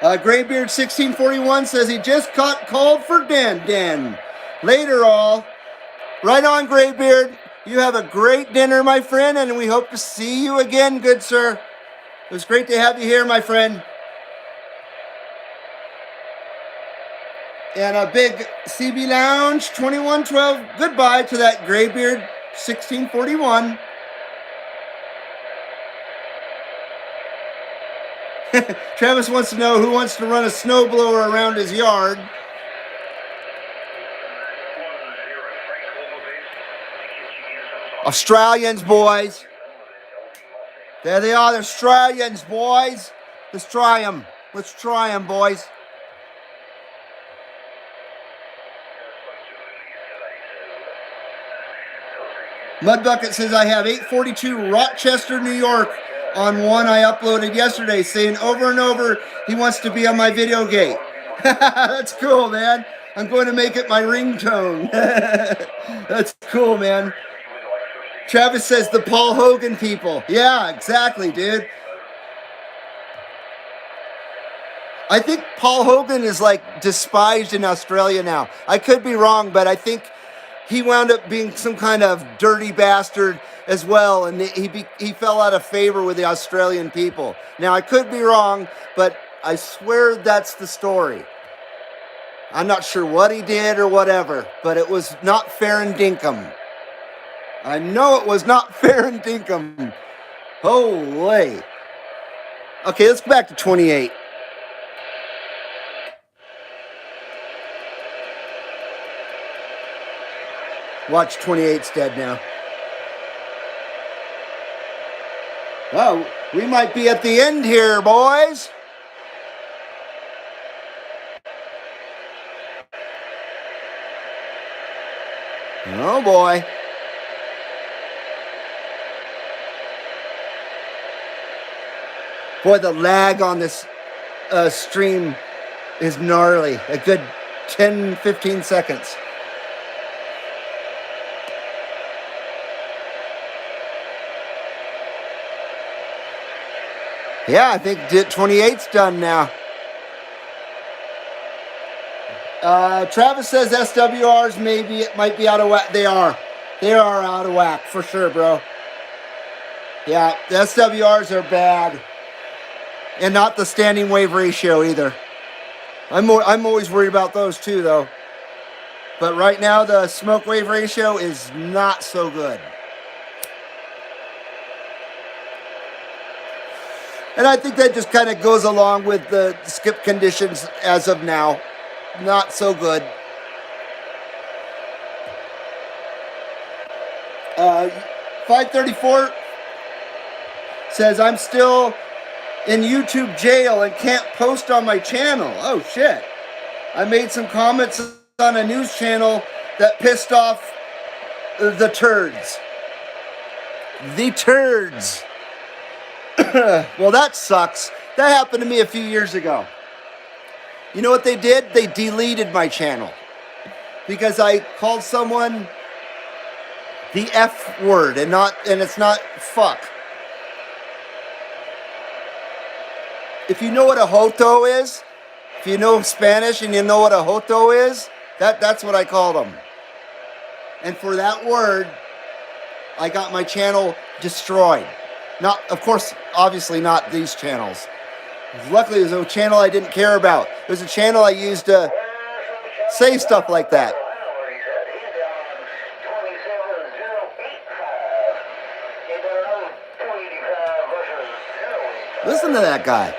Graybeard 1641 says he just called for Den. Later all. Right on, Graybeard. You have a great dinner, my friend, and we hope to see you again, good sir. It was great to have you here, my friend. And a big CB Lounge 2112 goodbye to that Graybeard 1641. Travis wants to know who wants to run a snowblower around his yard. Australians, boys. There they are, the Australians, boys. Let's try them. Let's try them, boys. Mudbucket says I have 842 Rochester, New York on one I uploaded yesterday, saying over and over he wants to be on my video gate. That's cool, man. I'm going to make it my ringtone. That's cool, man. Travis says the Paul Hogan people. Yeah, exactly, dude. I think Paul Hogan is like despised in Australia now. I could be wrong, but I think he wound up being some kind of dirty bastard as well, and he fell out of favor with the Australian people. Now I could be wrong, but I swear that's the story. I'm not sure what he did or whatever, but it was not fair and dinkum. I know it was not fair and dinkum. Holy. Okay, let's go back to 28. Watch 28's dead now. Oh, we might be at the end here, boys. Oh boy. Boy, the lag on this stream is gnarly. A good 10, 15 seconds. Yeah, I think 28's done now. Travis says SWRs might be out of whack. They are out of whack for sure, bro. Yeah, the SWRs are bad, and not the standing wave ratio either. I'm always worried about those too, though. But right now, the smoke wave ratio is not so good. And I think that just kind of goes along with the skip conditions as of now. Not so good. 534 says, I'm still in YouTube jail and can't post on my channel. Oh, shit. I made some comments on a news channel that pissed off the turds. The turds. Well, that sucks. That happened to me a few years ago. You know what they did? They deleted my channel because I called someone the F word and it's not fuck. If you know what a joto is, if you know Spanish and you know what a joto is, that's what I called them. And for that word, I got my channel destroyed. Not, of course, obviously not these channels. Luckily, it was a channel I didn't care about. It was a channel I used to say stuff like that. Listen to that guy.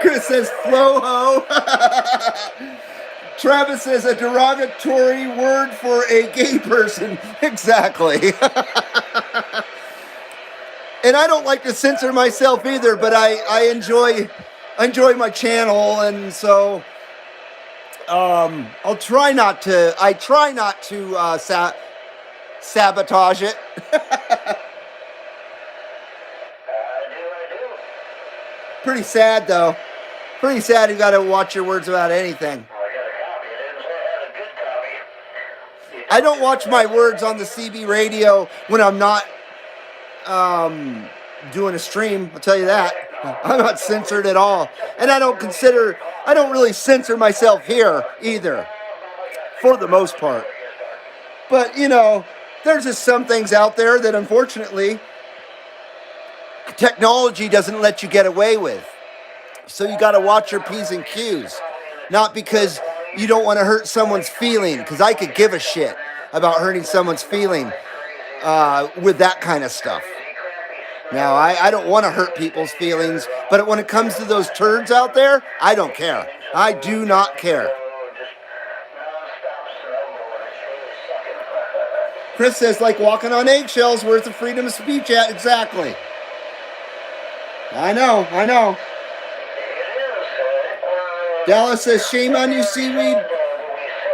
Chris says, flow ho. Travis says, a derogatory word for a gay person. Exactly. And I don't like to censor myself either, but I enjoy my channel, and so I try not to sabotage it. Pretty sad though. Pretty sad you got to watch your words about anything. I don't watch my words on the CB radio when I'm not doing a stream. I'll tell you that. I'm not censored at all. And I don't really censor myself here either, for the most part. But, you know, there's just some things out there that unfortunately technology doesn't let you get away with. So you got to watch your P's and Q's. Not because you don't want to hurt someone's feeling, because I could give a shit about hurting someone's feeling with that kind of stuff. Now, I don't want to hurt people's feelings, but when it comes to those turds out there, I don't care. I do not care. Chris says, like walking on eggshells, where's the freedom of speech at? Exactly. I know. Dallas says, shame on you, seaweed,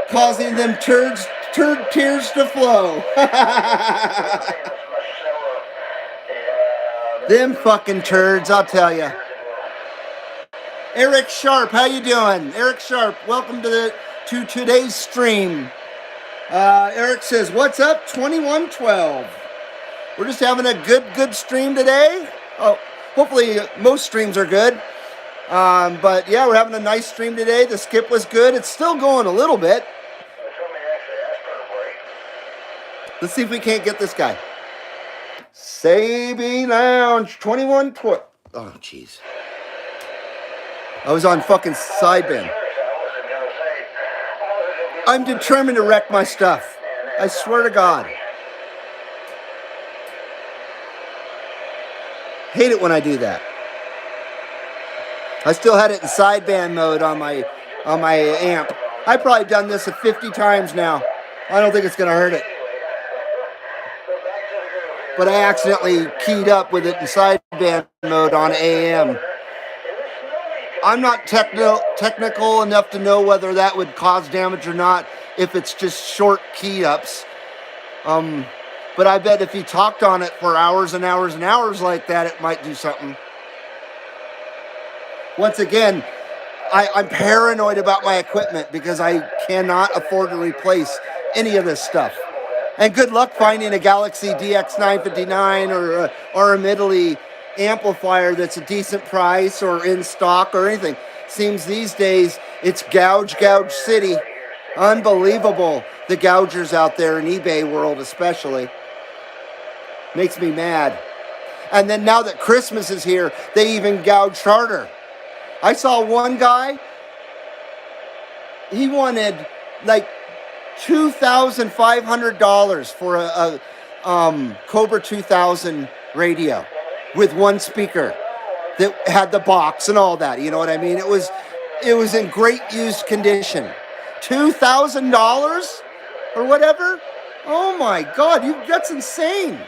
causing them turd tears to flow. Them fucking turds, I'll tell you. Eric Sharp, how you doing? Eric Sharp, welcome to today's stream. Eric says, what's up, 2112? We're just having a good stream today. Oh, hopefully most streams are good. But yeah, we're having a nice stream today. The skip was good. It's still going a little bit. Let's see if we can't get this guy. Sabi Lounge 2112. Oh, jeez. I was on fucking sideband. I'm determined to wreck my stuff. I swear to God. Hate it when I do that. I still had it in sideband mode on my amp. I've probably done this 50 times now. I don't think it's gonna hurt it. But I accidentally keyed up with it in sideband mode on AM. I'm not technical enough to know whether that would cause damage or not if it's just short key ups. But I bet if you talked on it for hours and hours and hours like that, it might do something. Once again, I'm paranoid about my equipment because I cannot afford to replace any of this stuff. And good luck finding a Galaxy DX959 or a Midley amplifier that's a decent price or in stock or anything. Seems these days it's gouge city. Unbelievable, the gougers out there in eBay world especially. Makes me mad. And then now that Christmas is here, they even gouge harder. I saw one guy, he wanted like $2,500 for a Cobra 2000 radio with one speaker that had the box and all that. You know what I mean? It was in great used condition. $2,000 or whatever? Oh my God, that's insane.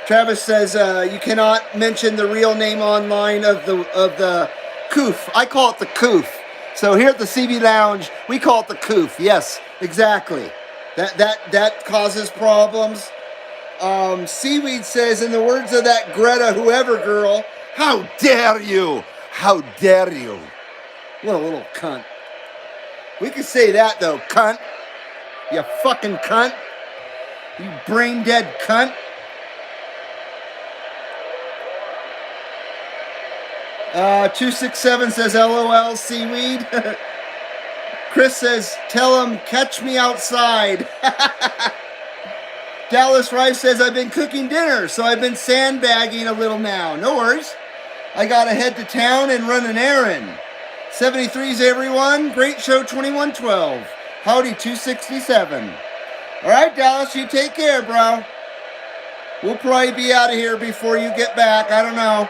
Travis says you cannot mention the real name online of the Coof. I call it the Coof. So here at the CB Lounge, we call it the Coof. Yes, exactly. That causes problems. Seaweed says, in the words of that Greta whoever girl, how dare you? How dare you? What a little cunt. We could say that though, cunt. You fucking cunt. You brain dead cunt. 267 says LOL seaweed. Chris says tell him catch me outside. Dallas Rice says I've been cooking dinner, so I've been sandbagging a little now. No worries. I gotta head to town and run an errand. 73s everyone. Great show 2112. Howdy 267. Alright Dallas, you take care bro. We'll probably be out of here before you get back. I don't know.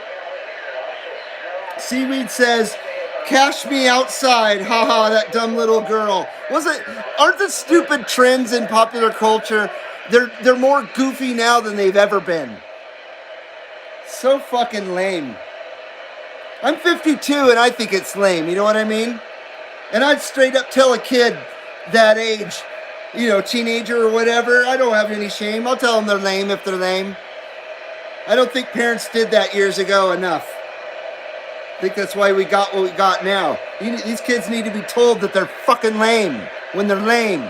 Seaweed says, cash me outside. Haha, that dumb little girl. Aren't the stupid trends in popular culture, they're more goofy now than they've ever been. So fucking lame. I'm 52 and I think it's lame, you know what I mean? And I'd straight up tell a kid that age, teenager or whatever, I don't have any shame. I'll tell them they're lame if they're lame. I don't think parents did that years ago enough. I think that's why we got what we got now. These kids need to be told that they're fucking lame when they're lame.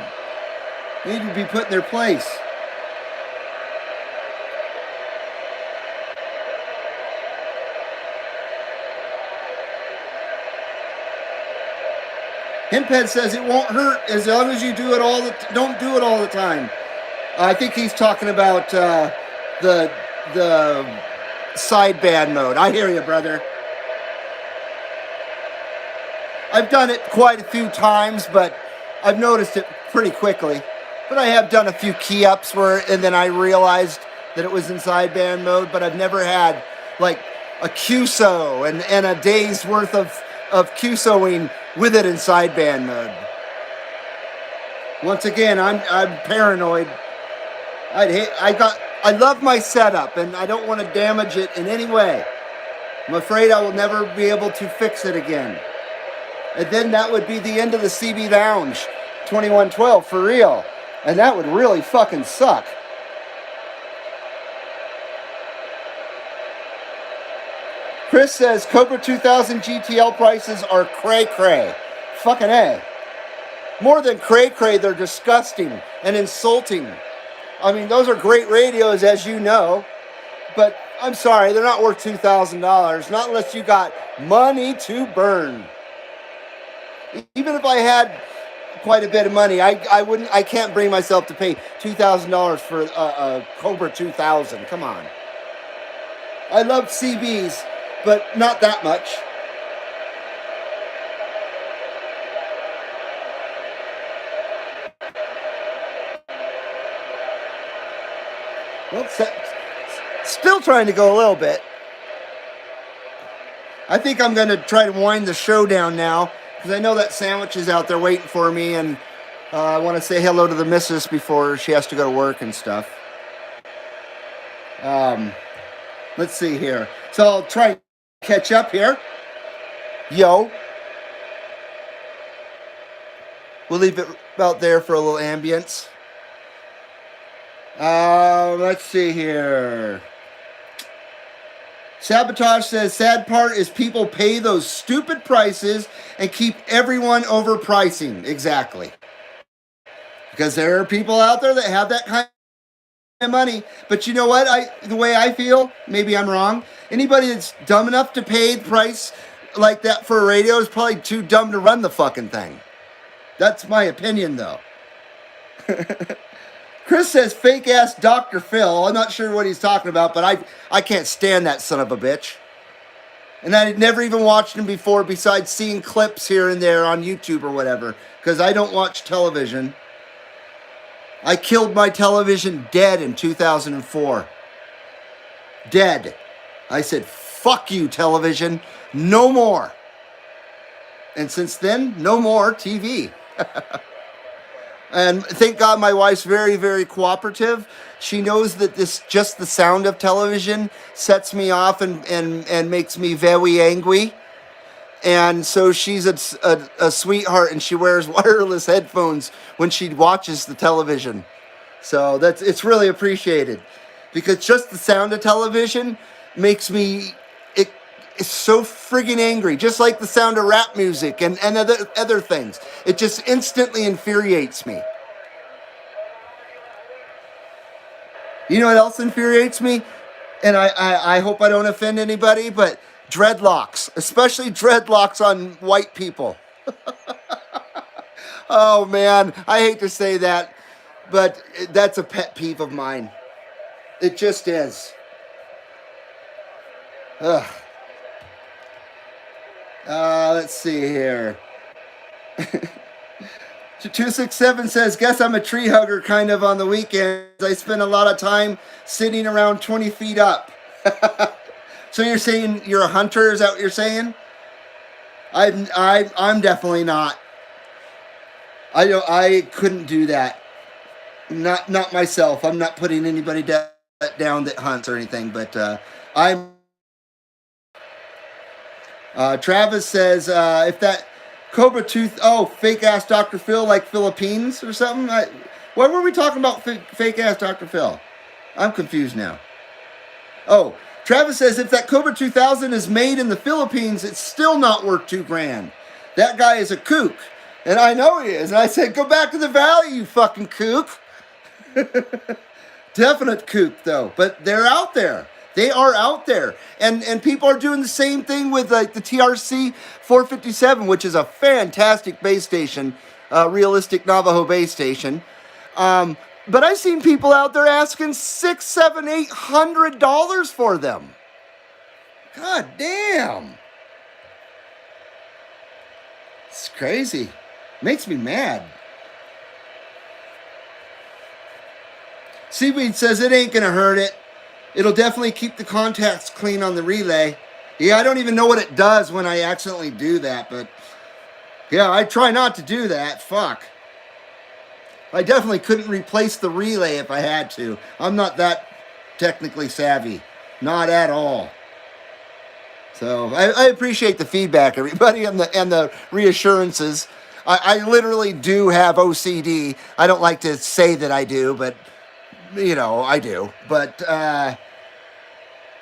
They need to be put in their place. Himphead says it won't hurt as long as you do it don't do it all the time. I think he's talking about the sideband mode. I hear you, brother. I've done it quite a few times, but I've noticed it pretty quickly. But I have done a few key ups and then I realized that it was in sideband mode, but I've never had like a QSO and a day's worth of QSOing with it in sideband mode. Once again, I'm paranoid. I love my setup and I don't want to damage it in any way. I'm afraid I will never be able to fix it again. And then that would be the end of the CB Lounge 2112 for real. And that would really fucking suck. Chris says Cobra 2000 GTL prices are cray-cray. Fucking A. More than cray-cray, they're disgusting and insulting. I mean, those are great radios, as you know. But I'm sorry, they're not worth $2,000. Not unless you got money to burn. Even if I had quite a bit of money, I can't bring myself to pay $2,000 for a Cobra 2000. Come on. I love CBs, but not that much. Well, still trying to go a little bit. I think I'm going to try to wind the show down now because I know that sandwich is out there waiting for me, and I want to say hello to the missus before she has to go to work and stuff. Let's see here. So I'll try and catch up here. Yo. We'll leave it out there for a little ambience. Let's see here. Sabotage says, sad part is people pay those stupid prices and keep everyone overpricing. Exactly. Because there are people out there that have that kind of money. But you know what? The way I feel, maybe I'm wrong. Anybody that's dumb enough to pay the price like that for a radio is probably too dumb to run the fucking thing. That's my opinion, though. Chris says, fake-ass Dr. Phil. I'm not sure what he's talking about, but I can't stand that son of a bitch. And I had never even watched him before besides seeing clips here and there on YouTube or whatever, because I don't watch television. I killed my television dead in 2004. Dead. I said, fuck you, television. No more. And since then, no more TV. And thank God my wife's very, very cooperative. She knows that just the sound of television sets me off and makes me very angry. And so she's a sweetheart, and she wears wireless headphones when she watches the television. So it's really appreciated. Because just the sound of television makes me it's so friggin' angry. Just like the sound of rap music and other things. It just instantly infuriates me. You know what else infuriates me? And I hope I don't offend anybody, but dreadlocks. Especially dreadlocks on white people. Oh man, I hate to say that, but that's a pet peeve of mine. It just is. Ugh. Let's see here. 267 says, guess I'm a tree hugger kind of on the weekends. I spend a lot of time sitting around 20 feet up. So you're saying you're a hunter? Is that what you're saying? I'm definitely not. I couldn't do that. Not myself. I'm not putting anybody down that hunts or anything, but I'm. Travis says, if that Cobra tooth, fake ass Dr. Phil, like Philippines or something. What were we talking about? Fake ass Dr. Phil. I'm confused now. Oh, Travis says if that Cobra 2000 is made in the Philippines, it's still not worth $2,000. That guy is a kook, and I know he is. And I said, go back to the valley, you fucking kook. Definite kook though, but they're out there. They are out there, and people are doing the same thing with like the TRC 457, which is a fantastic base station, realistic Navajo base station. But I've seen people out there asking $600, $700, $800 for them. God damn, it's crazy. Makes me mad. Seaweed says it ain't gonna hurt it. It'll definitely keep the contacts clean on the relay. Yeah, I don't even know what it does when I accidentally do that, but yeah, I try not to do that. Fuck. I definitely couldn't replace the relay if I had to. I'm not that technically savvy. Not at all. So I appreciate the feedback, everybody, and the reassurances. I literally do have OCD. I don't like to say that I do, but I do. But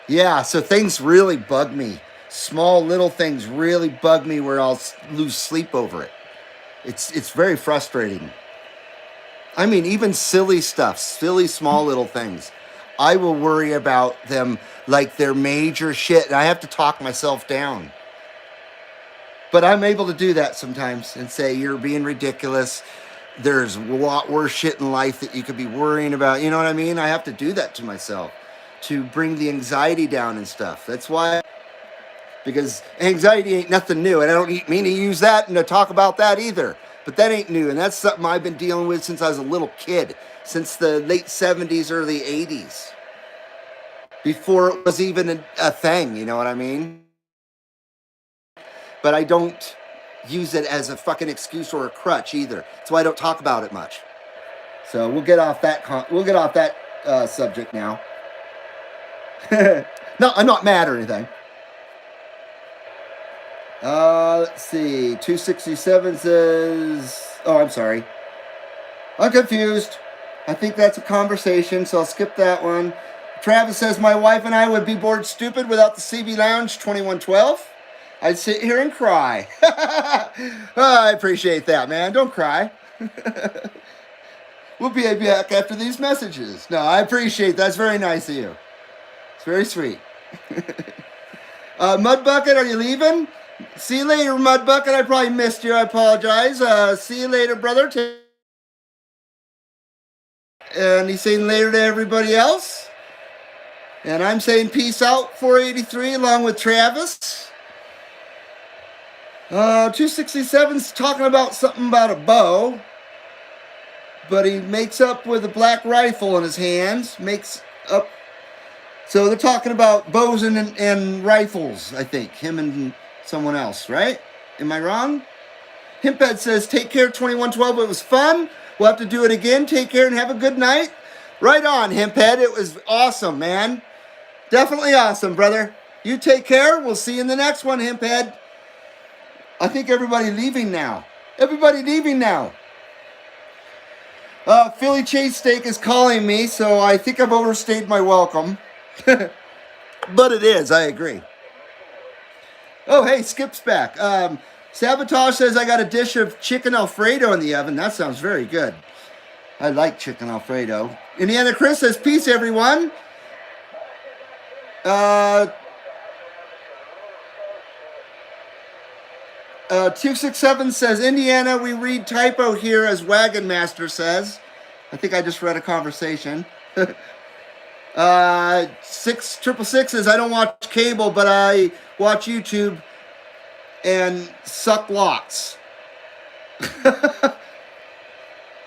yeah, so things really bug me. Small little things really bug me where I'll lose sleep over it. It's very frustrating. I mean, even silly stuff, silly small little things. I will worry about them like they're major shit, and I have to talk myself down. But I'm able to do that sometimes and say, you're being ridiculous. There's a lot worse shit in life that you could be worrying about. You know what I mean? I have to do that to myself to bring the anxiety down and stuff. That's why, because anxiety ain't nothing new. And I don't mean to use that and to talk about that either. But that ain't new. And that's something I've been dealing with since I was a little kid, since the late 70s, early 80s, before it was even a thing. You know what I mean? But I don't use it as a fucking excuse or a crutch either. That's why I don't talk about it much. So we'll get off that subject now. No, I'm not mad or anything. Let's see. 267 says, oh, I'm sorry. I'm confused. I think that's a conversation, so I'll skip that one. Travis says, my wife and I would be bored stupid without the CB Lounge 2112. I'd sit here and cry. Oh, I appreciate that, man. Don't cry. We'll be back after these messages. No, I appreciate that. That's very nice of you. It's very sweet. Mudbucket, are you leaving? See you later, Mudbucket. I probably missed you. I apologize. See you later, brother. And he's saying later to everybody else. And I'm saying peace out, 483, along with Travis. 267's talking about something about a bow. But he makes up with a black rifle in his hands. Makes up. So they're talking about bows and rifles, I think. Him and someone else, right? Am I wrong? Himphead says, take care, 2112. It was fun. We'll have to do it again. Take care and have a good night. Right on, Himphead. It was awesome, man. Definitely awesome, brother. You take care. We'll see you in the next one, Himphead. I think everybody leaving now. Everybody leaving now. Philly Cheesesteak is calling me, so I think I've overstayed my welcome. But it is, I agree. Oh, hey, Skip's back. Sabotage says I got a dish of chicken Alfredo in the oven. That sounds very good. I like chicken Alfredo. Indiana Chris says, peace, everyone. 267 says, Indiana, we read typo here as Wagon Master says. I think I just read a conversation. 666 says, I don't watch cable, but I watch YouTube and suck lots.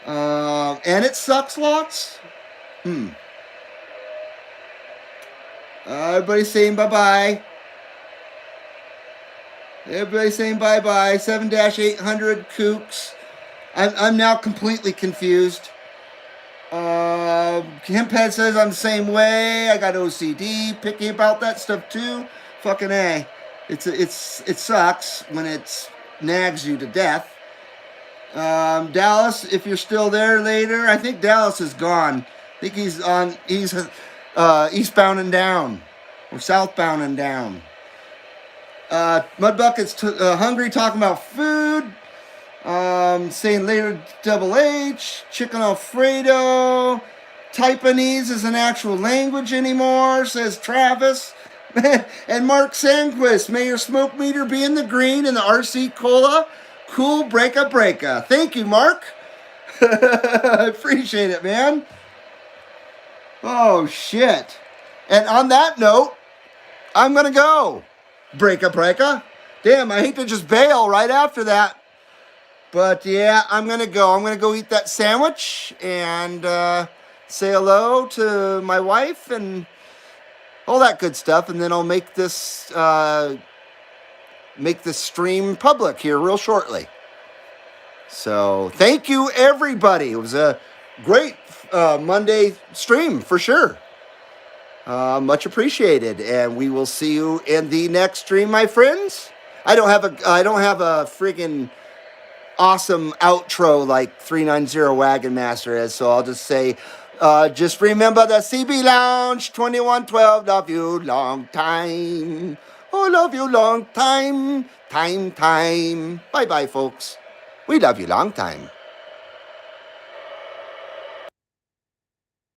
And it sucks lots? Everybody's saying bye-bye. Everybody's saying bye-bye. 7-800 kooks. I'm now completely confused. Himphead says I'm the same way. I got OCD. Picky about that stuff too. Fucking A. It sucks when it nags you to death. Dallas, if you're still there later, I think Dallas is gone. I think he's eastbound and down, or southbound and down. Mudbucket's hungry, talking about food. Saying later, Double H, chicken Alfredo. Taiwanese is an actual language anymore, says Travis. And Mark Sandquist, may your smoke meter be in the green in the RC Cola. Cool, breaka. Thank you, Mark. I appreciate it, man. Oh, shit. And on that note, I'm going to go. Breaka. Damn, I hate to just bail right after that. But yeah, I'm going to go. I'm going to go eat that sandwich and say hello to my wife and all that good stuff. And then I'll make this stream public here real shortly. So thank you, everybody. It was a great Monday stream for sure. Much appreciated, and we will see you in the next stream, my friends. I don't have a freaking awesome outro like 390 Wagon Master is, so I'll just say, just remember the CB Lounge 2112. Love you long time. Oh, love you long time. Time. Bye bye, folks. We love you long time.